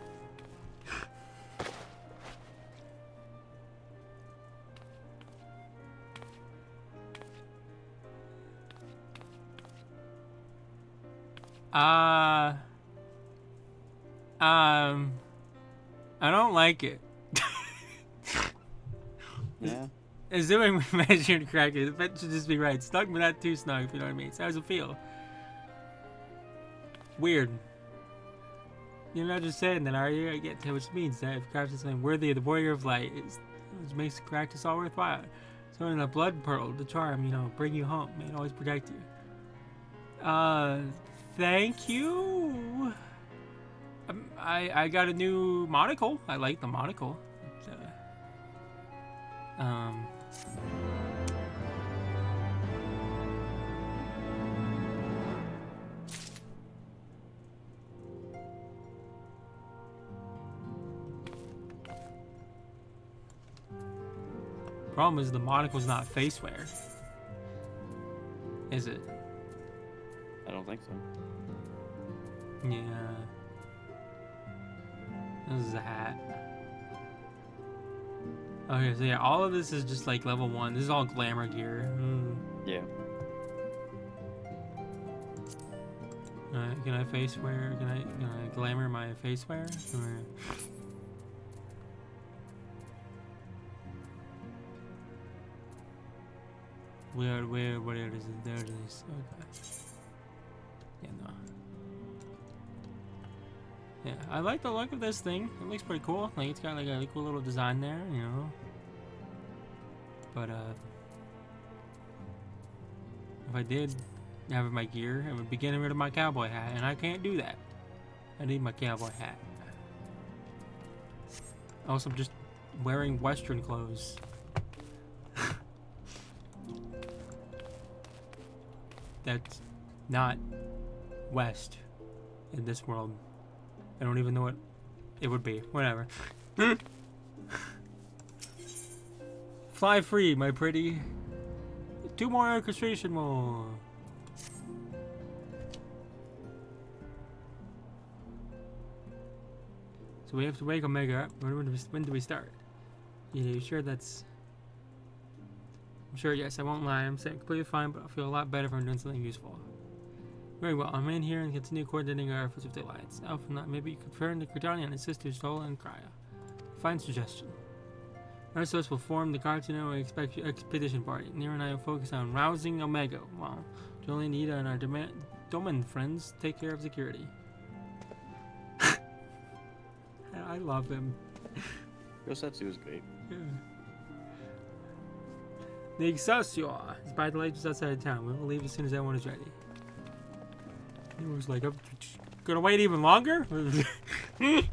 I don't like it. Yeah. Assuming we measured correctly, the fit should just be right. Snug but not too snug, if you know what I mean. So how does it feel? Weird. You're not just saying that, are you? I get which means that if crafting something worthy of the warrior of light, which makes the practice all worthwhile. So in a blood pearl, the charm, you know, bring you home, may it always protect you. Thank you. I got a new monocle. I like the monocle. Problem is the monocle's not face wear. Is it? I don't think so. Yeah. This is a hat. Okay, so yeah, all of this is just like level 1. This is all glamour gear. Yeah. Alright, can I face wear? Can I glamour my face wear? Or... Where is it? There it is. Okay. Yeah, no. Yeah, I like the look of this thing. It looks pretty cool. Like, it's got like a cool little design there, you know. But, if I did have my gear, I would be getting rid of my cowboy hat, and I can't do that. I need my cowboy hat. Also, I'm just wearing Western clothes. That's not West in this world. I don't even know what it would be. Whatever. Fly free, my pretty. 2 more orchestration more. So we have to wake Omega up. When do we start? You sure that's... I'm sure, yes, I won't lie. I'm saying completely fine, but I'll feel a lot better if I'm doing something useful. Very well, I'm in here and continue coordinating our efforts with the Alliance. Alpha, not maybe you could turn to Gridania and his sisters, Tola and Krya. Fine suggestion. The rest of us will form the Cartino Expedition Party. Nero and I will focus on rousing Omega, while Jolie, Nita, and our Doman friends take care of security. I love him. Yosetsu is great. Yeah. The Excelsior is by the lake just outside of town. We will leave as soon as everyone is ready. He was like, I'm gonna wait even longer? You're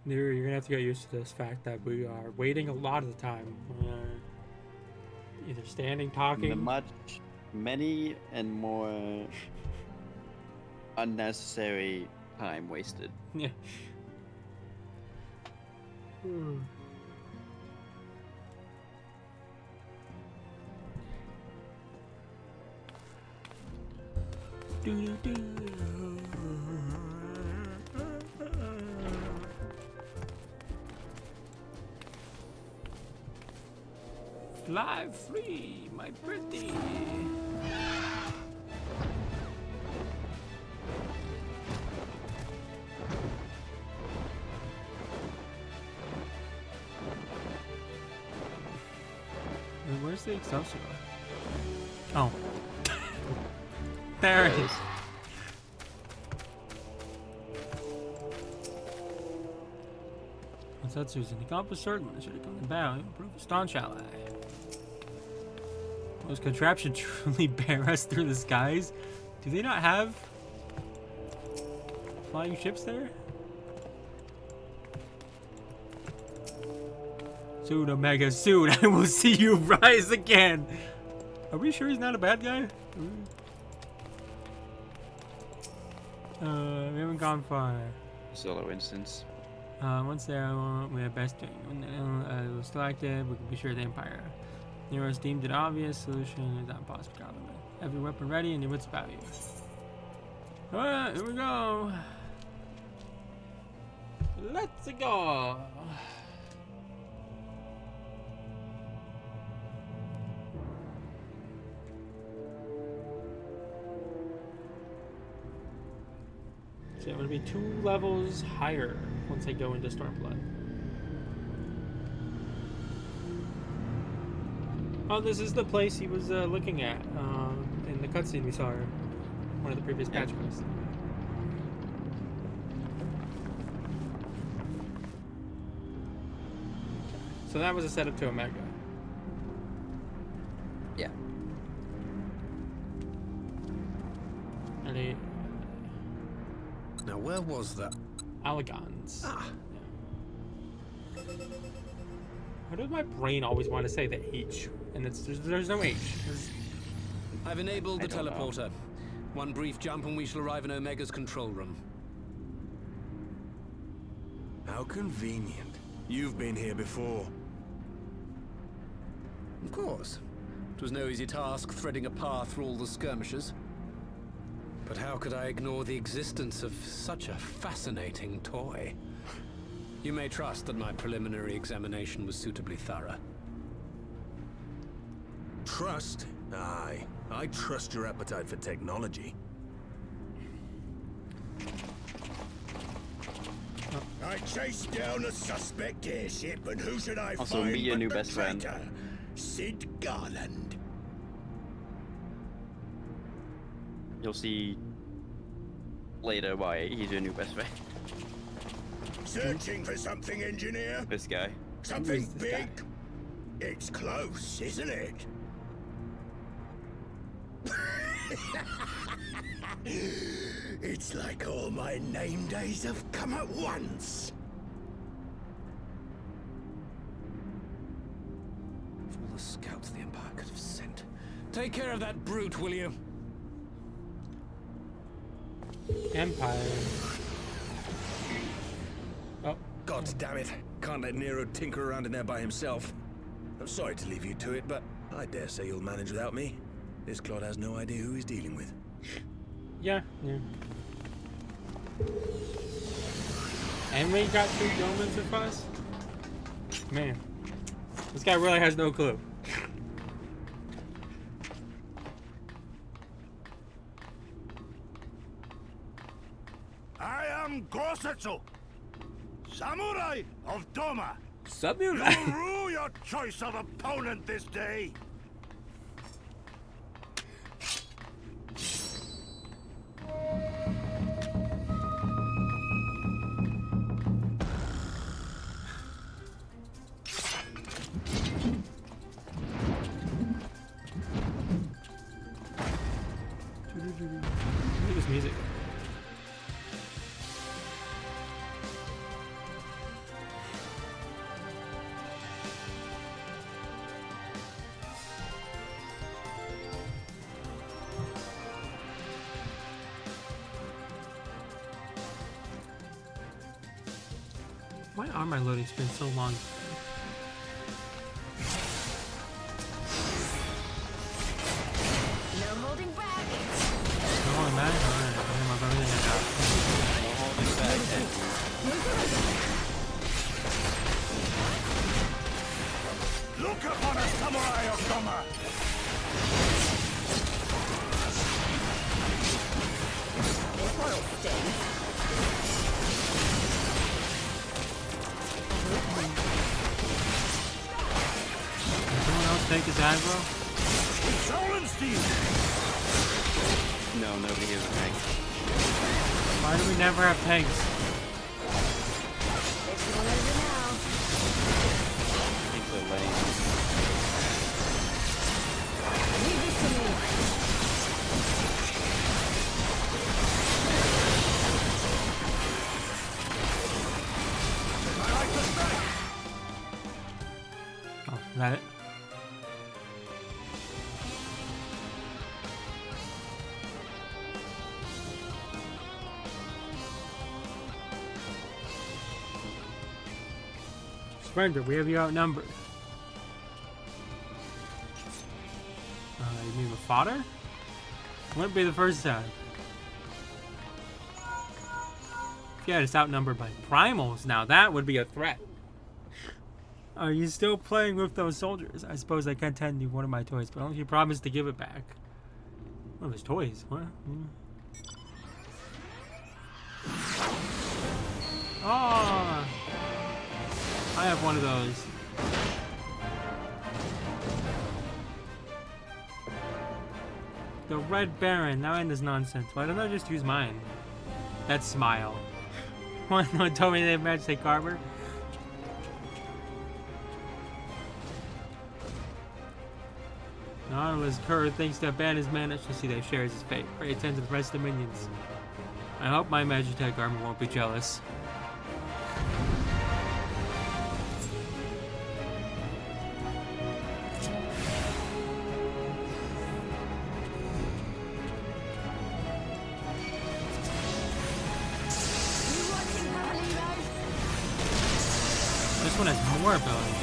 gonna have to get used to this fact that we are waiting a lot of the time. We are either standing, talking. Many and more unnecessary time wasted. Yeah. Fly free, my pretty. Where's the Excelsior? Oh. There it is. What's that, Susan? Accomplished certain. I should have come to battle. Prove a staunch ally. Those contraptions truly bear us through the skies. Do they not have flying ships there? Soon, Omega, soon I will see you rise again. Are we sure he's not a bad guy? We haven't gone far. Solo instance. Once there, we have best doing. When we're still active, we can be sure of the Empire. Nero's deemed an obvious solution is not possible. Have your weapon ready and your wits about you. Alright, here we go. Let's go. So I'm going to be 2 levels higher once I go into Stormblood. Oh, this is the place he was looking at in the cutscene we saw, one of the previous patch quests. So that was a setup to Omega. Yeah. And he... Now, where was that? Allegons. Ah. Yeah. Why does my brain always want to say the H? And there's no H. I've enabled the teleporter. One brief jump and we shall arrive in Omega's control room. How convenient. You've been here before. Of course. It was no easy task threading a path through all the skirmishes. But how could I ignore the existence of such a fascinating toy? You may trust that my preliminary examination was suitably thorough. Trust? Aye. I trust your appetite for technology. I chased down a suspect airship, and who should I also, find meet your but new the best friend. traitor, Sid Garland. You'll see later why he's your new best friend. Searching for something, engineer? This guy. Something big? It's close, isn't it? It's like all my name days have come at once. For all the scouts the Empire could have sent. Take care of that brute, will you? Empire. Oh. God damn it. Can't let Nero tinker around in there by himself. I'm sorry to leave you to it, but I dare say you'll manage without me. This clod has no idea who he's dealing with. Yeah. And we got 2 yeomans with us? Man. This guy really has no clue. I am Gosetsu, Samurai of Doma. Samurai? You'll rue your choice of opponent this day. Look at this music. Why are my loading screens so long? No holding back. No holding back? Alright, I have everything I got. No holding back. Look upon a samurai of Doma. This one'll sting. Can someone else take his aggro? No, nobody has a tank. Why do we never have tanks? Tanks are lame. Leave this to me. Oh, is that it? Surrender, we have you outnumbered. You mean with fodder? Wouldn't be the first time. If you had us outnumbered by primals, now that would be a threat. Are you still playing with those soldiers? I suppose I can't hand you one of my toys, but only if you promise to give it back. One of his toys? What? Oh! I have one of those. The Red Baron. Now end this nonsense. Why don't I just use mine? That smile. One told me they match the Carver. Nautilus Kerr thinks that Ban has managed to see that shares his fate. Pray attention to the rest of the minions. I hope my Magitech armor won't be jealous. This one has more ability.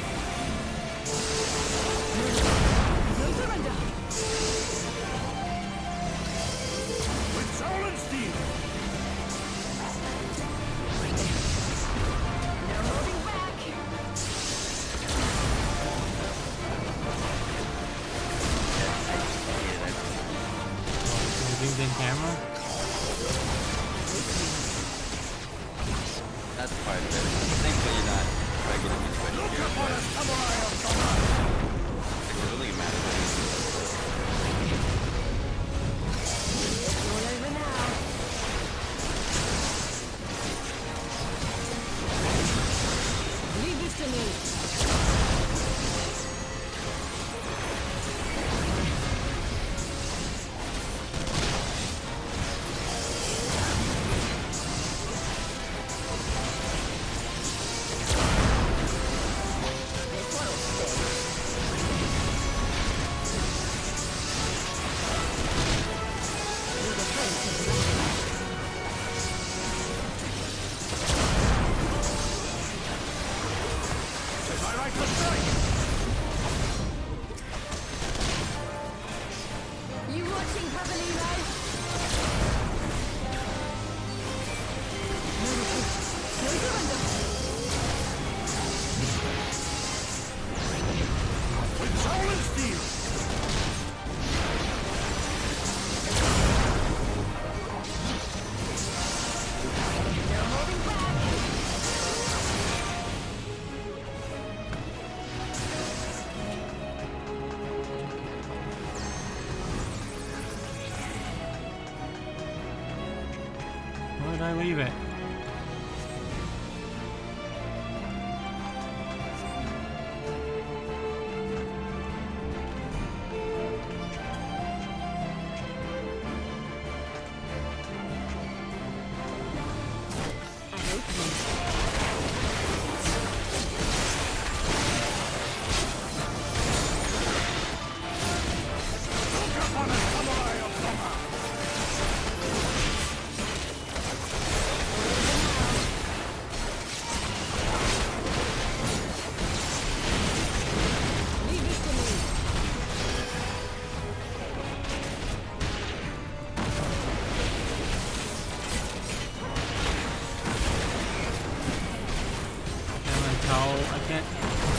Zoomed in camera. That's part of it. Thankfully you're not regular me switch here. It really matters. Leave this to me. Where did I leave it?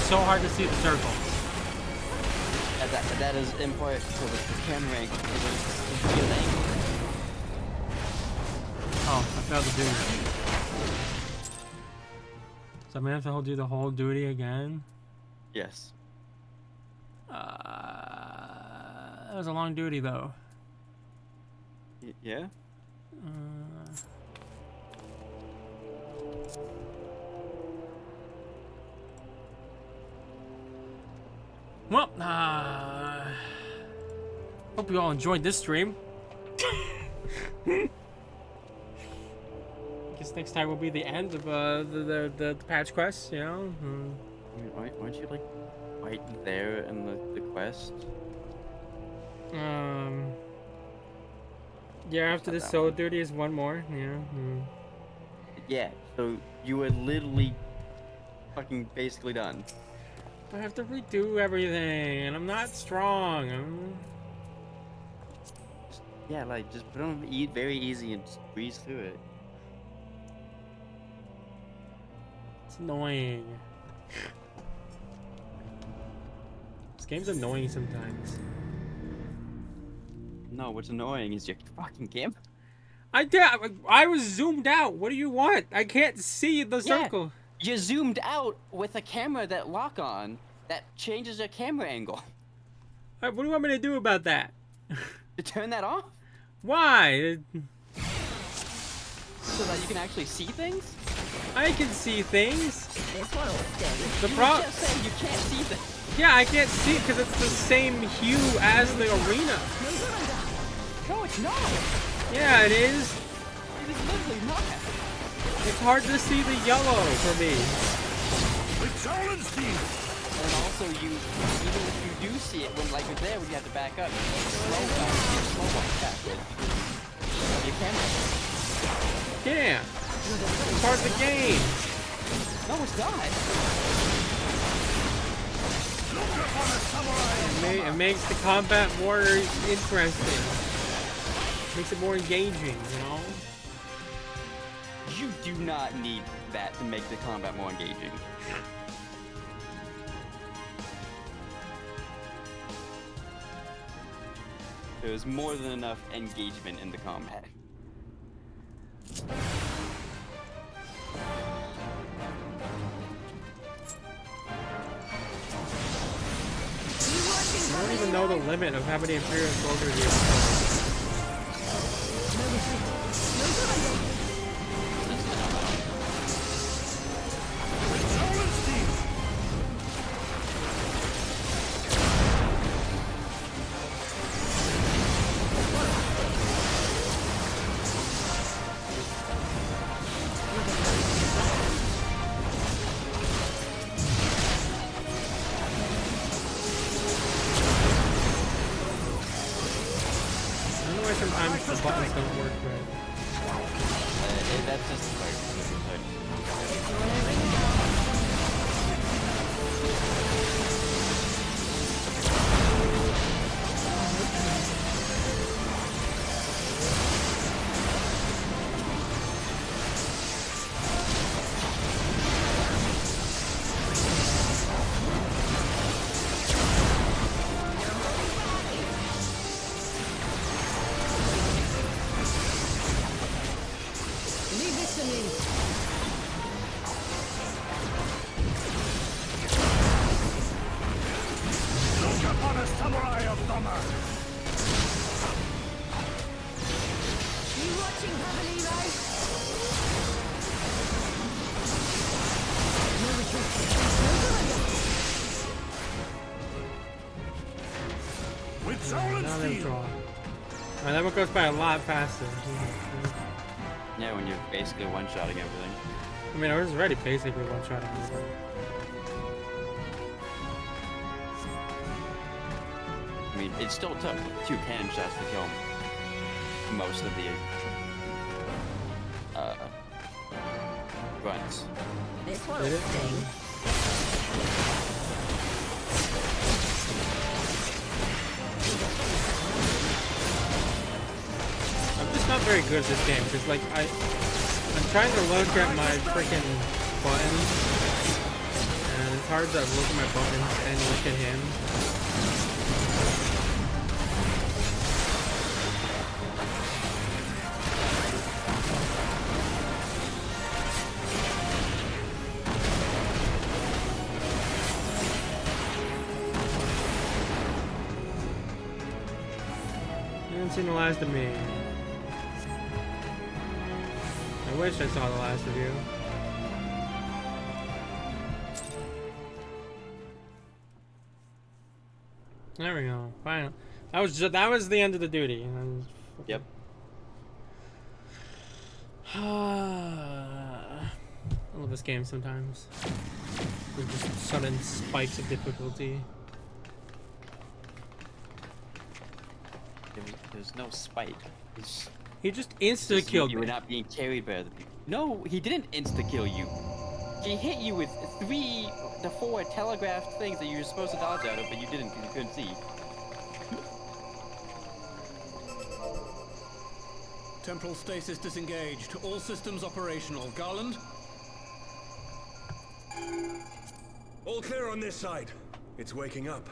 So hard to see the circle. That is important for the camera angle. Field angle. Oh, I failed to do that. So I'm gonna have to do the whole duty again? Yes. That was a long duty though. Yeah? Well, hope you all enjoyed this stream. I guess next time will be the end of the patch quest, you know? Why don't you like right there in the quest? Yeah, after this solo duty is one more, yeah. Yeah, so you were literally fucking basically done. I have to redo everything, and I'm not strong. Yeah, like, just put on very easy and just breeze through it. It's annoying. This game's annoying sometimes. No, what's annoying is your fucking camera. I was zoomed out. What do you want? I can't see the circle. You're zoomed out with a camera that lock on that changes your camera angle. Alright, what do you want me to do about that? To turn that off? Why? So that you can actually see things? I can see things. This one will stay. The problem. Just saying you can't see things. Yeah, I can't see it because it's the same hue as the arena. No, it's not. Yeah, it is. It is literally not. It's hard to see the yellow for me. And also, even if you do see it, when like you're there, when you have to back up, slow walk backwards. You can. Yeah. It's part of the game. No, it's not. It makes the combat more interesting. Makes it more engaging, you know? You do not need that to make the combat more engaging. There's more than enough engagement in the combat. I don't even know the limit of how many Imperial soldiers you have. Sometimes the buttons don't work right. That's just And that one goes by a lot faster. Yeah, when you're basically one-shotting everything. I mean, I was already basically one-shotting everything. I mean, it still took 2 cannon shots to kill most of the grunts. This one will sting. Not very good at this game because like I'm trying to look at my freaking buttons and it's hard to look at my buttons and look at him. You haven't seen the last of me. I wish I saw the last of you. There we go. Final. That was the end of the duty. Yep. I love this game sometimes. With just sudden spikes of difficulty. There's no spike. He just insta-killed me. You were not being carried by other people. No, he didn't insta-kill you. He hit you with 3 to 4 telegraphed things that you were supposed to dodge out of, but you didn't because you couldn't see. Temporal stasis disengaged. All systems operational. Garland? All clear on this side. It's waking up.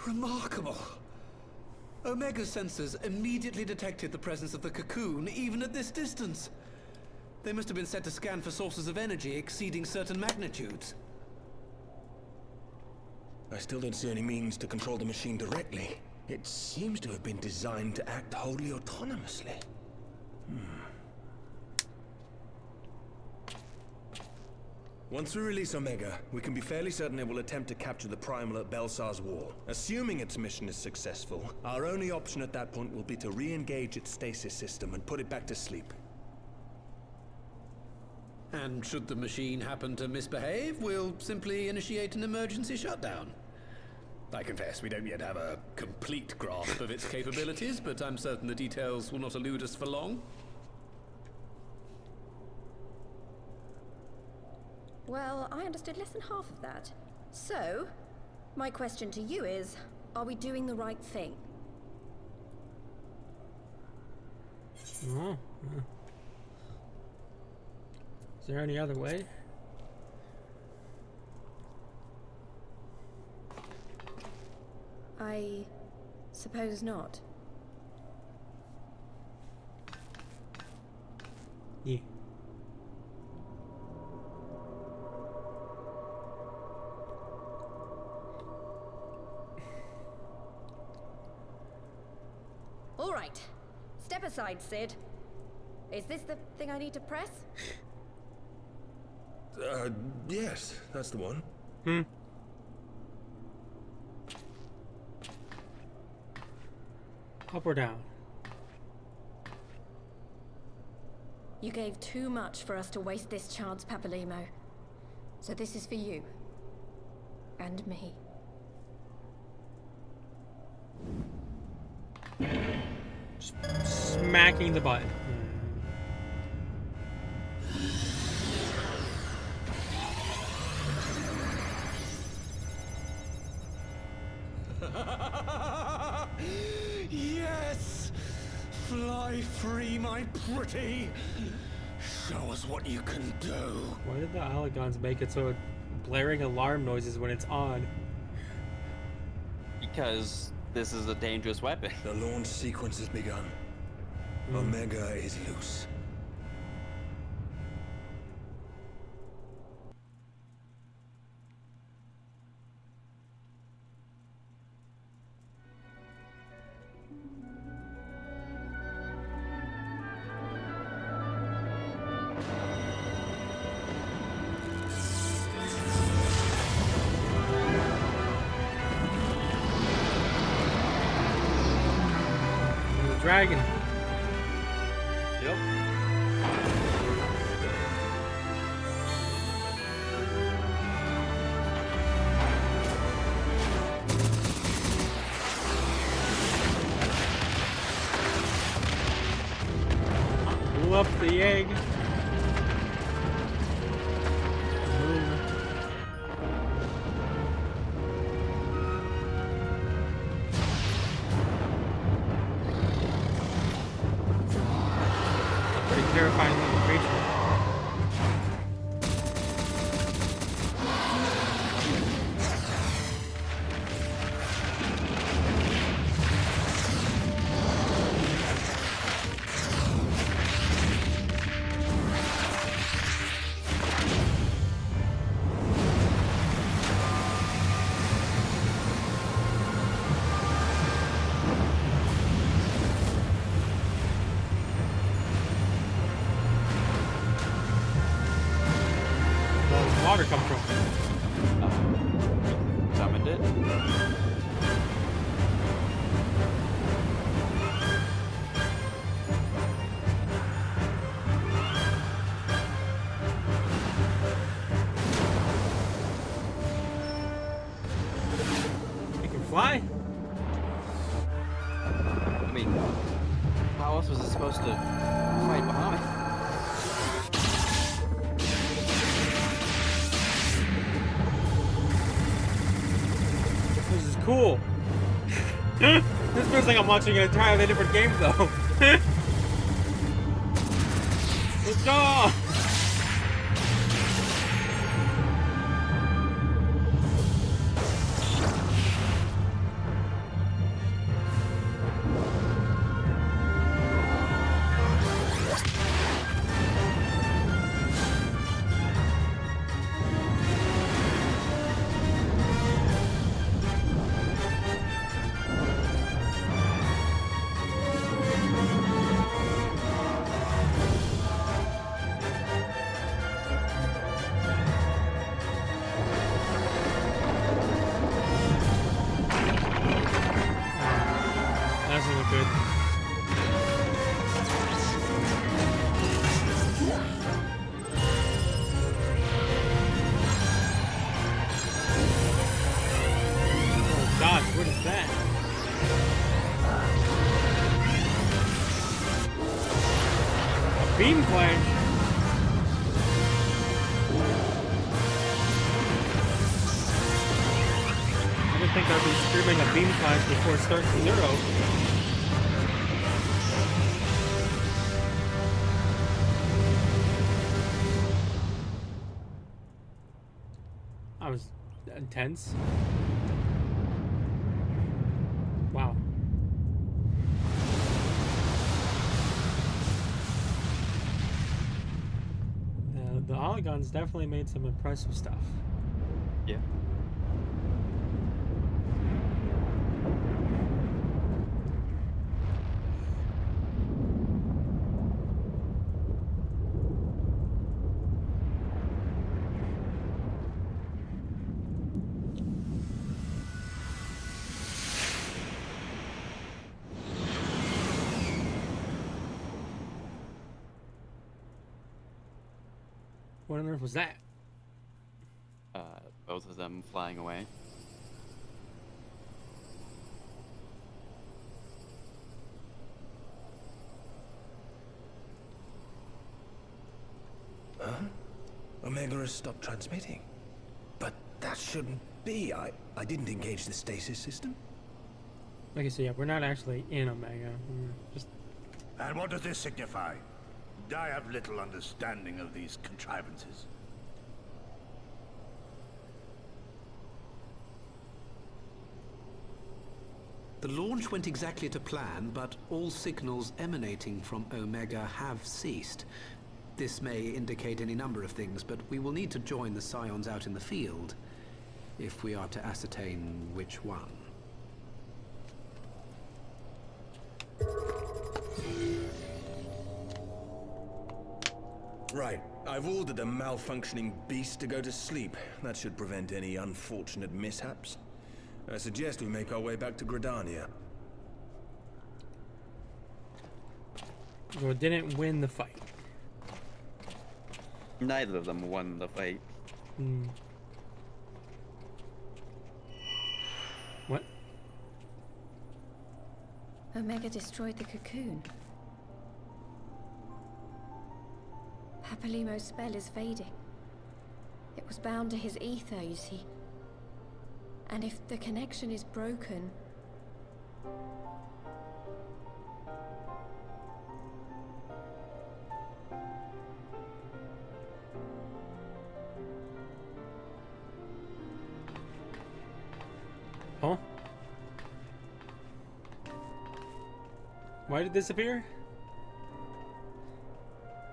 Remarkable. Omega sensors immediately detected the presence of the cocoon, even at this distance. They must have been set to scan for sources of energy exceeding certain magnitudes. I still don't see any means to control the machine directly. It seems to have been designed to act wholly autonomously. Once we release Omega, we can be fairly certain it will attempt to capture the Primal at Baelsar's wall. Assuming its mission is successful, our only option at that point will be to re-engage its stasis system and put it back to sleep. And should the machine happen to misbehave, we'll simply initiate an emergency shutdown. I confess, we don't yet have a complete grasp of its capabilities, but I'm certain the details will not elude us for long. Well, I understood less than half of that. So, my question to you is, are we doing the right thing? Oh, yeah. Is there any other way? I suppose not. Yeah. All right. Step aside, Sid. Is this the thing I need to press? Yes, that's the one. Up or down? You gave too much for us to waste this chance, Papalimo. So this is for you. And me. Smacking the button. Yes! Fly free, my pretty! Show us what you can do. Why did the Alagons make it so blaring alarm noises when it's on? Because this is a dangerous weapon. The launch sequence has begun. Omega is loose. Dragon. Yep. Blew up the egg. Terrifying little creature. Water come from? Summoned it. It can fly? I mean, how else was it supposed to fight behind? Cool. This feels like I'm watching an entirely different game, though. Let's go! good. Oh gosh, what is that? A beam flash. I didn't think I'd be screaming a beam flash before start to 0. That was intense. Wow. The Olygons definitely made some impressive stuff. Yeah. What on earth was that? Both of them flying away. Huh? Omega has stopped transmitting. But that shouldn't be. I didn't engage the stasis system. Like I said, yeah, we're not actually in Omega. We're just... And what does this signify? I have little understanding of these contrivances. The launch went exactly to plan, but all signals emanating from Omega have ceased. This may indicate any number of things, but we will need to join the Scions out in the field if we are to ascertain which one. Right. I've ordered a malfunctioning beast to go to sleep. That should prevent any unfortunate mishaps. I suggest we make our way back to Gridania. Well, didn't win the fight. Neither of them won the fight. Hmm. What? Omega destroyed the cocoon. Papalimo's spell is fading. It was bound to his ether, you see. And if the connection is broken... Huh? Why did it disappear?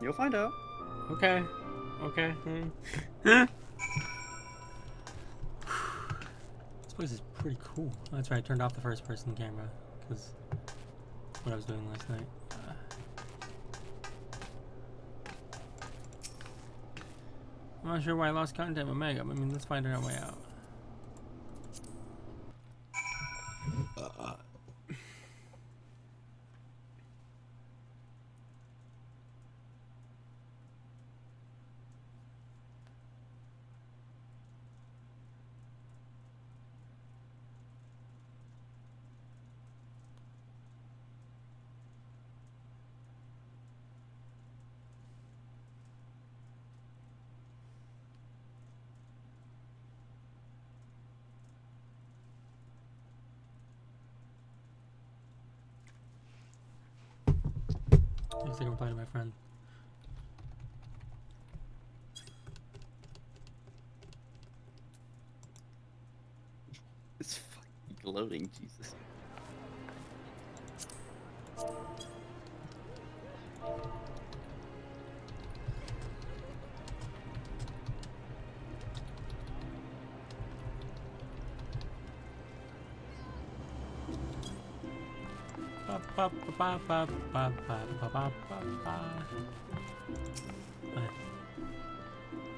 You'll find out. Okay. Okay. This place is pretty cool. That's right, I turned off the first person camera because that's what I was doing last night. I'm not sure why I lost contact with Omega, but I mean, let's find our way out. Looks like I'm finding my friend. It's fucking gloating, Jesus.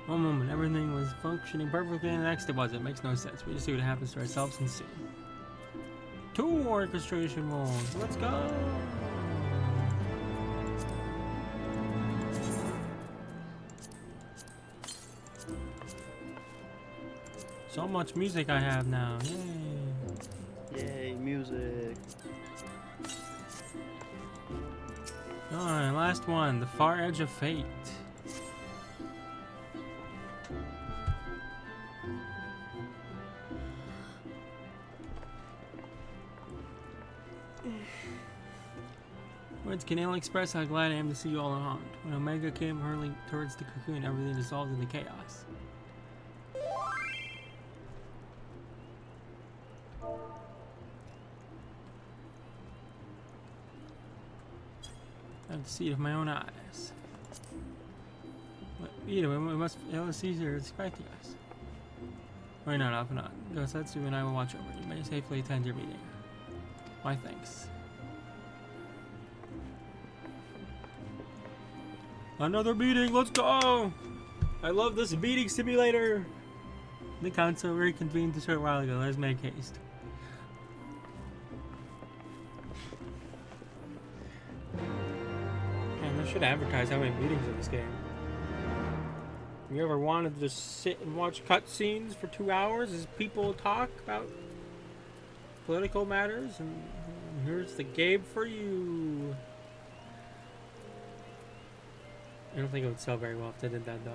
One moment, everything was functioning perfectly, and the next it wasn't. It makes no sense. We just see what happens to ourselves and see. 2 orchestration modes. Let's go. So much music I have now. Yay. Yay, music. Alright, last one. The Far Edge of Fate. Words can only express how glad I am to see you all unharmed. When Omega came hurling towards the cocoon, everything dissolved into chaos. I have to see it with my own eyes. But either way, we must LSCs are expecting us. Why not, off and on. Gosetsu and I will watch over you. May you safely attend your meeting. My thanks. Another meeting, let's go! I love this meeting simulator! The council reconvened a short while ago. Let's make haste. Man, they should advertise how many meetings in this game. You ever wanted to just sit and watch cutscenes for 2 hours as people talk about political matters? And here's the game for you. I don't think it would sell very well if they did that, though.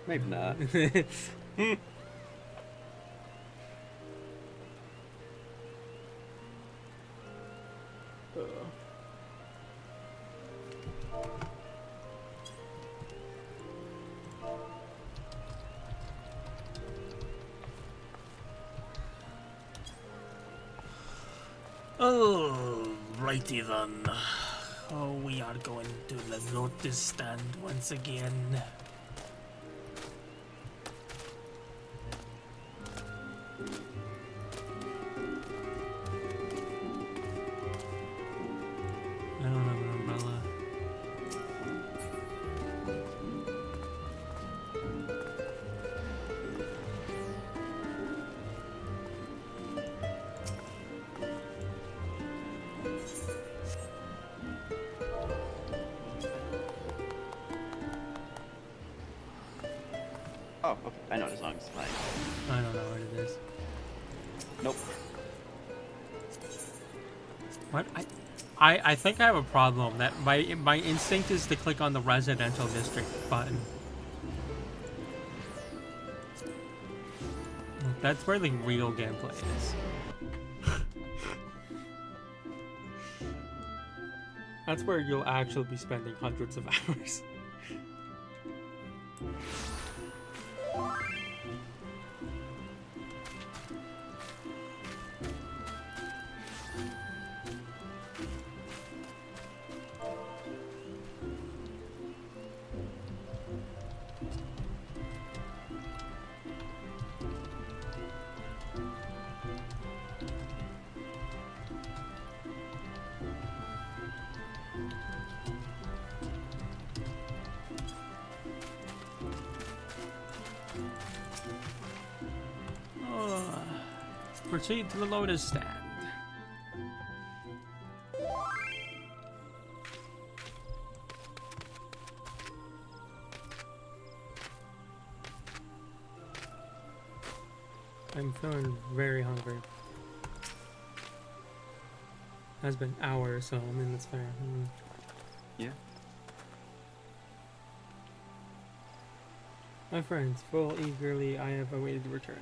Maybe not. Oh, righty then. Oh, we are going to the notice stand once again. I don't have an umbrella. Oh, okay. I know the song. It's fine. I don't know what it is. Nope. What? I think I have a problem. That my instinct is to click on the residential district button. That's where the real gameplay is. That's where you'll actually be spending hundreds of hours. Proceed to the Lotus stand. I'm feeling very hungry. Has been an hour or so. I mean, that's fair. Yeah. My friends, full eagerly I have awaited your return.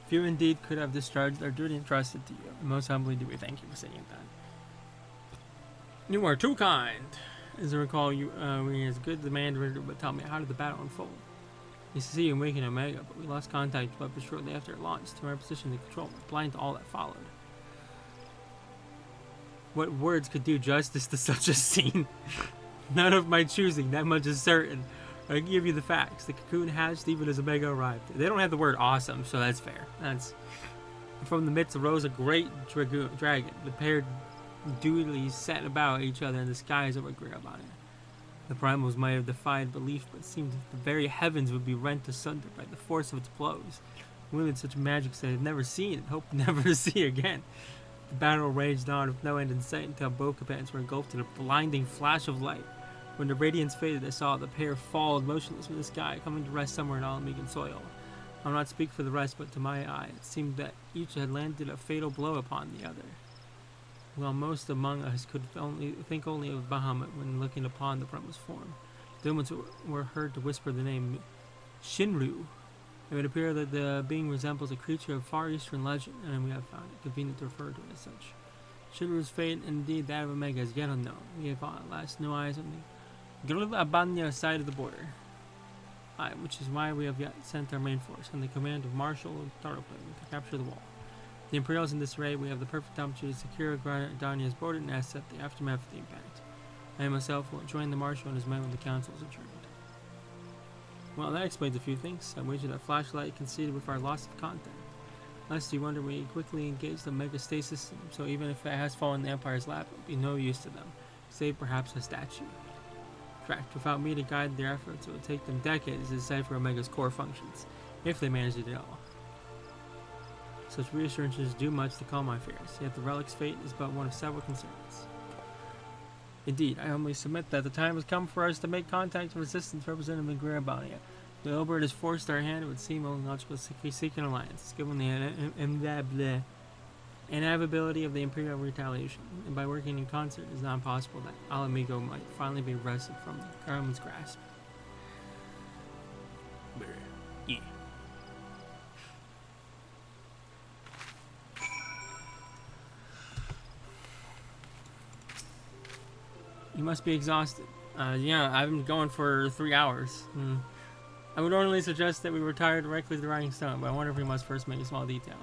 If you indeed could have discharged our duty entrusted to you, most humbly do we thank you for saying that. You are too kind. As I recall, you we as good demand but tell me, how did the battle unfold? We see you awaken Omega, but we lost contact with it shortly after it launched. To our position to control, we're blind to all that followed. What words could do justice to such a scene? None of my choosing, that much is certain. I give you the facts. The cocoon hatched even as Omega arrived. They don't have the word awesome, so that's fair. That's from the midst arose a great dragon. The pair duly set about each other in the skies over Gyr Abania. The primals might have defied belief, but it seemed that the very heavens would be rent asunder by the force of its blows. wielded such magic that I've never seen and hope never to see again. The battle raged on with no end in sight until both companions were engulfed in a blinding flash of light. When the radiance faded, I saw the pair fall motionless from the sky, coming to rest somewhere in Alamigan soil. I'll not speak for the rest, but to my eye, it seemed that each had landed a fatal blow upon the other. While most among us could think only of Bahamut when looking upon the promised form, the humans were heard to whisper the name Shinru. It would appear that the being resembles a creature of Far Eastern legend, and we have found it convenient to refer to it as such. Shinru's fate, and indeed that of Omega, is yet unknown. We have at last no eyes on the Gyr Abania side of the border, which is why we have yet sent our main force under the command of Marshal Taropin to capture the wall. The Imperials in disarray, we have the perfect opportunity to secure Gridania's border and asset the aftermath of the impact. I myself will join the Marshal and his men when the council is adjourned. Well, that explains a few things. I wager that flashlight conceded with our loss of contact. Lest you wonder, we quickly engaged the megastasis system, so even if it has fallen in the Empire's lap, it will be no use to them, save perhaps a statue. In fact, without me to guide their efforts, it would take them decades to decipher Omega's core functions, if they manage it at all. Such reassurances do much to calm my fears, yet the relic's fate is but one of several concerns. Indeed, I humbly submit that the time has come for us to make contact with resistance represented by Gyr Abania. The Ilbert has forced our hand, it would seem only logical to seek an alliance, given the inevitability of the Imperial retaliation, and by working in concert, it is not impossible that Alamigo might finally be wrested from Garland's grasp. Yeah. You must be exhausted. Yeah, I've been going for 3 hours. I would normally suggest that we retire directly to the Rising Stone, but I wonder if we must first make a small detour.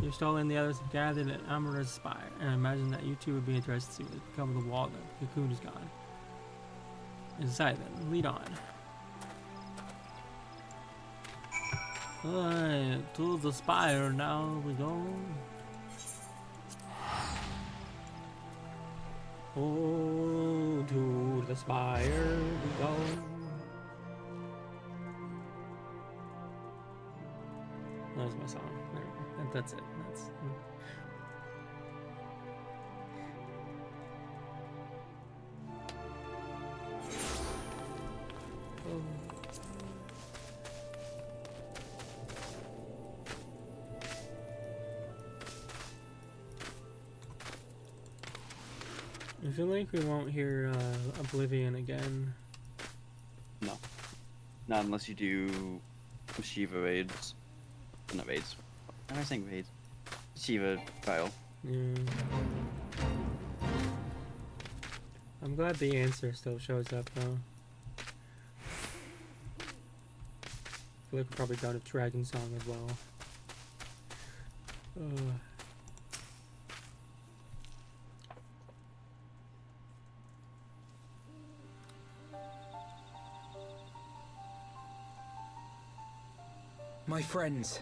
You've stolen the others have gathered at Amura's spire, and I imagine that you two would be interested to see what has become of the wall that the cocoon is gone. Inside then, lead on. To the spire now we go. Oh, to the spire we go. That was my song. That's it. I feel like we won't hear Oblivion again. No. Not unless you do Shiva raids. Not raids. How am I saying raids? Shiva trial. Yeah. I'm glad the answer still shows up though. I feel like we probably got a dragon song as well. My friends,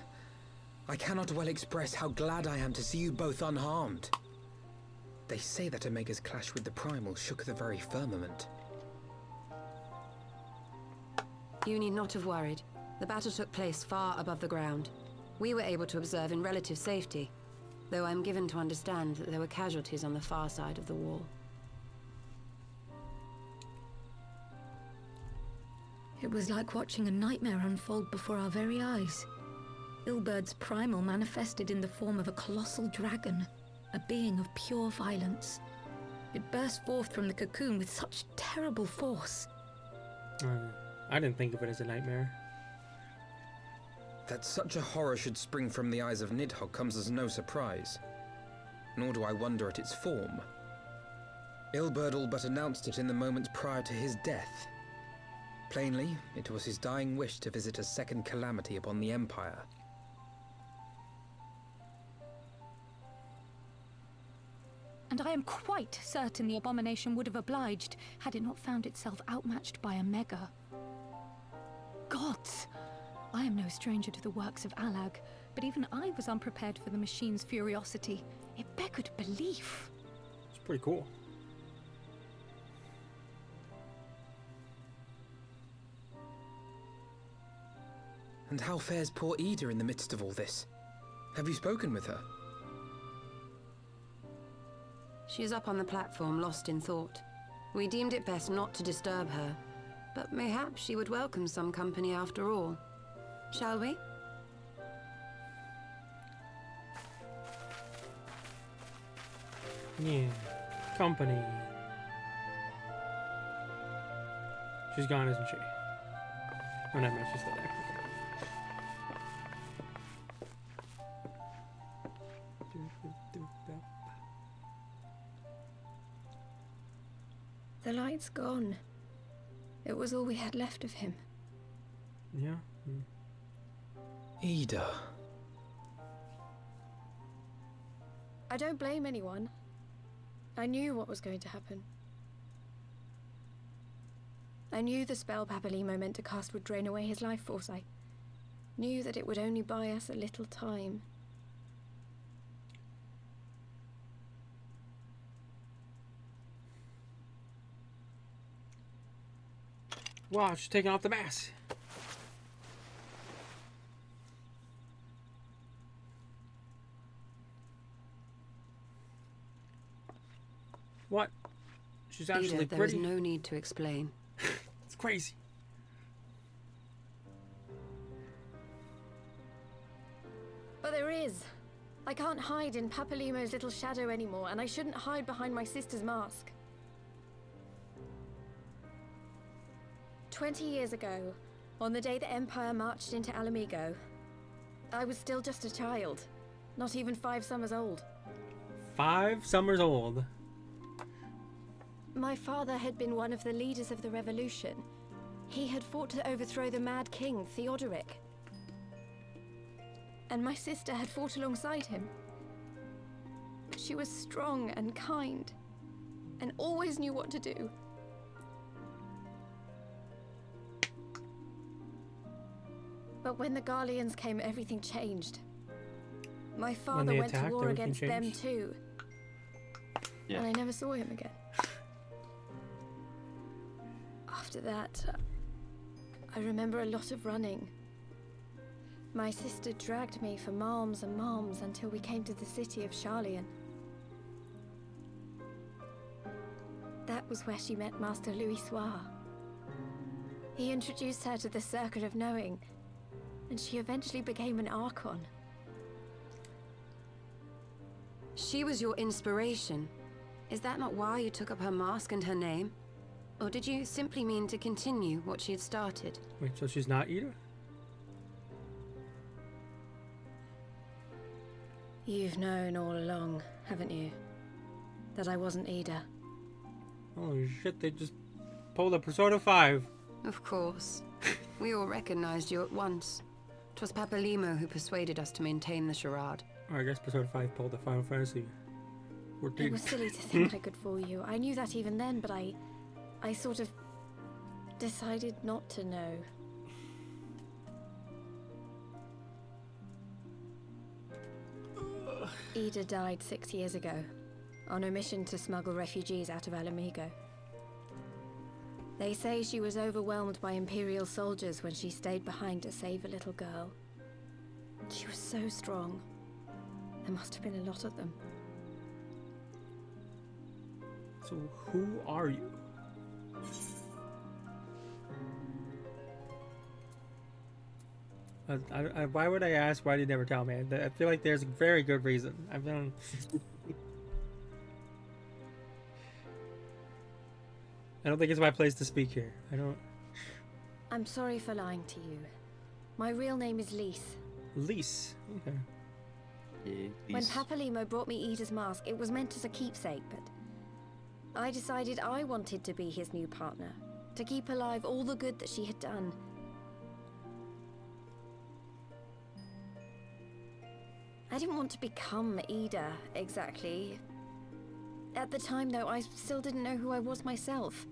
I cannot well express how glad I am to see you both unharmed. They say that Omega's clash with the Primal shook the very firmament. You need not have worried. The battle took place far above the ground. We were able to observe in relative safety, though I'm given to understand that there were casualties on the far side of the wall. It was like watching a nightmare unfold before our very eyes. Ilberd's primal manifested in the form of a colossal dragon, a being of pure violence. It burst forth from the cocoon with such terrible force. I didn't think of it as a nightmare. That such a horror should spring from the eyes of Nidhogg comes as no surprise. Nor do I wonder at its form. Ilberd all but announced it in the moments prior to his death. Plainly, it was his dying wish to visit a second calamity upon the Empire. And I am quite certain the abomination would have obliged had it not found itself outmatched by Omega. Gods! I am no stranger to the works of Alag, but even I was unprepared for the machine's furiosity. It beggared belief. It's pretty cool. And how fares poor Ida in the midst of all this? Have you spoken with her? She is up on the platform, lost in thought. We deemed it best not to disturb her, but mayhap she would welcome some company after all. Shall we? Yeah. Company. She's gone, isn't she? Oh, no, she's still there. The light's gone. It was all we had left of him. Yeah. Ida. I don't blame anyone. I knew what was going to happen. I knew the spell Papalimo meant to cast would drain away his life force. I knew that it would only buy us a little time. Wow, she's taking off the mask. What? She's actually Ida, there pretty. is no need to explain. It's crazy. But there is. I can't hide in Papalimo's little shadow anymore, and I shouldn't hide behind my sister's mask. 20 years ago, on the day the Empire marched into Alamigo, I was still just a child, not even 5 summers old. 5 summers old. My father had been one of the leaders of the revolution. He had fought to overthrow the Mad King, Theodoric. And my sister had fought alongside him. She was strong and kind, and always knew what to do. But when the Garleans came, everything changed. My father went to war against them too. Yeah. And I never saw him again. After that, I remember a lot of running. My sister dragged me for malms and malms until we came to the city of Charlian. That was where she met Master Louisoix. He introduced her to the Circle of Knowing, and she eventually became an Archon. She was your inspiration. Is that not why you took up her mask and her name? Or did you simply mean to continue what she had started? Wait, so she's not Ida? You've known all along, haven't you? That I wasn't Ida. Holy shit, they just pulled a Persona 5. Of course. We all recognized you at once. 'Twas Papalimo who persuaded us to maintain the charade. Or I guess Persona 5 pulled a Final Fantasy 14. It was silly to think I could fool you. I knew that even then, but I sort of decided not to know. Ida died 6 years ago, on a mission to smuggle refugees out of Alamigo. They say she was overwhelmed by Imperial soldiers when she stayed behind to save a little girl. She was so strong. There must have been a lot of them. So who are you? Why would I ask? Why did you never tell me? I feel like there's a very good reason. I've done. I don't think it's my place to speak here. I don't. I'm sorry for lying to you. My real name is Lise. Lise. Okay. Yeah, When Lise. Papalimo brought me Ida's mask, it was meant as a keepsake, but I decided I wanted to be his new partner, to keep alive all the good that she had done. I didn't want to become Ida, exactly. At the time, though, I still didn't know who I was myself,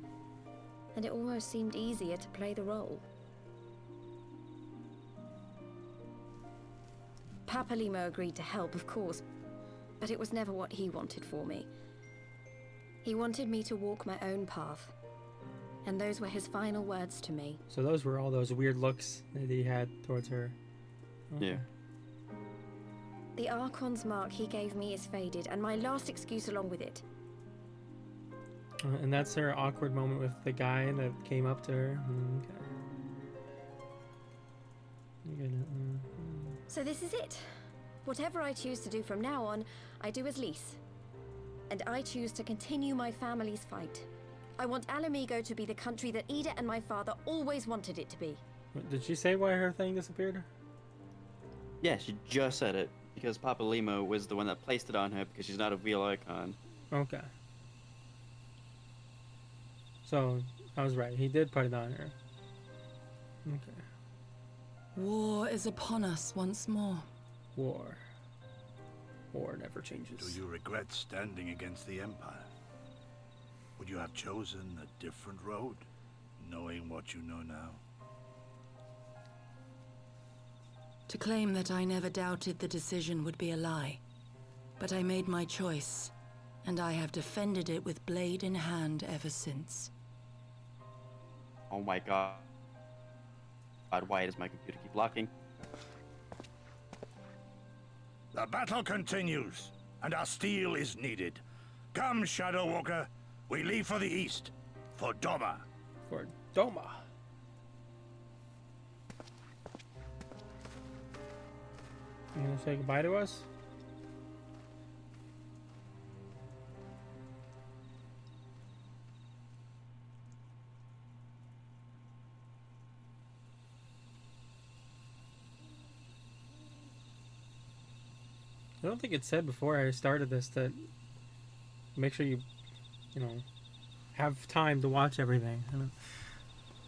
and it almost seemed easier to play the role. Papalimo agreed to help, of course, but it was never what he wanted for me. He wanted me to walk my own path, And those were his final words to me. So those were all those weird looks that he had towards her. Okay. Yeah. The Archon's mark he gave me is faded, and my last excuse along with it. And that's her awkward moment with the guy that came up to her. Okay. So this is it. Whatever I choose to do from now on, I do as Lys. And I choose to continue my family's fight. I want Alamigo to be the country that Ida and my father always wanted it to be. Did she say why her thing disappeared? Yeah, she just said it. Because Papa Limo was the one that placed it on her because she's not a real Archon. Okay. So, I was right. He did put it on her. Okay. War is upon us once more. War. War never changes. Do you regret standing against the Empire? Would you have chosen a different road, knowing what you know now? To claim that I never doubted the decision would be a lie. But I made my choice, and I have defended it with blade in hand ever since. Oh my god. Why does my computer keep blocking? The battle continues, and our steel is needed. Come, Shadow Walker. We leave for the east. For Doma. For Doma. You gonna say goodbye to us? I don't think it said before I started this that make sure you have time to watch everything.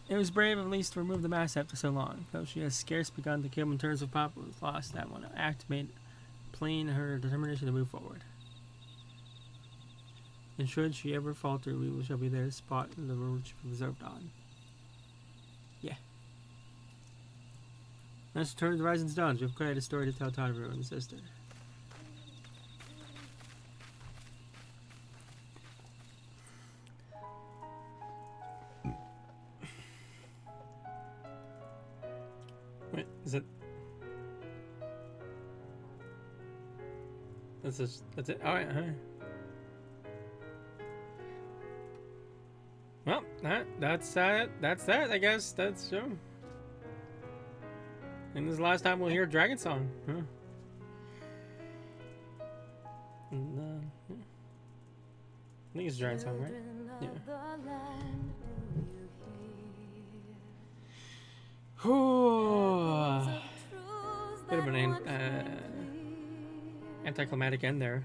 It was brave of Lys to remove the mask after so long, though she has scarce begun to come in terms of Papa was lost. That one act made plain her determination to move forward. And should she ever falter, we shall be there to spot the road she reserved on. Yeah. Let's return to the Rising Stones. We've created a story to tell Tadaru and his sister. Wait, is it? That's it. Alright, Well, that's that, I guess. That's true. And this is the last time we'll hear Dragon Song. Huh? And, I think it's Dragon Song, right? Yeah. Bit of an anticlimactic end there.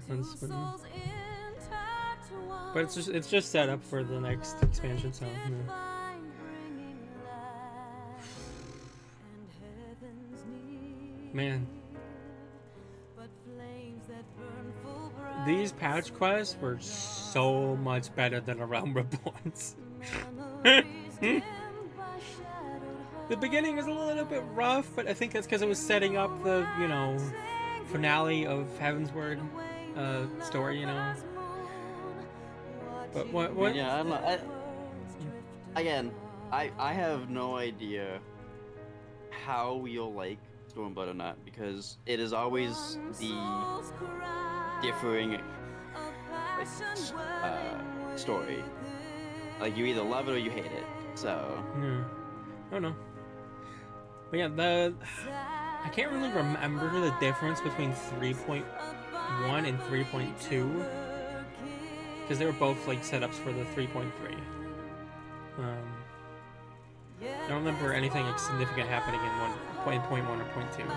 But it's just set up for the next expansion, so man. These patch quests were so much better than A Realm Reborn's. The beginning was a little bit rough, but I think that's because it was setting up the, finale of Heavensward story, But what? Yeah, I don't know. Again, I have no idea how you'll like Stormblood or not, because it is always the differing story. Like, you either love it or you hate it. So. Yeah. I don't know. But yeah, I can't really remember the difference between 3.1 and 3.2. Because they were both like setups for the 3.3. I don't remember anything like significant happening in 1.1 or 0.2.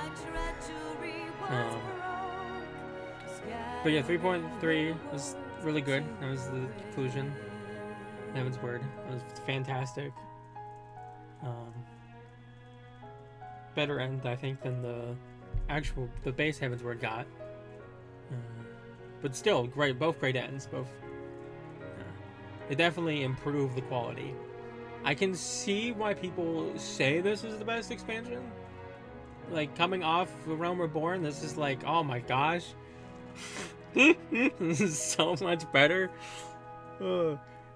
But yeah, 3.3 was really good. That was the conclusion. Heavensward. It was fantastic. Better end, I think, than the base Heavensward got. But still, great. Both great ends. Both. They definitely improved the quality. I can see why people say this is the best expansion. Like, coming off The Realm Reborn, this is like, oh my gosh. This is so much better.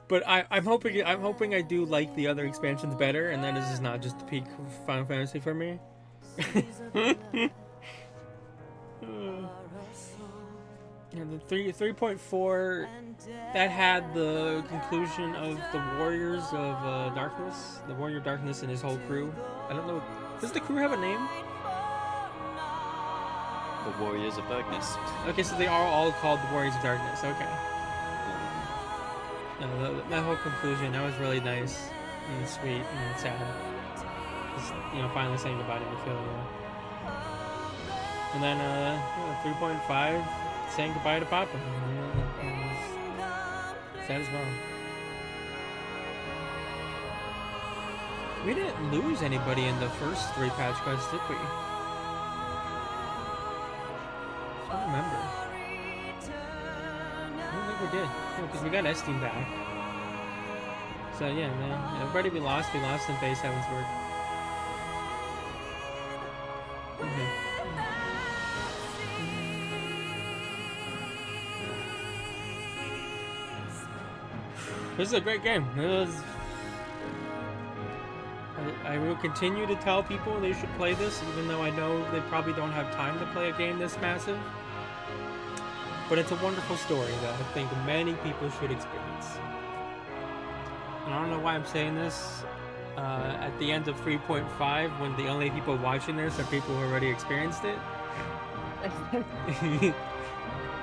But I'm hoping I do like the other expansions better, and then this is not just the peak of Final Fantasy for me. Yeah, the 3.4 that had the conclusion of the Warriors of Darkness, the Warrior of Darkness and his whole crew. I don't know. Does the crew have a name? The Warriors of Darkness. Okay, so they are all called the Warriors of Darkness. Okay. That whole conclusion, that was really nice and sweet and sad. Just, finally saying goodbye to Ophelia. And then 3.5. Saying goodbye to Papa. Sad as well. We didn't lose anybody in the first 3 patch quests, did we? I don't remember. I don't think we did. Because we got Esteem back. So yeah, man. Everybody we lost in base Heavensward. Okay. This is a great game. I will continue to tell people they should play this, even though I know they probably don't have time to play a game this massive. But it's a wonderful story that I think many people should experience. And I don't know why I'm saying this at the end of 3.5, when the only people watching this are people who already experienced it.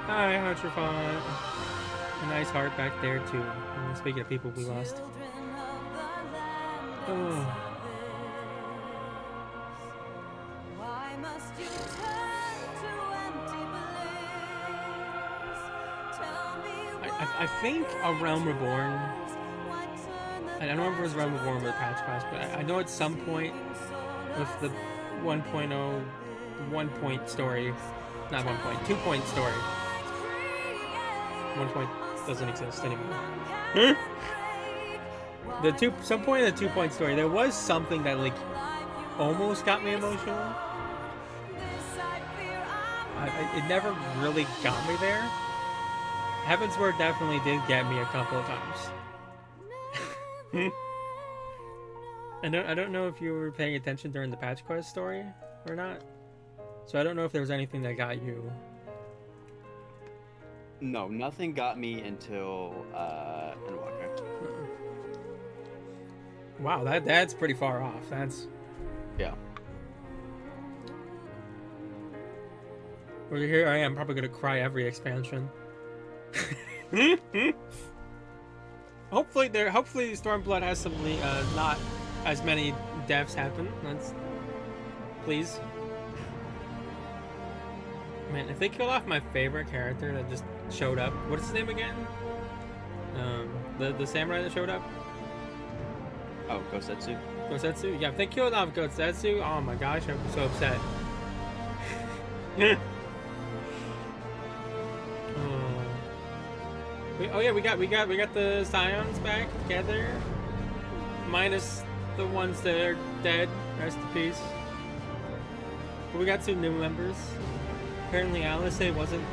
Hi, Huntrafont. A nice heart back there too. And speaking of people we lost. Oh. I think a Realm Reborn. I don't know if it was Realm Reborn with patch quest, but I know at some point with the 1.0 1-point story, not 1 point, 2-point story. 1 point doesn't exist anymore. Some point in the 2-point story, there was something that like almost got me emotional. It never really got me there. Heavensward definitely did get me a couple of times. I don't know if you were paying attention during the patch quest story or not. So I don't know if there was anything that got you. No, nothing got me until Endwalker. Wow, that's pretty far off. That's yeah. Well, here I am, probably gonna cry every expansion. Hopefully Stormblood has some not as many deaths happen. Please. Man, if they kill off my favorite character that just showed up, what's his name again? The samurai that showed up. Oh, Gosetsu. Gosetsu? Yeah, if they killed off Gosetsu, oh my gosh, I'd be so upset. Oh yeah, we got the Scions back together. Minus the ones that are dead. Rest in peace. But we got 2 new members. Apparently Alice wasn't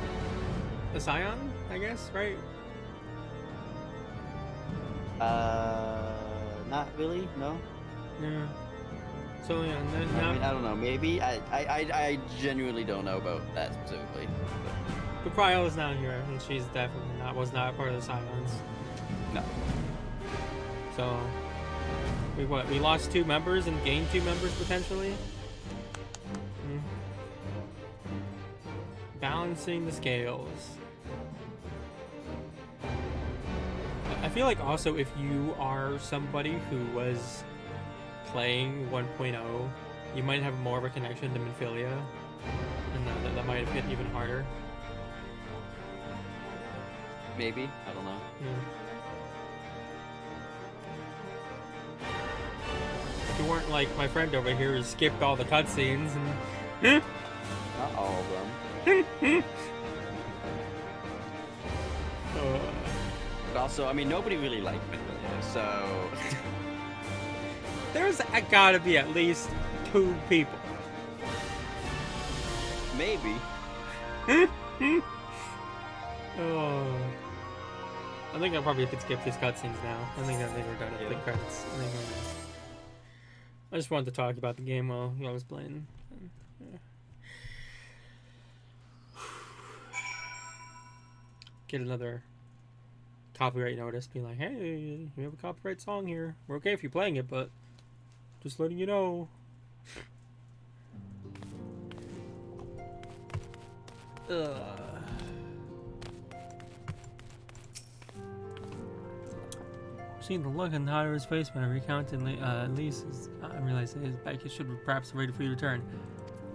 a Scion, I guess, right? Not really, no. Yeah. So yeah, I mean, I don't know. Maybe I genuinely don't know about that specifically. But Cryo is not here, and she's definitely was not part of the Scions. No. So we lost 2 members and gained 2 members potentially. Balancing the scales. I feel like also if you are somebody who was playing 1.0, you might have more of a connection to Minfilia, and that might have hit even harder. Maybe, I don't know. If you weren't like my friend over here who skipped all the cutscenes and not all of them. But also, I mean, nobody really liked Minfilia, so there's gotta be at least 2 people. Maybe. Oh. I think I probably could skip these cutscenes now. I think we're done at the credits. I just wanted to talk about the game while I was playing. Yeah. Get another copyright notice. Be like, hey, we have a copyright song here. We're okay if you're playing it, but just letting you know. Seeing the look on Tyler's face when I recounted Lisa's, I realized his back should be perhaps ready for your return.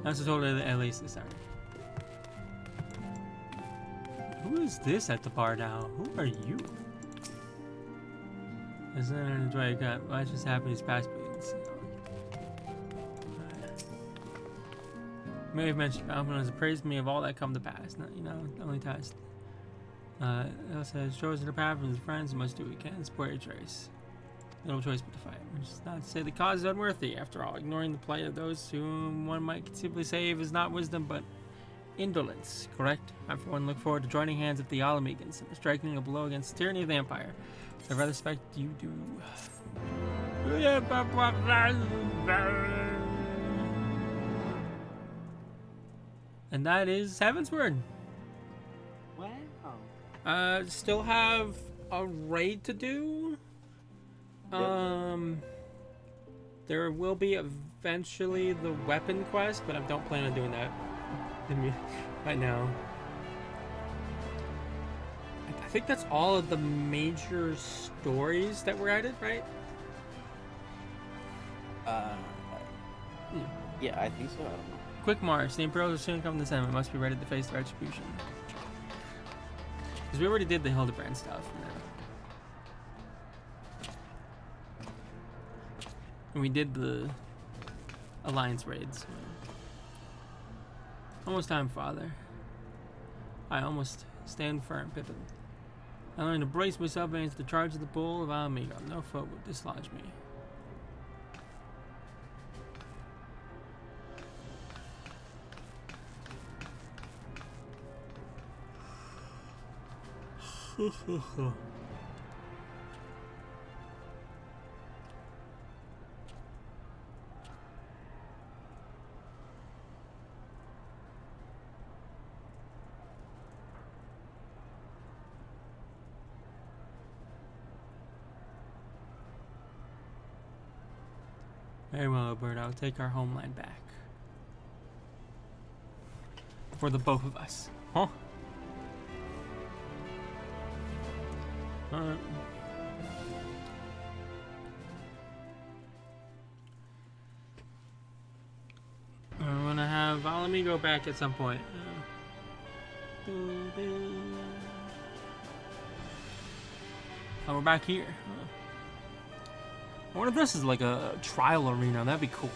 I also told her that at least sorry. Who is this at the bar now? Who are you? Isn't it enjoy got what just happened these past weeks? May have mentioned Alvin has praised me of all that come to pass. Not, only test. It also shows the path of his friends must do what he can. Support your choice. No choice but to fight. Which is not to say the cause is unworthy. After all, ignoring the plight of those whom one might conceivably save is not wisdom but indolence. Correct? I for one look forward to joining hands with the Alamegans and striking a blow against the tyranny of the Empire. I rather expect you do. And that is Heavensward. Wow. Still have a raid to do. There will be eventually the weapon quest, but I don't plan on doing that right now. I think that's all of the major stories that were added, right? Yeah, I think so. I don't know. Quick march. The Imperials will soon come to Senate. Must be ready to face the retribution. Because we already did the Hildebrand stuff. And we did the Alliance raids. Almost time, Father. I almost stand firm, Pippin. I learned to brace myself against the charge of the bull of Amigo. No foe will dislodge me. Very well, Bert. I'll take our homeland back. For the both of us. Huh? Alright. I'm gonna have Alamigo back at some point. Oh, we're back here. I wonder if this is like a trial arena. That'd be cool.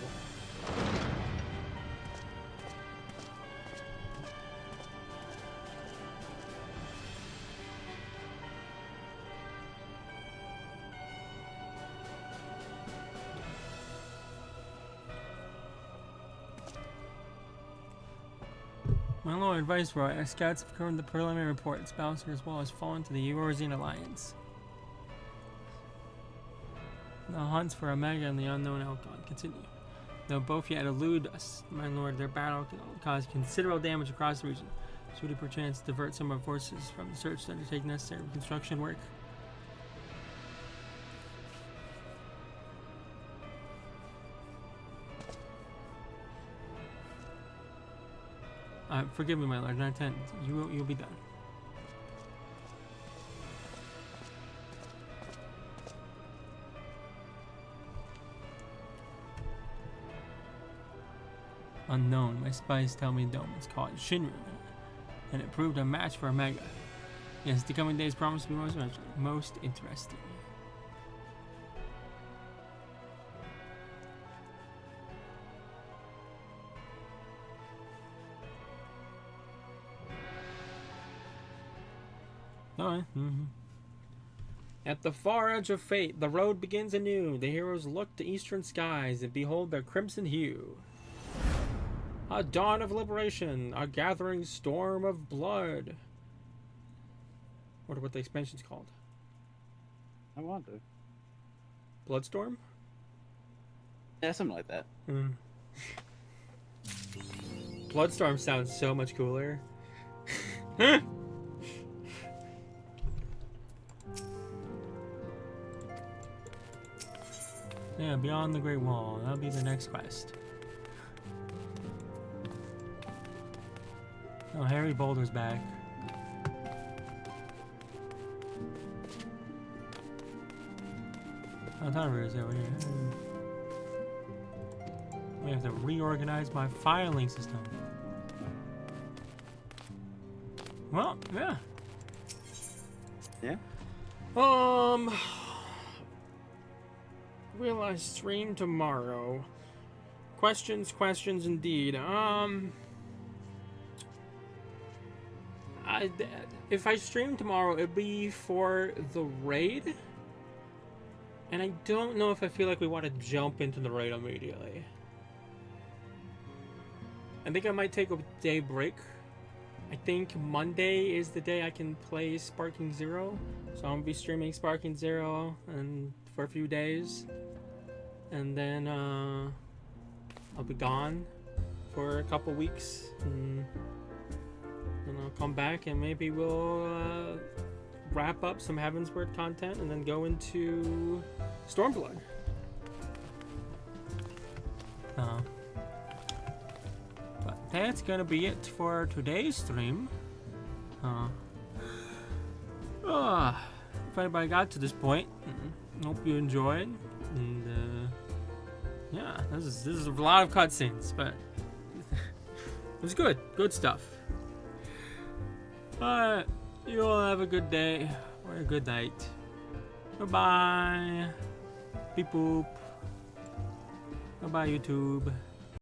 My Lord Viceroy, our scouts have confirmed the preliminary reports. Baelsar as well has fallen to the Eorzean Alliance. The hunts for Omega and the unknown Elkon continue. Though both yet elude us, my lord, their battle caused considerable damage across the region. Should we perchance divert some of our forces from the search to undertake necessary reconstruction work? Forgive me, my lord, not 10. You'll be done. Unknown. My spies tell me dome is called Shinru, and it proved a match for Omega. Yes, the coming days promise to be most interesting. Alright. At the far edge of fate, the road begins anew. The heroes look to eastern skies and behold their crimson hue. A dawn of liberation, a gathering storm of blood. Wonder what the expansion's called. I want to. Bloodstorm? Yeah, something like that. Bloodstorm sounds so much cooler. Yeah, Beyond the Great Wall. That'll be the next quest. Oh, Harry Boulder's back. Oh, Thunderbird is over here. We have to reorganize my filing system. Well, yeah. Yeah? Realize stream tomorrow. Questions indeed. If I stream tomorrow, it'd be for the raid. And I don't know if I feel like we want to jump into the raid immediately. I think I might take a day break. I think Monday is the day I can play Sparking Zero. So I'm gonna be streaming Sparking Zero and for a few days. And then I'll be gone for a couple weeks. And I'll come back and maybe we'll wrap up some Heavensward content and then go into Stormblood. But that's gonna be it for today's stream. If anybody got to this point, hope you enjoyed. And yeah, this is a lot of cutscenes, but it was good stuff. But you all have a good day or a good night. Goodbye. Beep boop. Goodbye, YouTube.